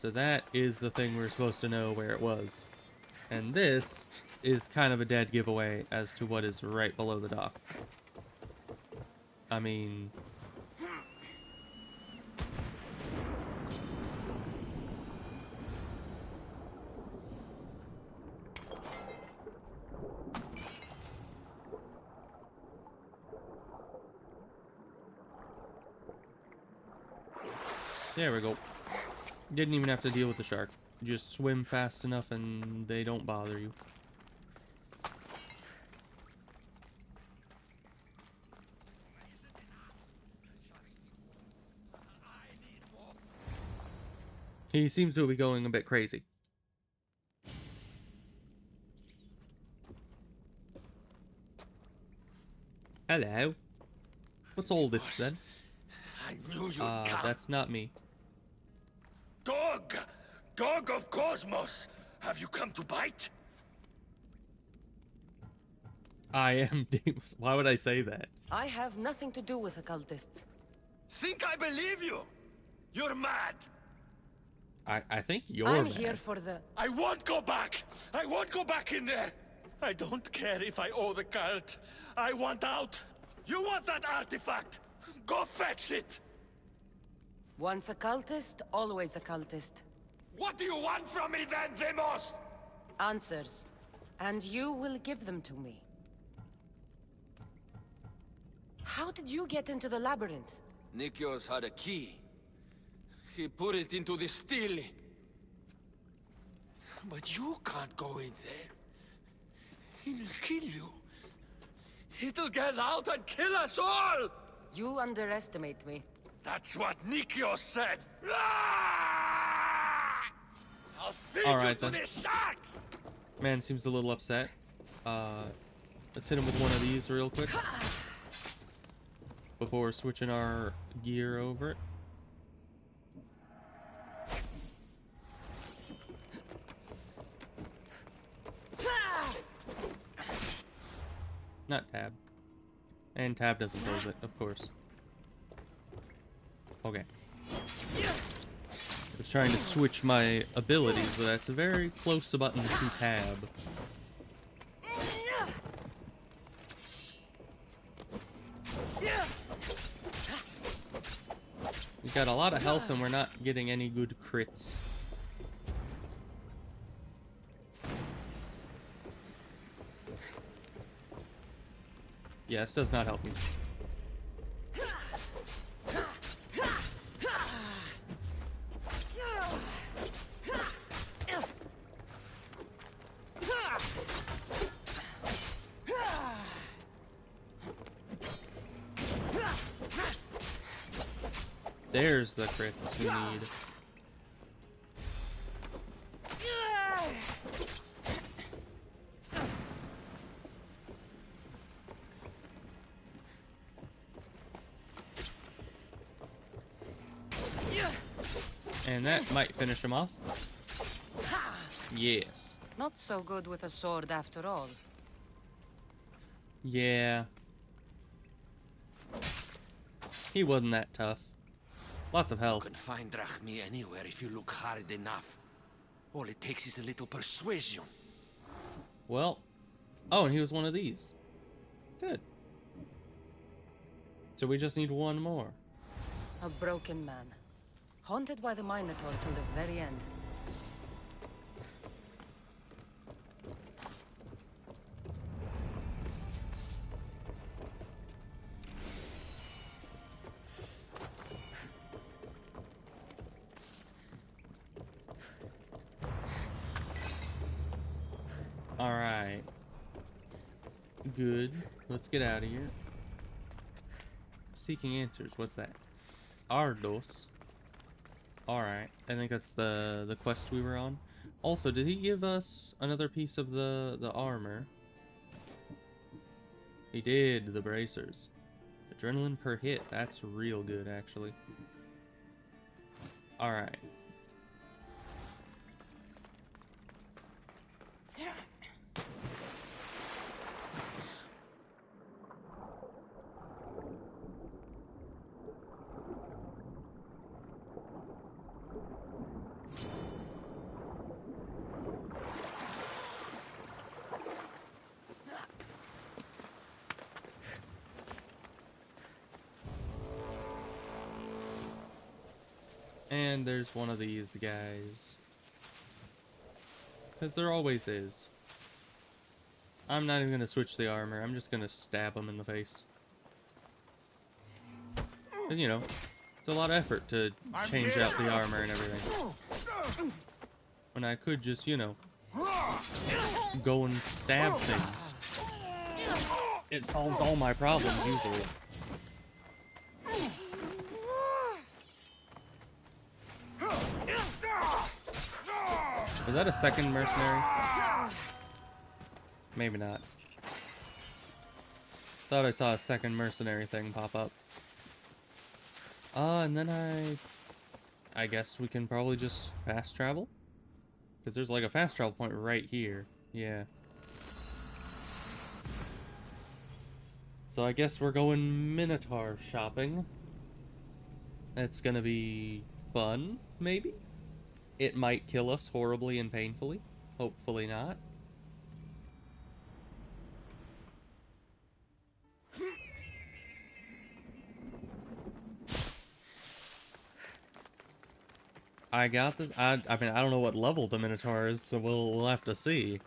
So that is the thing we're supposed to know where it was. And this is kind of a dead giveaway as to what is right below the dock. I mean... There we go. Didn't even have to deal with the shark. You just swim fast enough and they don't bother you. He seems to be going a bit crazy. Hello. What's all this then? I knew you'd come. That's not me. Dog! Dog of Cosmos! Have you come to bite? I am Deimos. Why would I say that? I have nothing to do with occultists. Think I believe you? You're mad! I think you're I'm mad. here for the... I won't go back! I won't go back in there! I don't care if I owe the cult. I want out! You want that artifact? Go fetch it! Once a cultist, always a cultist. What do you want from me then, Deimos? Answers. And you will give them to me. How did you get into the labyrinth? Nikios had a key. He put it into the stele. But you can't go in there. He'll kill you. It'll get out and kill us all! You underestimate me. That's what Nikios said! Ah! I'll feed All you right, to then. the sharks! Man seems a little upset. Let's hit him with one of these real quick before switching our gear over it. Not tab. And tab doesn't close it, of course. Okay. I was trying to switch my abilities, but that's a very close button to tab. We got a lot of health and we're not getting any good crits. Yeah, this does not help me. There's the crits we need. And that might finish him off. Yes. Not so good with a sword after all. Yeah. He wasn't that tough. Lots of health. You can find drachmi anywhere if you look hard enough. All it takes is a little persuasion. Well. Oh, and he was one of these. Good. So we just need one more. A broken man. Haunted by the Minotaur till the very end. Alright. Good. Let's get out of here. Seeking answers. What's that? Ardos. Alright. I think that's the quest we were on. Also, did he give us another piece of the armor? He did. The bracers. Adrenaline per hit. That's real good, actually. Alright. And there's one of these guys. Because there always is. I'm not even going to switch the armor. I'm just going to stab him in the face. And, you know, it's a lot of effort to change out the armor and everything. When I could just, you know, go and stab things. It solves all my problems, usually. Was that a second mercenary? Maybe not. Thought I saw a second mercenary thing pop up. And then I guess we can probably just fast travel? Because there's like a fast travel point right here. Yeah. So I guess we're going Minotaur shopping. It's gonna be fun, maybe? It might kill us horribly and painfully. Hopefully not. I got this. I mean, I don't know what level the Minotaur is, so we'll have to see.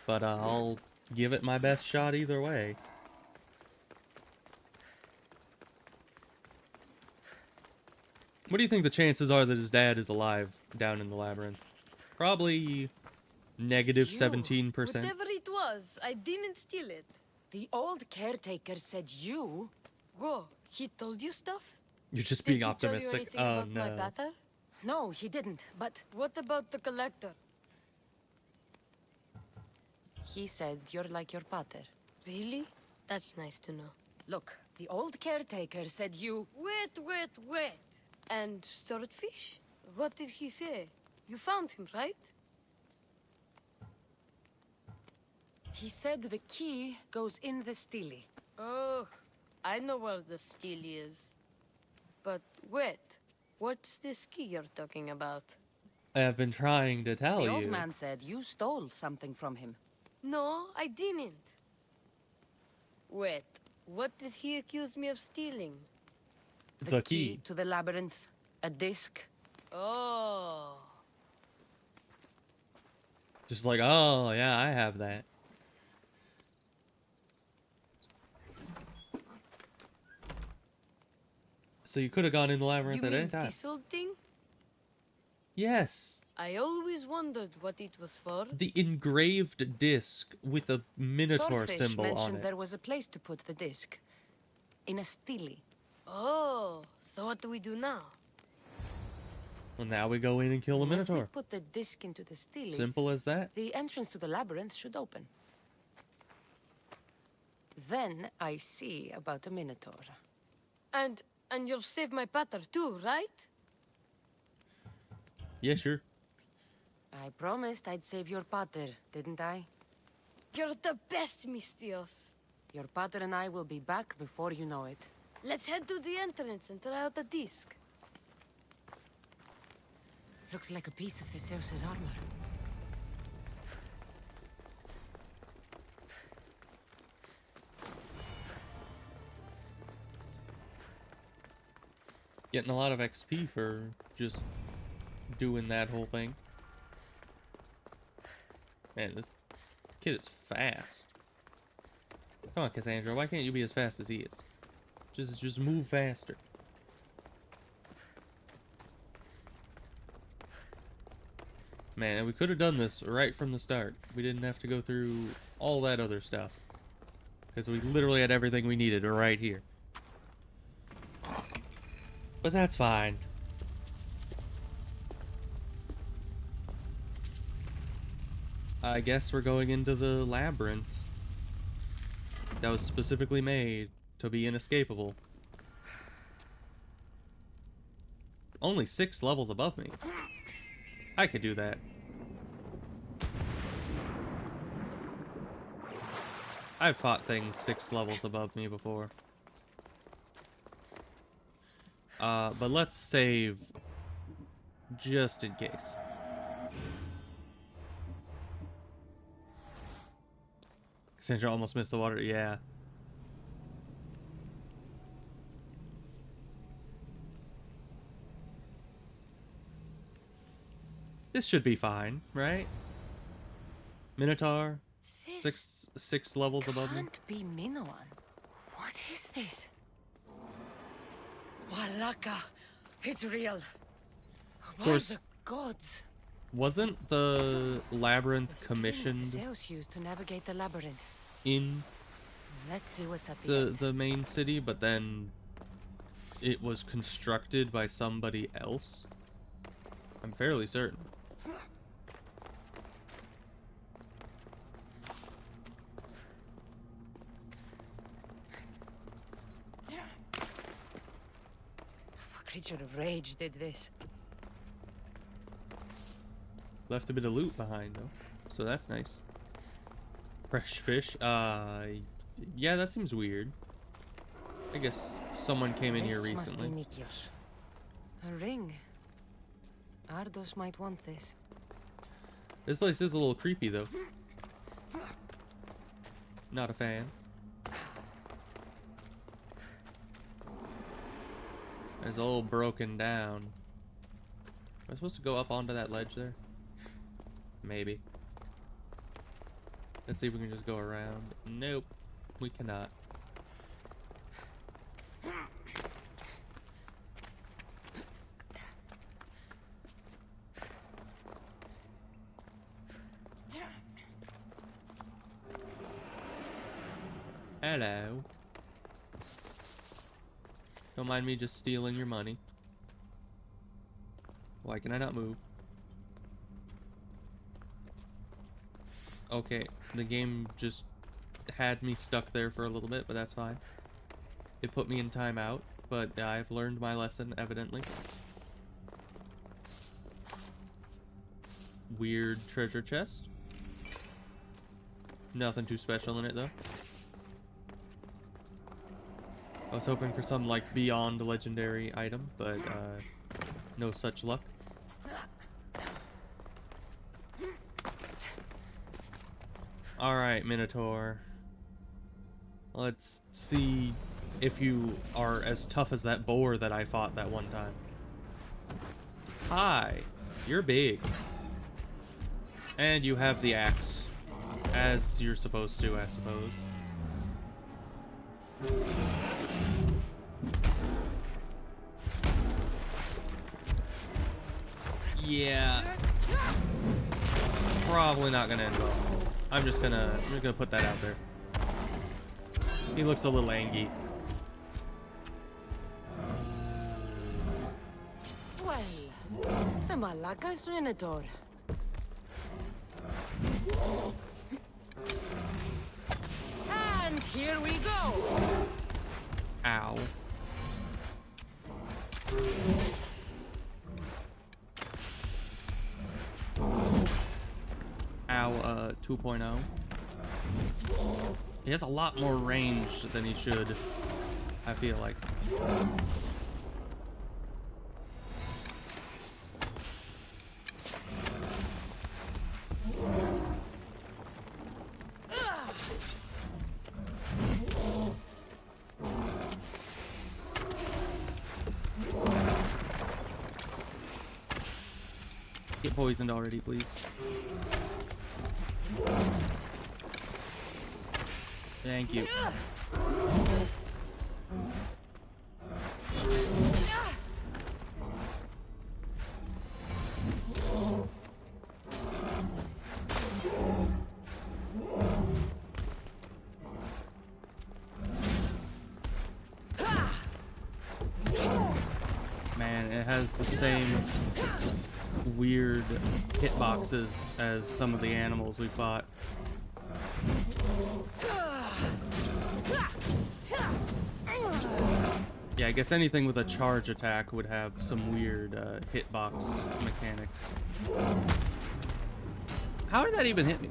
But I'll give it my best shot either way. What do you think the chances are that his dad is alive down in the labyrinth? Probably negative 17%. Whatever it was, I didn't steal it. The old caretaker said you... Whoa, he told you stuff? You're just Did being he optimistic. tell you anything Oh about my no. pater? No, he didn't, but... What about the collector? He said you're like your pater. Really? That's nice to know. Look, the old caretaker said you... Wait. And swordfish? What did he say? You found him, right? He said the key goes in the stele. Oh, I know where the steel is. But wait, what's this key you're talking about? I've been trying to tell The you. old man said you stole something from him. No, I didn't. Wait, what did he accuse me of stealing? The key. To the labyrinth. A disc. Oh. Just like, oh yeah, I have that. So you could have gone in the labyrinth You at any mean time. this old thing? Yes. I always wondered what it was for. The engraved disc with a minotaur Swordfish symbol mentioned on it. there was a place to put the disc. In a stele. Oh, so what do we do now? Well, now we go in and kill the If we minotaur. put the disc into the stele... Simple as that. The entrance to the labyrinth should open. Then I see about the minotaur. And you'll save my pater too, right? Yeah, sure. I promised I'd save your pater, didn't I? You're the best, Mistios. Your pater and I will be back before you know it. Let's head to the entrance and try out the disc. Looks like a piece of Theseus's armor. Getting a lot of XP for just doing that whole thing. Man, this kid is fast. Come on, Cassandra, why can't you be as fast as he is? Just move faster. Man, we could have done this right from the start. We didn't have to go through all that other stuff. Because we literally had everything we needed right here. But that's fine. I guess we're going into the labyrinth that was specifically made to be inescapable. Only 6 levels above me. I could do that. I've fought things 6 levels above me before. But let's save just in case. Cassandra almost missed the water, yeah. This should be fine, right? Minotaur, six levels above me. Can't be Minoan. What is this? Walaka, it's real. Why course. the gods? Wasn't the labyrinth commissioned Zeus used to navigate the labyrinth. in Let's see what's at the end. the main city, but then it was constructed by somebody else? I'm fairly certain. A creature of rage did this. Left a bit of loot behind though, so that's nice. Fresh fish. Yeah, that seems weird. I guess someone came in here This recently. must be Nikios. A ring. Ardos might want this. This place is a little creepy though. Not a fan. It's a little broken down. Am I supposed to go up onto that ledge there? Maybe. Let's see if we can just go around. Nope, we cannot. Hello. Don't mind me just stealing your money. Why can I not move? Okay, the game just had me stuck there for a little bit, but that's fine. It put me in timeout, but I've learned my lesson, evidently. Weird treasure chest. Nothing too special in it, though. I was hoping for some, like, beyond legendary item, but, no such luck. Alright, Minotaur. Let's see if you are as tough as that boar that I fought that one time. Hi, you're big. And you have the axe. As you're supposed to, I suppose. Yeah. Probably not gonna end well. I'm just gonna put that out there. He looks a little angry. Well, the Malaka's Minotaur. And here we go. Ow. Ow, 2.0. He has a lot more range than he should, I feel like. Get poisoned already, please. Thank you. Man, it has the same weird hitboxes as some of the animals we fought. Yeah, I guess anything with a charge attack would have some weird hitbox mechanics. How did that even hit me?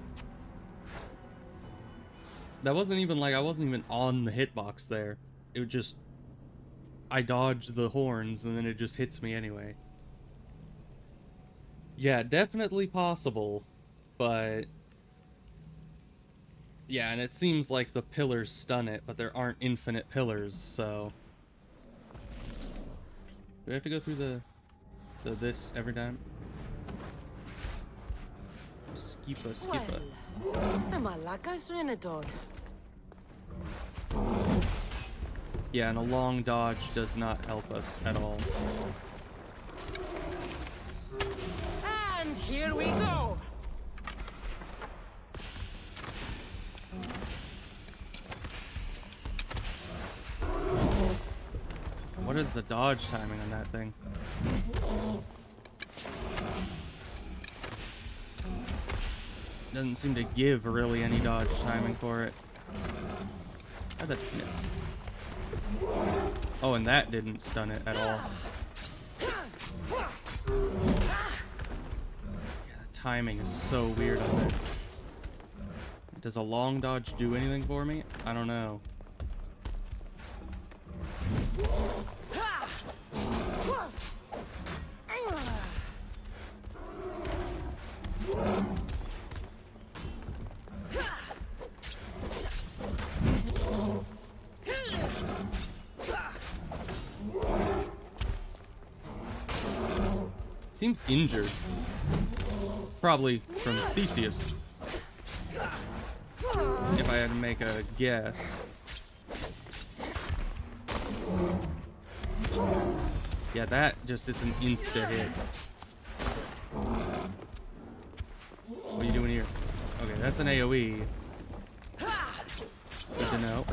That wasn't even like I wasn't even on the hitbox there. It would just... I dodged the horns and then it just hits me anyway. Yeah, definitely possible, but... Yeah, and it seems like the pillars stun it, but there aren't infinite pillars, so... Do we have to go through the this every time? Skipa. Well, the Malaka's Minotaur. Yeah, and a long dodge does not help us at all. And here we go. What is the dodge timing on that thing? Doesn't seem to give really any dodge timing for it. How'd that miss? Oh, and that didn't stun it at all. Yeah, the timing is so weird on that. Does a long dodge do anything for me? I don't know. Seems injured. Probably from Theseus. If I had to make a guess. Yeah, that just is an insta hit. What are you doing here? Okay, that's an AoE. Good to know.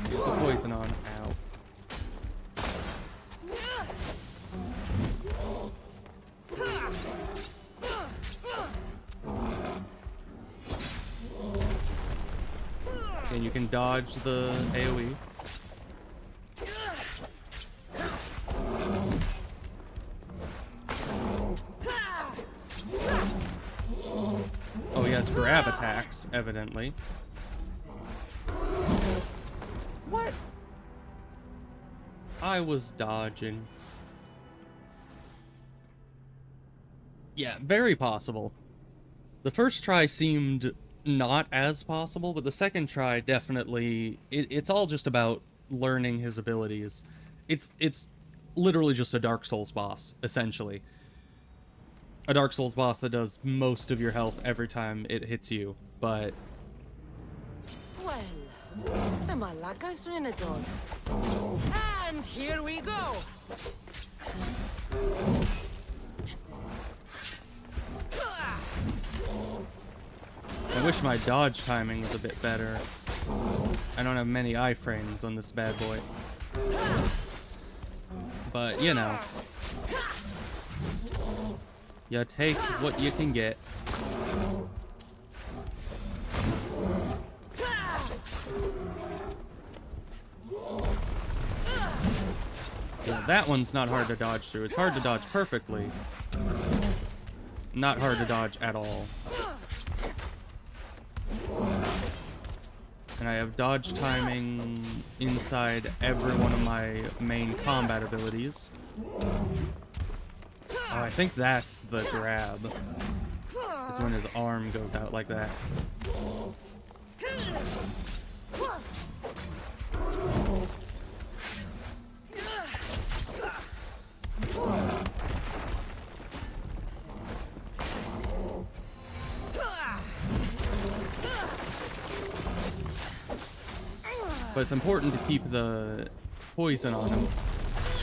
Get the poison on. Ow. And you can dodge the AoE. Oh, he has grab attacks, evidently. What? I was dodging. Yeah, very possible. The first try seemed not as possible, but the second try definitely... It's all just about learning his abilities. It's literally just a Dark Souls boss, essentially. A Dark Souls boss that does most of your health every time it hits you, but... Well, the Malaka's Renador. And here we go! I wish my dodge timing was a bit better. I don't have many iframes on this bad boy. But, you know. You take what you can get. Yeah, that one's not hard to dodge through. It's hard to dodge perfectly. Not hard to dodge at all. And I have dodge timing inside every one of my main combat abilities. Oh, I think that's the grab. Is when his arm goes out like that. But it's important to keep the poison on him,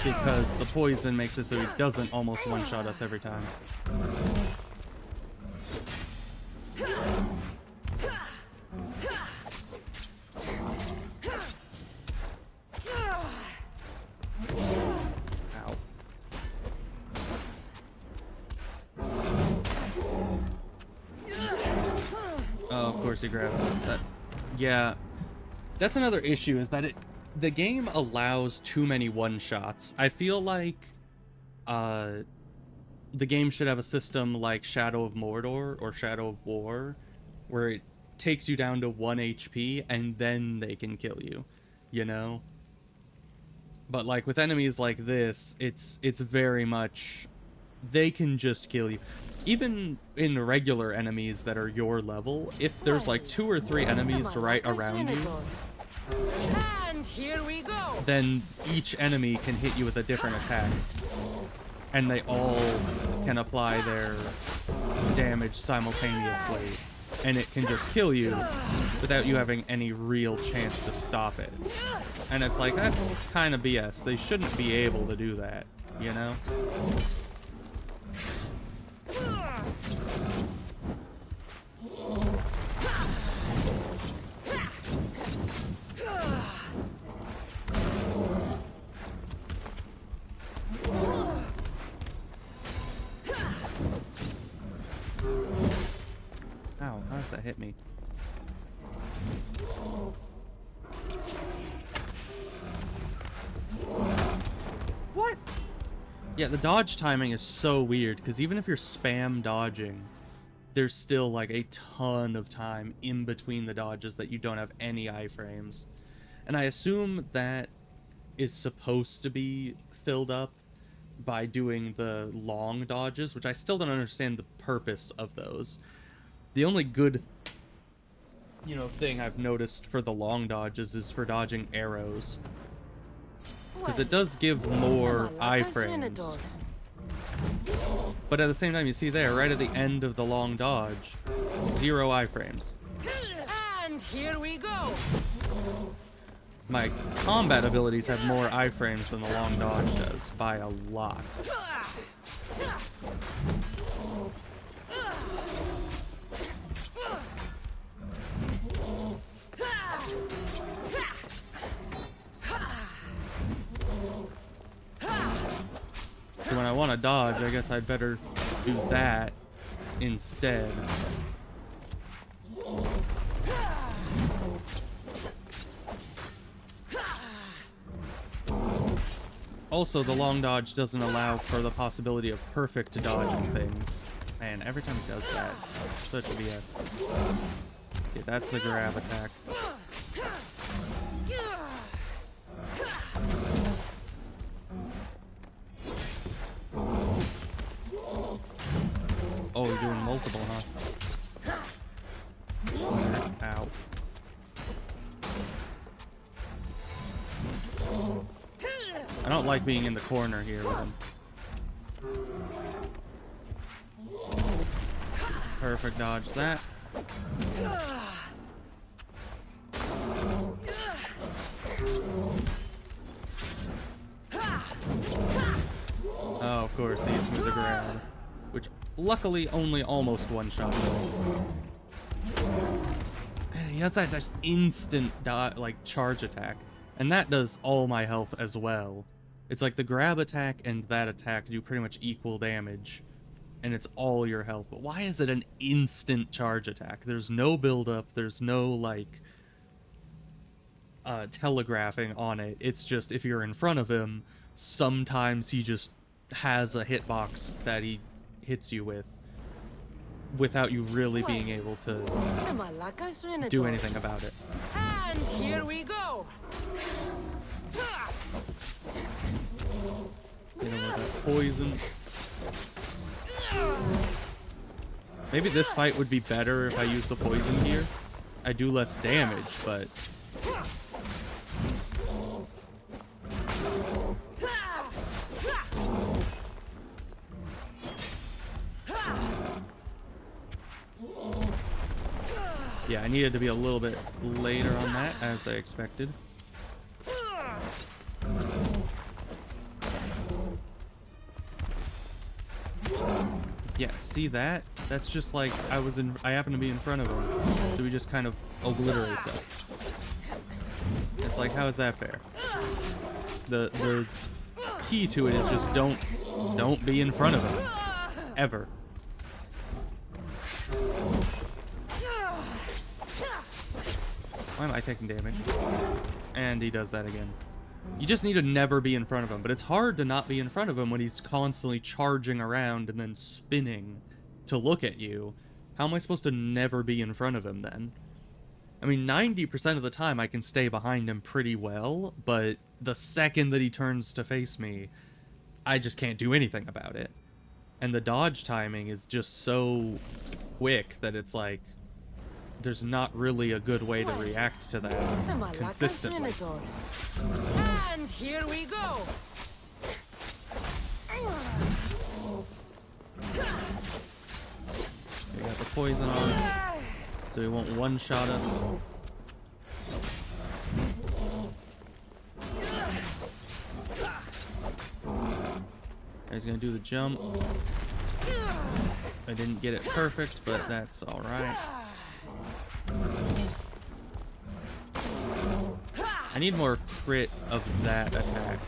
because the poison makes it so he doesn't almost one-shot us every time. Ow. Oh, of course he grabs us. That, yeah. That's another issue, is that the game allows too many one-shots. I feel like the game should have a system like Shadow of Mordor or Shadow of War, where it takes you down to 1 HP and then they can kill you, you know? But like with enemies like this, it's very much, they can just kill you. Even in regular enemies that are your level, if there's like 2 or 3 enemies right around you, And here we go! then each enemy can hit you with a different attack. And they all can apply their damage simultaneously. And it can just kill you without you having any real chance to stop it. And it's like, that's kind of BS. They shouldn't be able to do that, you know? Ow, how does that hit me? What? Yeah, the dodge timing is so weird, because even if you're spam dodging, there's still like a ton of time in between the dodges that you don't have any iframes. And I assume that is supposed to be filled up by doing the long dodges, which I still don't understand the purpose of those. The only good, thing I've noticed for the long dodges is for dodging arrows. Because it does give more iframes. But at the same time, you see there, right at the end of the long dodge, 0 iframes. And here we go! My combat abilities have more iframes than the long dodge does, by a lot. So when I want to dodge, I guess I'd better do that instead. Also, the long dodge doesn't allow for the possibility of perfect dodging things. Man, every time he does that, it's such a BS. Okay, that's the grab attack. Oh, you're doing multiple, huh? Ow. I don't like being in the corner here with him. Perfect dodge that. Oh, of course, he hits me with the grab. Which, luckily, only almost one-shot us. He has that just instant, like, charge attack. And that does all my health as well. It's like the grab attack and that attack do pretty much equal damage. And it's all your health. But why is it an instant charge attack? There's no build-up. There's no, like, telegraphing on it. It's just if you're in front of him, sometimes he just has a hitbox that he hits you with without you really being able to do anything about it. And here we go. You know, with that poison. Maybe this fight would be better if I use the poison gear. I do less damage, but... yeah, I needed to be a little bit later on that, as I expected. Yeah, see that? That's just like I happened to be in front of him, so he just kind of obliterates us. It's like, how is that fair? The key to it is just don't be in front of him. Ever. Why am I taking damage? And he does that again. You just need to never be in front of him, but it's hard to not be in front of him when he's constantly charging around and then spinning to look at you. How am I supposed to never be in front of him then? I mean, 90% of the time I can stay behind him pretty well, but the second that he turns to face me, I just can't do anything about it. And the dodge timing is just so quick that it's like, there's not really a good way to react to that consistently. And here we go. We got the poison on, so he won't one-shot us. He's gonna do the jump. I didn't get it perfect, but that's alright. I need more crit of that attack,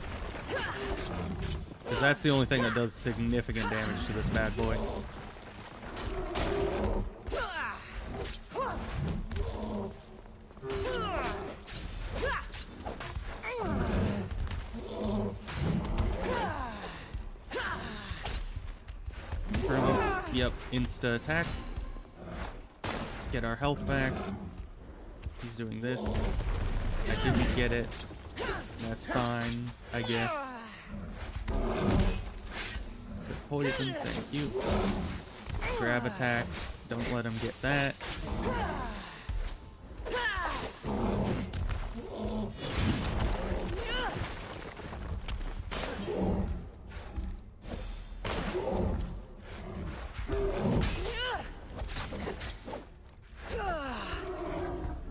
because that's the only thing that does significant damage to this bad boy. Yep, insta attack. Get our health back. He's doing this. I didn't get it. That's fine, I guess. So poison, thank you. Grab attack. Don't let him get that.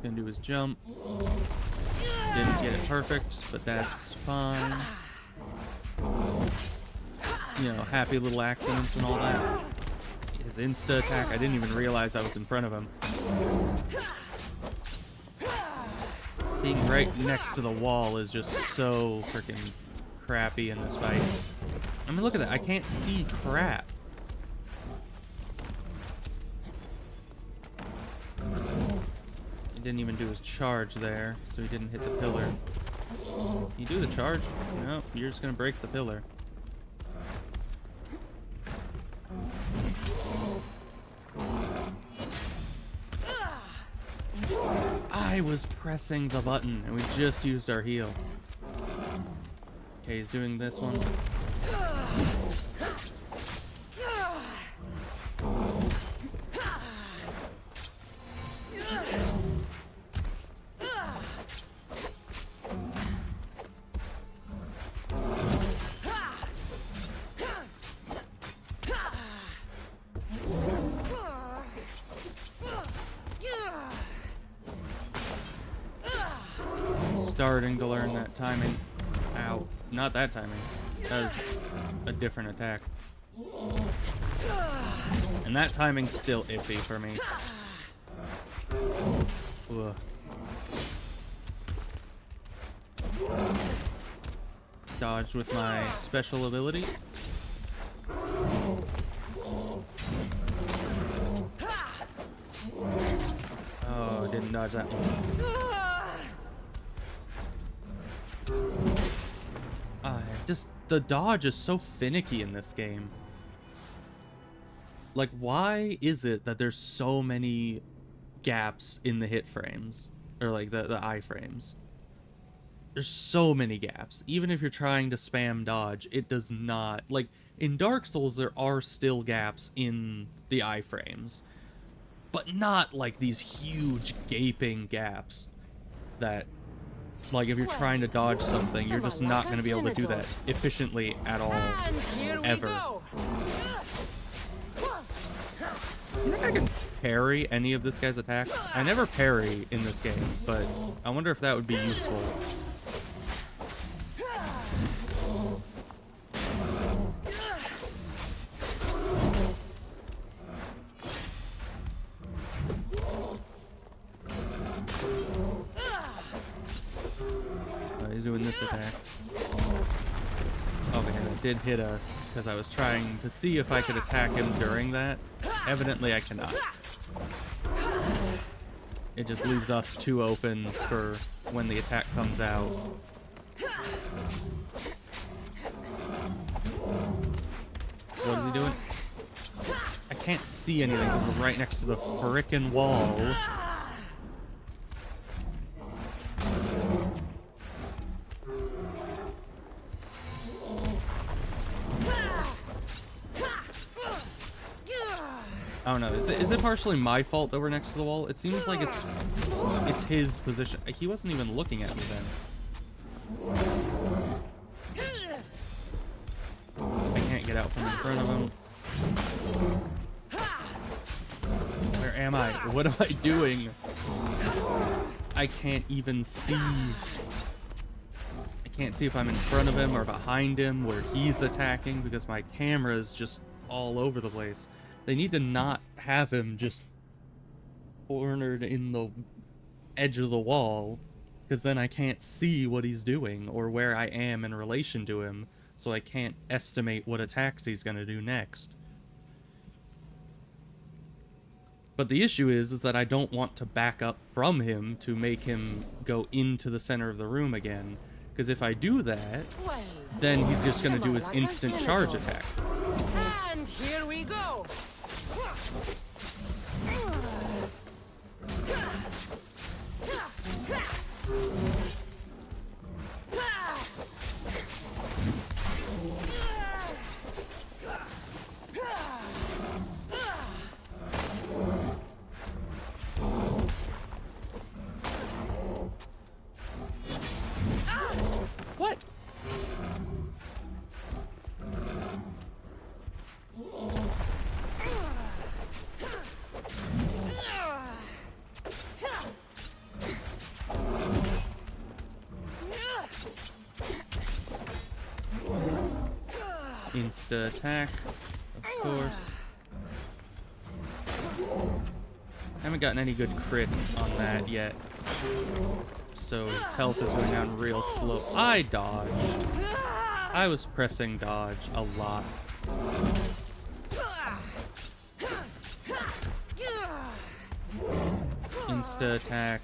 Gonna do his jump. Didn't get it perfect, but that's fine. You know, happy little accidents and all that. His insta attack, I didn't even realize I was in front of him. Being right next to the wall is just so freaking crappy in this fight. I mean, look at that. I can't see crap. He didn't even do his charge there, so he didn't hit the pillar. You do the charge? No, you're just gonna break the pillar. I was pressing the button and we just used our heal. Okay, he's doing this one. Starting to learn that timing. Ow. Not that timing. That was a different attack. And that timing's still iffy for me. Ugh. Dodged with my special ability. Oh, didn't dodge that one. Just, the dodge is so finicky in this game. Like, why is it that there's so many gaps in the hit frames? Or, like, the iframes? There's so many gaps. Even if you're trying to spam dodge, it does not... Like, in Dark Souls, there are still gaps in the iframes. But not, like, these huge, gaping gaps that... Like, if you're trying to dodge something, you're just not going to be able to do that efficiently at all, ever. You think I can parry any of this guy's attacks? I never parry in this game, but I wonder if that would be useful. He's doing this attack. Okay, that did hit us because I was trying to see if I could attack him during that. Evidently, I cannot. It just leaves us too open for when the attack comes out. What is he doing? I can't see anything because we're right next to the frickin' wall. I don't know. Is it partially my fault that we're next to the wall? It seems like it's his position. He wasn't even looking at me then. I can't get out from in front of him. Where am I? What am I doing? I can't even see. I can't see if I'm in front of him or behind him where he's attacking because my camera is just all over the place. They need to not have him just cornered in the edge of the wall, because then I can't see what he's doing or where I am in relation to him, so I can't estimate what attacks he's going to do next. But the issue is that I don't want to back up from him to make him go into the center of the room again, because if I do that, then he's just going to do his instant charge attack. And here we go. What? Insta attack, of course. Haven't gotten any good crits on that yet. So his health is going down real slow. I dodged. I was pressing dodge a lot. Insta attack.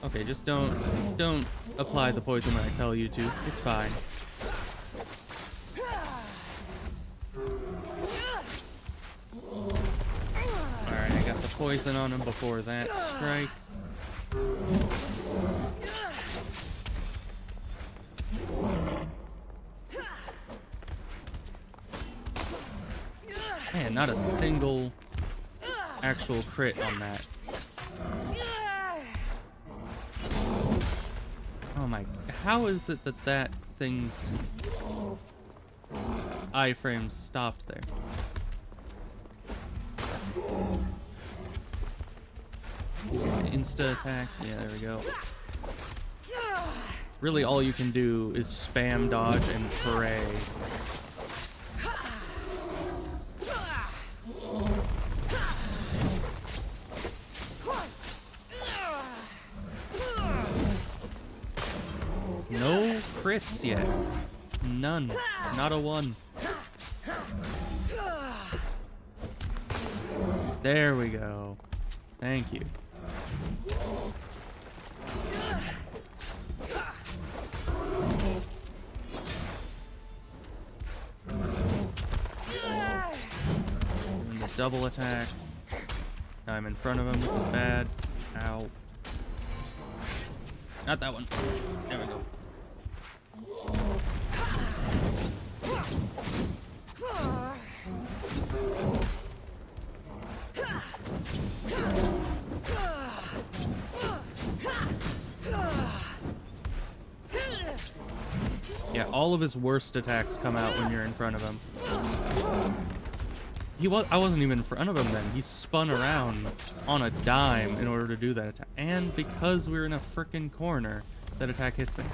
Okay, just don't apply the poison when I tell you to. It's fine. Alright, I got the poison on him before that strike. Man, not a single actual crit on that. Oh my, how is it that that thing's iframes stopped there? Insta attack, yeah, there we go. Really all you can do is spam dodge and pray. No crits yet. None. Not a one. There we go. Thank you. And the double attack. Now I'm in front of him, which is bad. Ow. Not that one. There we go. Yeah, all of his worst attacks come out when you're in front of him. I wasn't even in front of him then. He spun around on a dime in order to do that attack. And because we were in a frickin' corner, that attack hits me.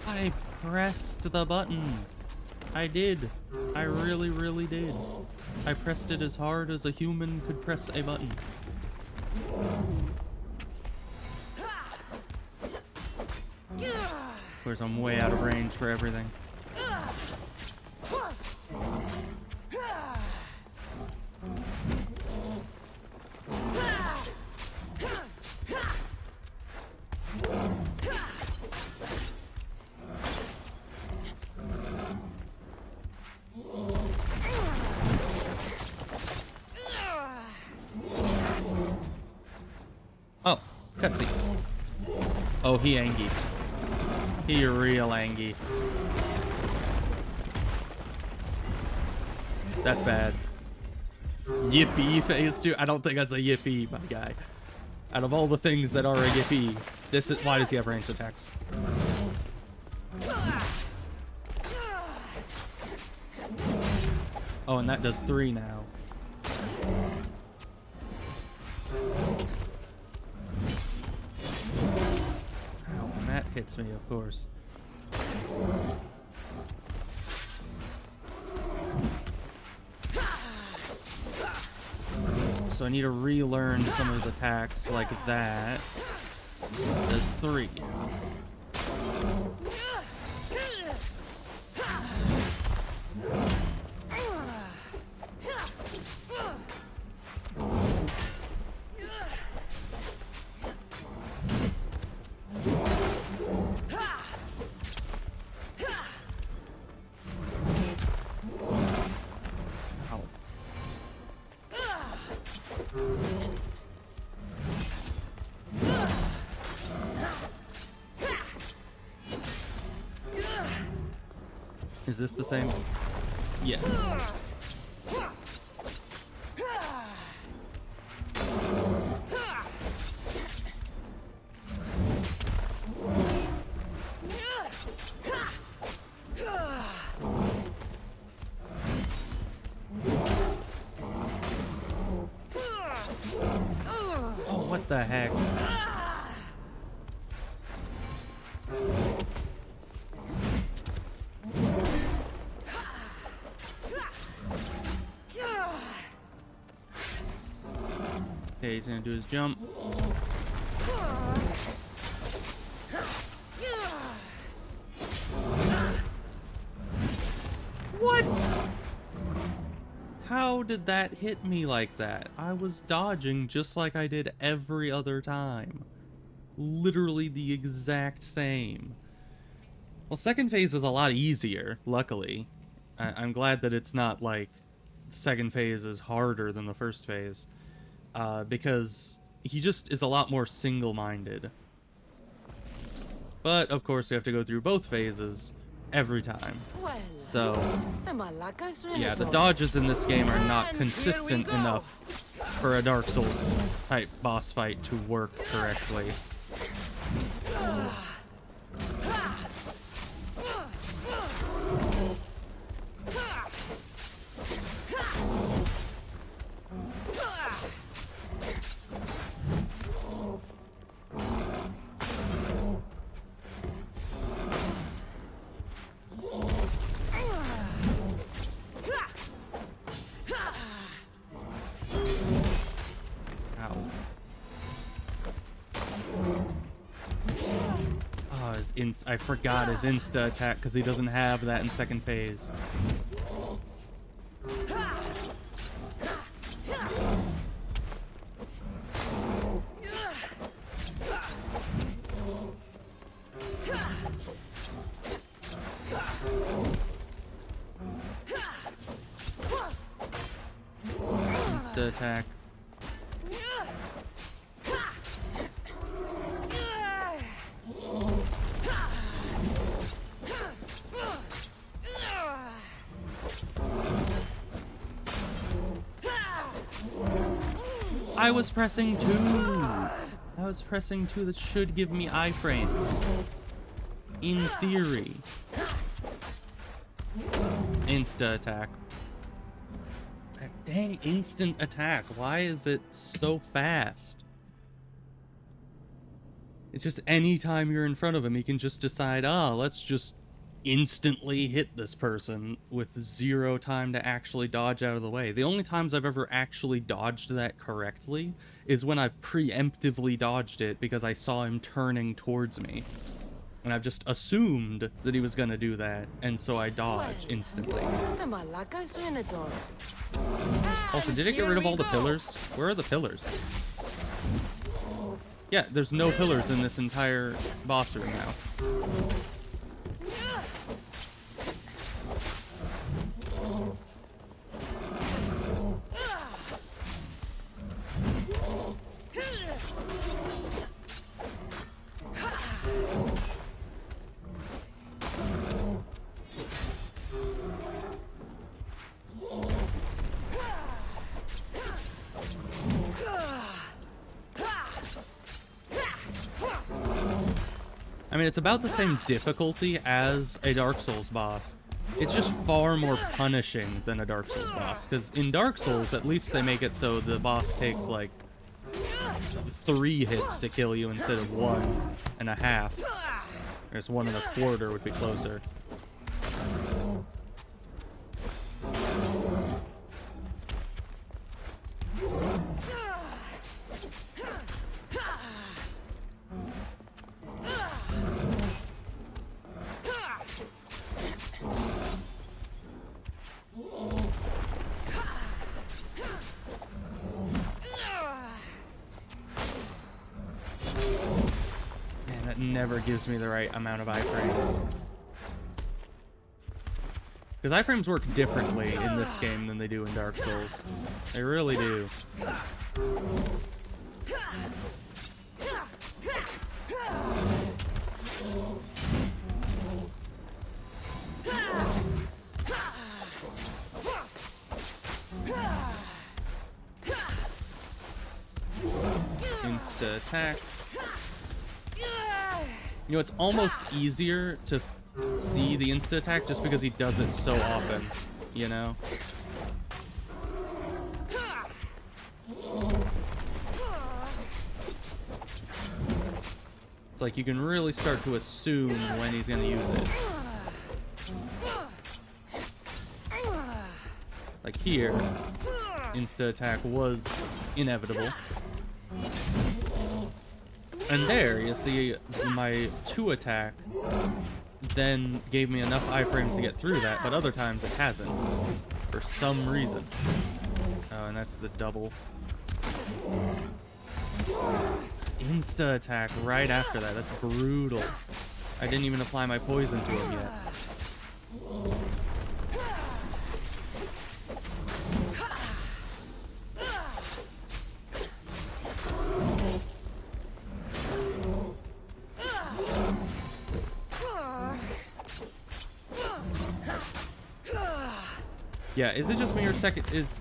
I pressed the button. I did. I really, really did. I pressed it as hard as a human could press a button. Of course, I'm way out of range for everything. Oh, cutscene. Oh, he angy. He real angy. That's bad. Yippee phase 2. I don't think that's a yippee, my guy. Out of all the things that are a yippee, this is why does he have ranged attacks? Oh, and that does 3 now. Ow, and that hits me, of course. So I need to relearn some of his attacks like that. Does 3. Is this the same? Yes. What the heck? Okay, he's gonna do his jump. What? How did that hit me like that? I was dodging just like I did every other time. Literally the exact same. Well, second phase is a lot easier, luckily. I'm glad that it's not like second phase is harder than the first phase. Because he just is a lot more single-minded. But, of course, we have to go through both phases every time. So, yeah, the dodges in this game are not consistent enough for a Dark Souls type boss fight to work correctly. I forgot his insta attack because he doesn't have that in second phase. Insta attack. I was pressing 2. I was pressing 2. That should give me iframes. In theory. Insta attack. That dang instant attack. Why is it so fast? It's just anytime you're in front of him, he can just decide, oh, let's just instantly hit this person with 0 time to actually dodge out of the way. The only times I've ever actually dodged that correctly is when I've preemptively dodged it because I saw him turning towards me. And I've just assumed that he was gonna do that, and so I dodge instantly. Also, did it get rid of all the pillars? Where are the pillars? Yeah, there's no pillars in this entire boss room now. I mean, it's about the same difficulty as a Dark Souls boss. It's just far more punishing than a Dark Souls boss. Because in Dark Souls, at least they make it so the boss takes, like, 3 hits to kill you instead of 1.5. I guess 1.25 would be closer. Never gives me the right amount of iframes. Because iframes work differently in this game than they do in Dark Souls. They really do. Insta attack. You know, it's almost easier to see the insta attack just because he does it so often, you know? It's like you can really start to assume when he's gonna use it. Like here, insta-attack was inevitable. And there, you see, my 2-attack then gave me enough iframes to get through that, but other times it hasn't, for some reason. Oh, and that's the double. Insta-attack right after that, that's brutal. I didn't even apply my poison to him yet. Yeah, is it just me or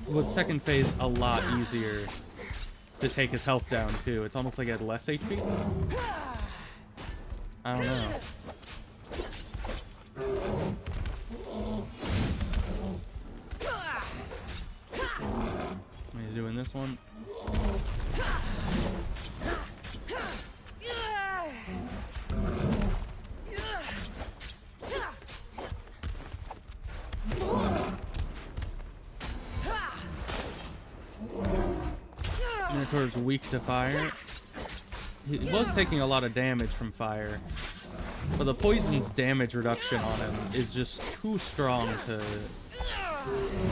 was second phase a lot easier to take his health down too? It's almost like he had less HP? I don't know. He's doing this one. Minotaur's weak to fire. He was taking a lot of damage from fire, but the poison's damage reduction on him is just too strong to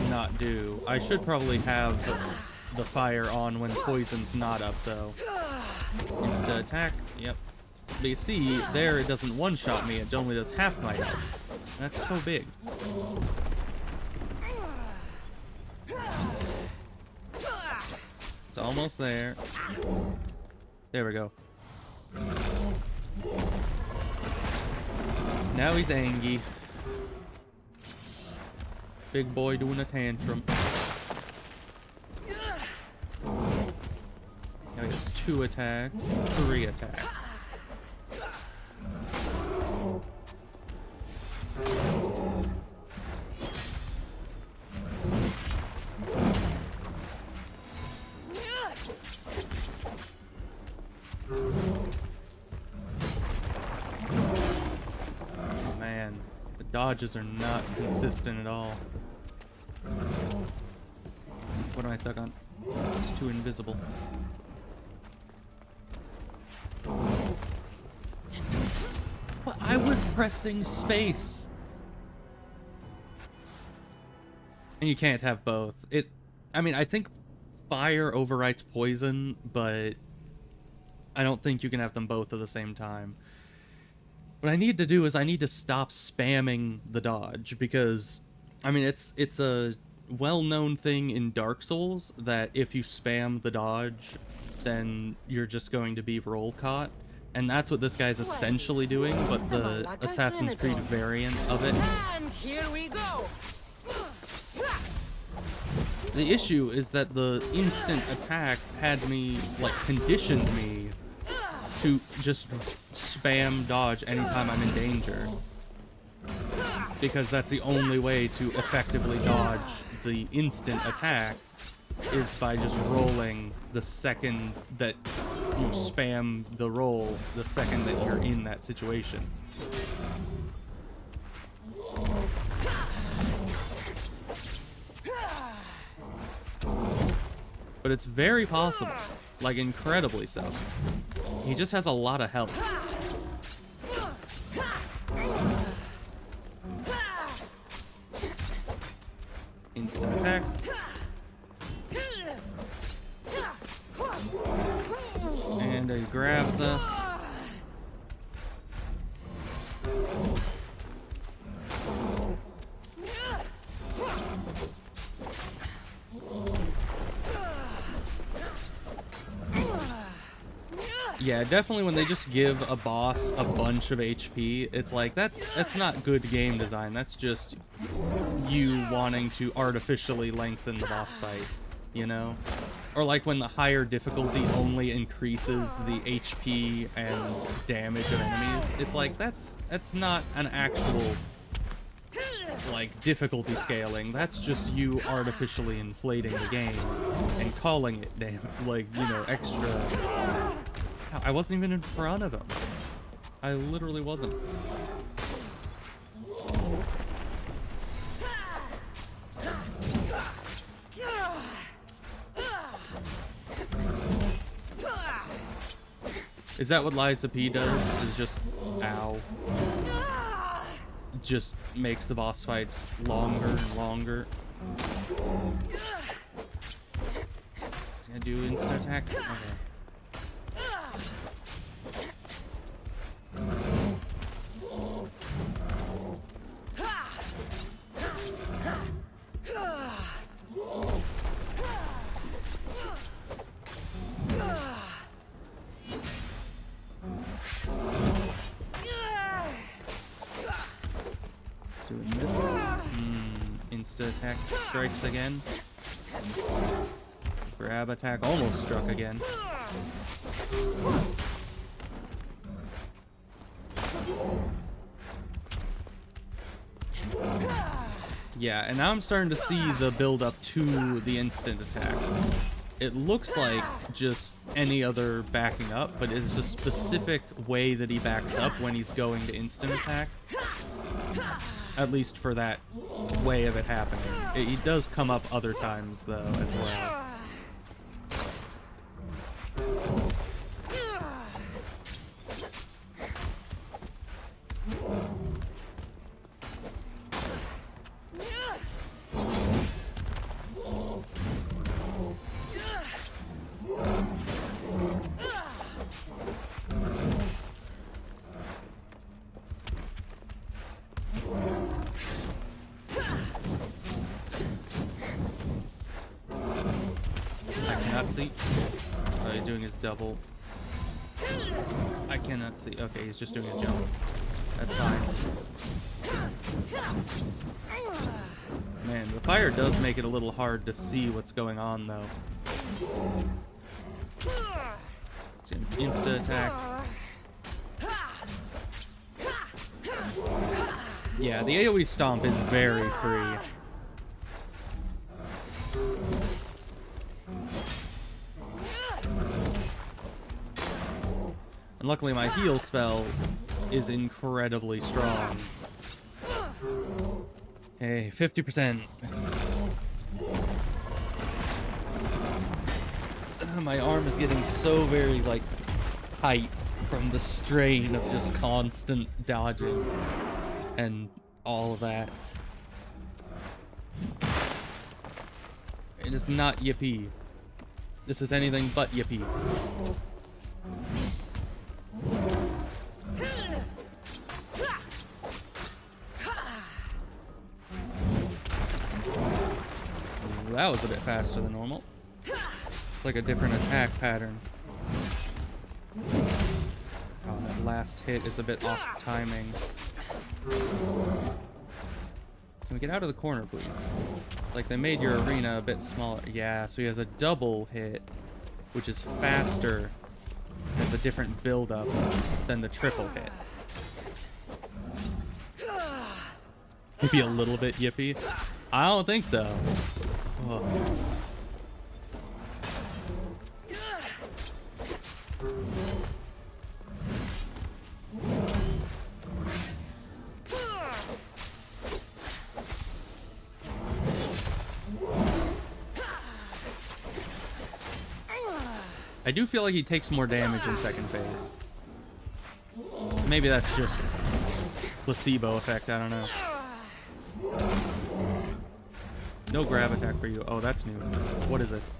not do. I should probably have the fire on when poison's not up though. Insta attack, yep. But you see, there it doesn't one-shot me, it only does half my health. That's so big. It's almost there. There we go. Now he's angry. Big boy doing a tantrum. Now he has 2 attacks, 3 attacks. Man, the dodges are not consistent at all. What am I stuck on? It's too invisible. Well, I was pressing space. And you can't have both. I mean, I think fire overwrites poison, but I don't think you can have them both at the same time. What I need to do is I need to stop spamming the dodge, because, I mean, it's a well-known thing in Dark Souls that if you spam the dodge, then you're just going to be roll caught. And that's what this guy's essentially doing, but the Assassin's Creed variant of it. And here we go. The issue is that the instant attack had me, like, conditioned me to just spam dodge anytime I'm in danger. Because that's the only way to effectively dodge the instant attack, is by just rolling the second that you spam the roll, the second that you're in that situation. But it's very possible, like incredibly so. He just has a lot of health. Instant attack. And he grabs us. Yeah, definitely when they just give a boss a bunch of HP, it's like, that's not good game design. That's just you wanting to artificially lengthen the boss fight, you know? Or like when the higher difficulty only increases the HP and damage of enemies. It's like, that's not an actual, like, difficulty scaling. That's just you artificially inflating the game and calling it, like, you know, extra. I wasn't even in front of him. I literally wasn't. Is that what Liza P does? Is just, ow. Just makes the boss fights longer and longer. He's gonna do insta attack. Okay. Doing this. Insta attack strikes again. Grab attack almost struck again. Yeah, and now I'm starting to see the build up to the instant attack. It looks like just any other backing up, but it's a specific way that he backs up when he's going to instant attack. At least for that way of it happening. It does come up other times, though, as well. See? Oh, he's doing his double. I cannot see. Okay, he's just doing his jump. That's fine. Man, the fire does make it a little hard to see what's going on, though. It's an insta attack. Yeah, the AoE stomp is very free. And luckily my heal spell is incredibly strong. Hey, 50%. My arm is getting so very, like, tight from the strain of just constant dodging and all of that. It is not yippee. This is anything but yippee. That was a bit faster than normal. Like a different attack pattern. Oh, that last hit is a bit off timing. Can we get out of the corner, please? Like, they made your arena a bit smaller. Yeah, so he has a double hit, which is faster. Has a different build-up than the triple hit. Maybe a little bit yippee. I don't think so. Oh. I do feel like he takes more damage in second phase. Maybe that's just placebo effect, I don't know. No grab attack for you. Oh, that's new. What is this?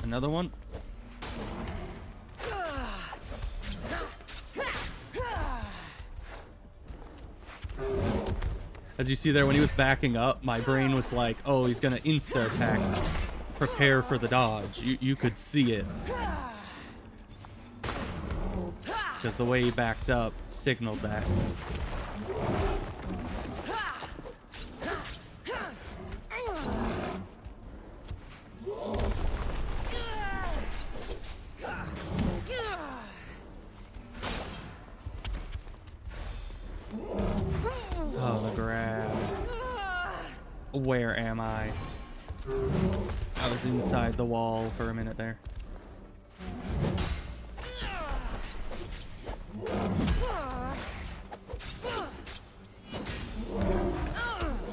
Another one? As you see there, when he was backing up, my brain was like, oh, he's gonna insta attack. Prepare for the dodge. You could see it. Because the way he backed up signaled that. Oh, the grab. Where am I? I was inside the wall for a minute there.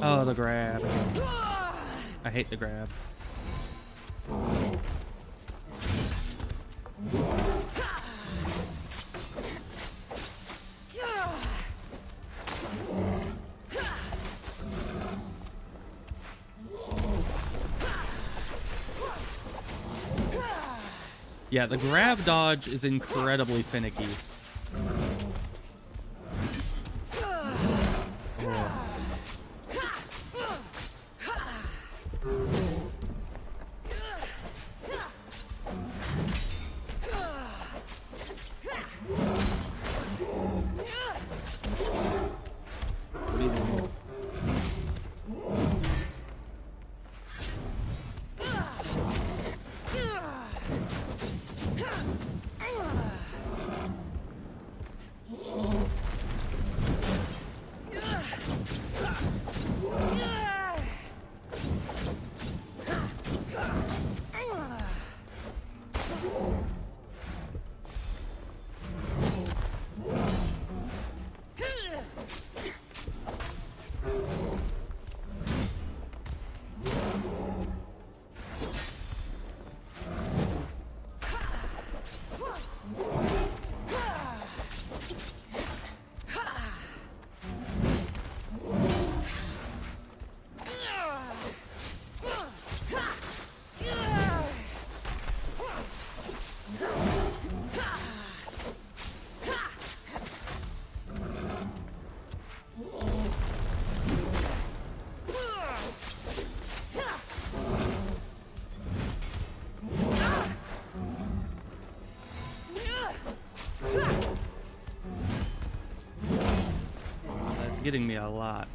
Oh, the grab. I hate the grab. Yeah, the grab dodge is incredibly finicky. Getting me a lot.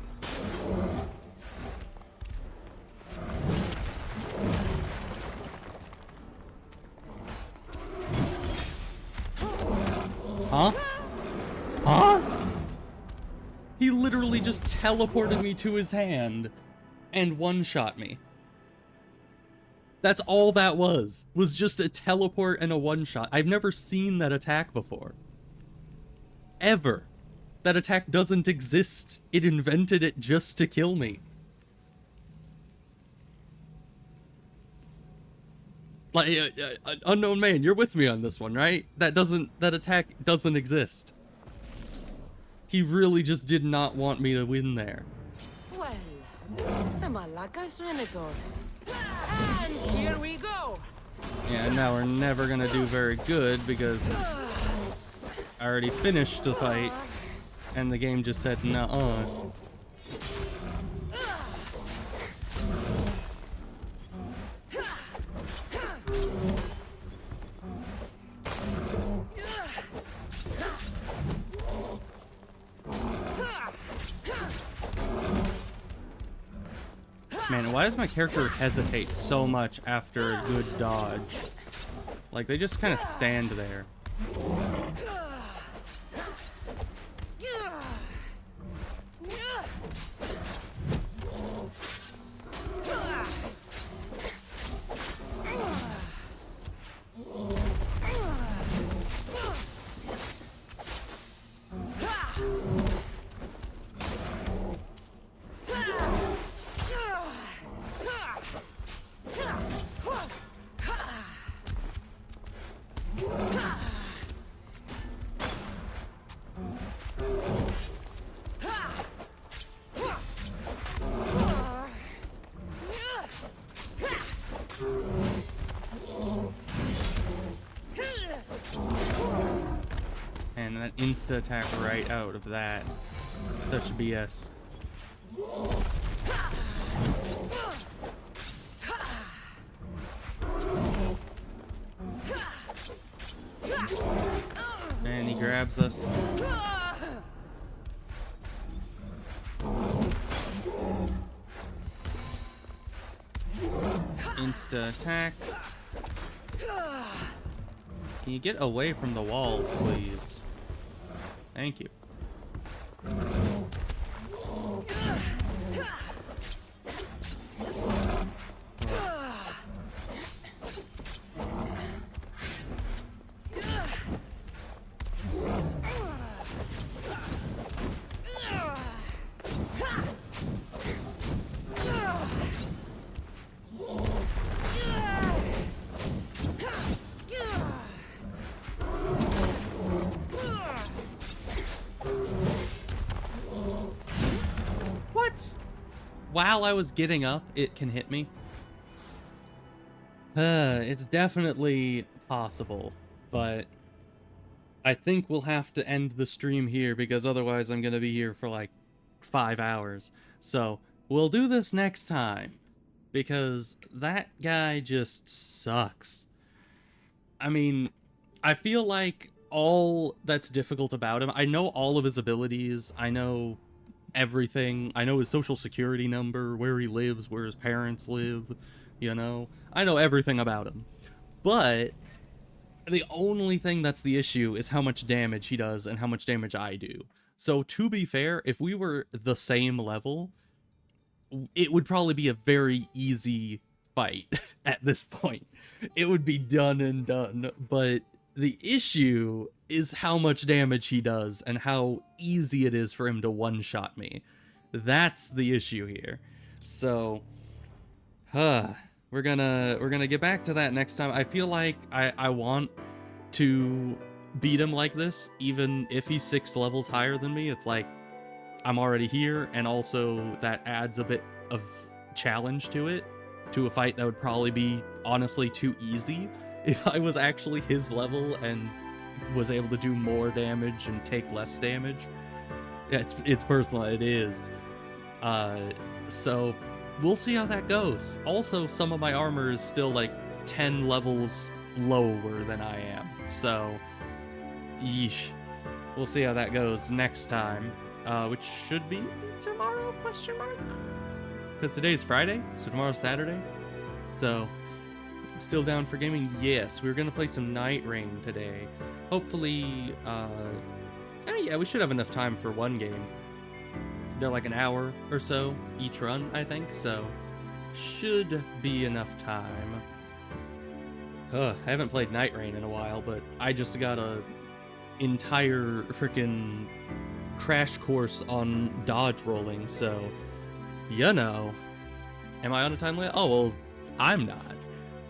Huh? Huh? He literally just teleported me to his hand and one-shot me. That's all that was just a teleport and a one-shot. I've never seen that attack before. Ever. That attack doesn't exist. It invented it just to kill me. Like, unknown man, you're with me on this one, right? That attack doesn't exist. He really just did not want me to win there. Well, the Malaka's Minotaur. And here we go. Yeah, and now we're never gonna do very good because I already finished the fight. And the game just said, nuh-uh. Man, why does my character hesitate so much after a good dodge? Like, they just kind of stand there. And that insta attack right out of that. Such BS. And he grabs us. Insta attack. Can you get away from the walls, please? Thank you. while I was getting up, it can hit me. It's definitely possible, but I think we'll have to end the stream here because otherwise I'm gonna be here for like 5 hours. So we'll do this next time because that guy just sucks. I mean, I feel like all that's difficult about him, I know all of his abilities, I know everything, I know his social security number, where he lives, where his parents live, you know, I know everything about him. But the only thing that's the issue is how much damage he does and how much damage I do. So to be fair, if we were the same level, it would probably be a very easy fight at this point. It would be done and done, but the issue is how much damage he does and how easy it is for him to one-shot me. That's the issue here. So, we're gonna get back to that next time. I feel like I want to beat him like this, even if he's 6 levels higher than me. It's like, I'm already here, and also that adds a bit of challenge to it, to a fight that would probably be honestly too easy if I was actually his level and was able to do more damage and take less damage. Yeah, it's personal, it is. So we'll see how that goes. Also, some of my armor is still like 10 levels lower than I am, so yeesh. We'll see how that goes next time, which should be tomorrow, question mark? Because today's Friday, so tomorrow's Saturday. So, still down for gaming? Yes, we're gonna play some Night Rain today. Hopefully, yeah, we should have enough time for one game. They're like an hour or so each run, I think, so should be enough time. I haven't played Night Rain in a while, but I just got a entire freaking crash course on dodge rolling, so, you know. Am I on a time limit? Oh, well, I'm not.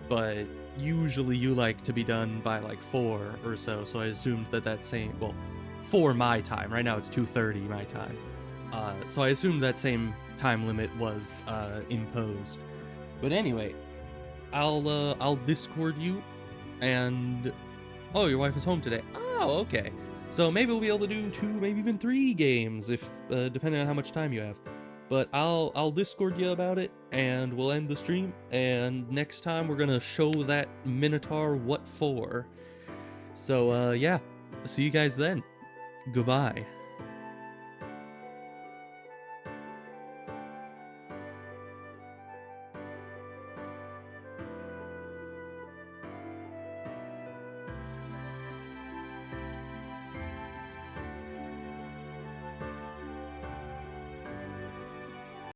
But usually you like to be done by like 4 or so, so I assumed that same, well, 4 my time. Right now it's 2:30 my time. So I assumed that same time limit was imposed. But anyway, I'll Discord you, and oh, your wife is home today. Oh, okay. So maybe we'll be able to do 2, maybe even 3 games if depending on how much time you have. But I'll Discord you about it, and we'll end the stream. And next time we're gonna show that Minotaur what for. So yeah, see you guys then. Goodbye.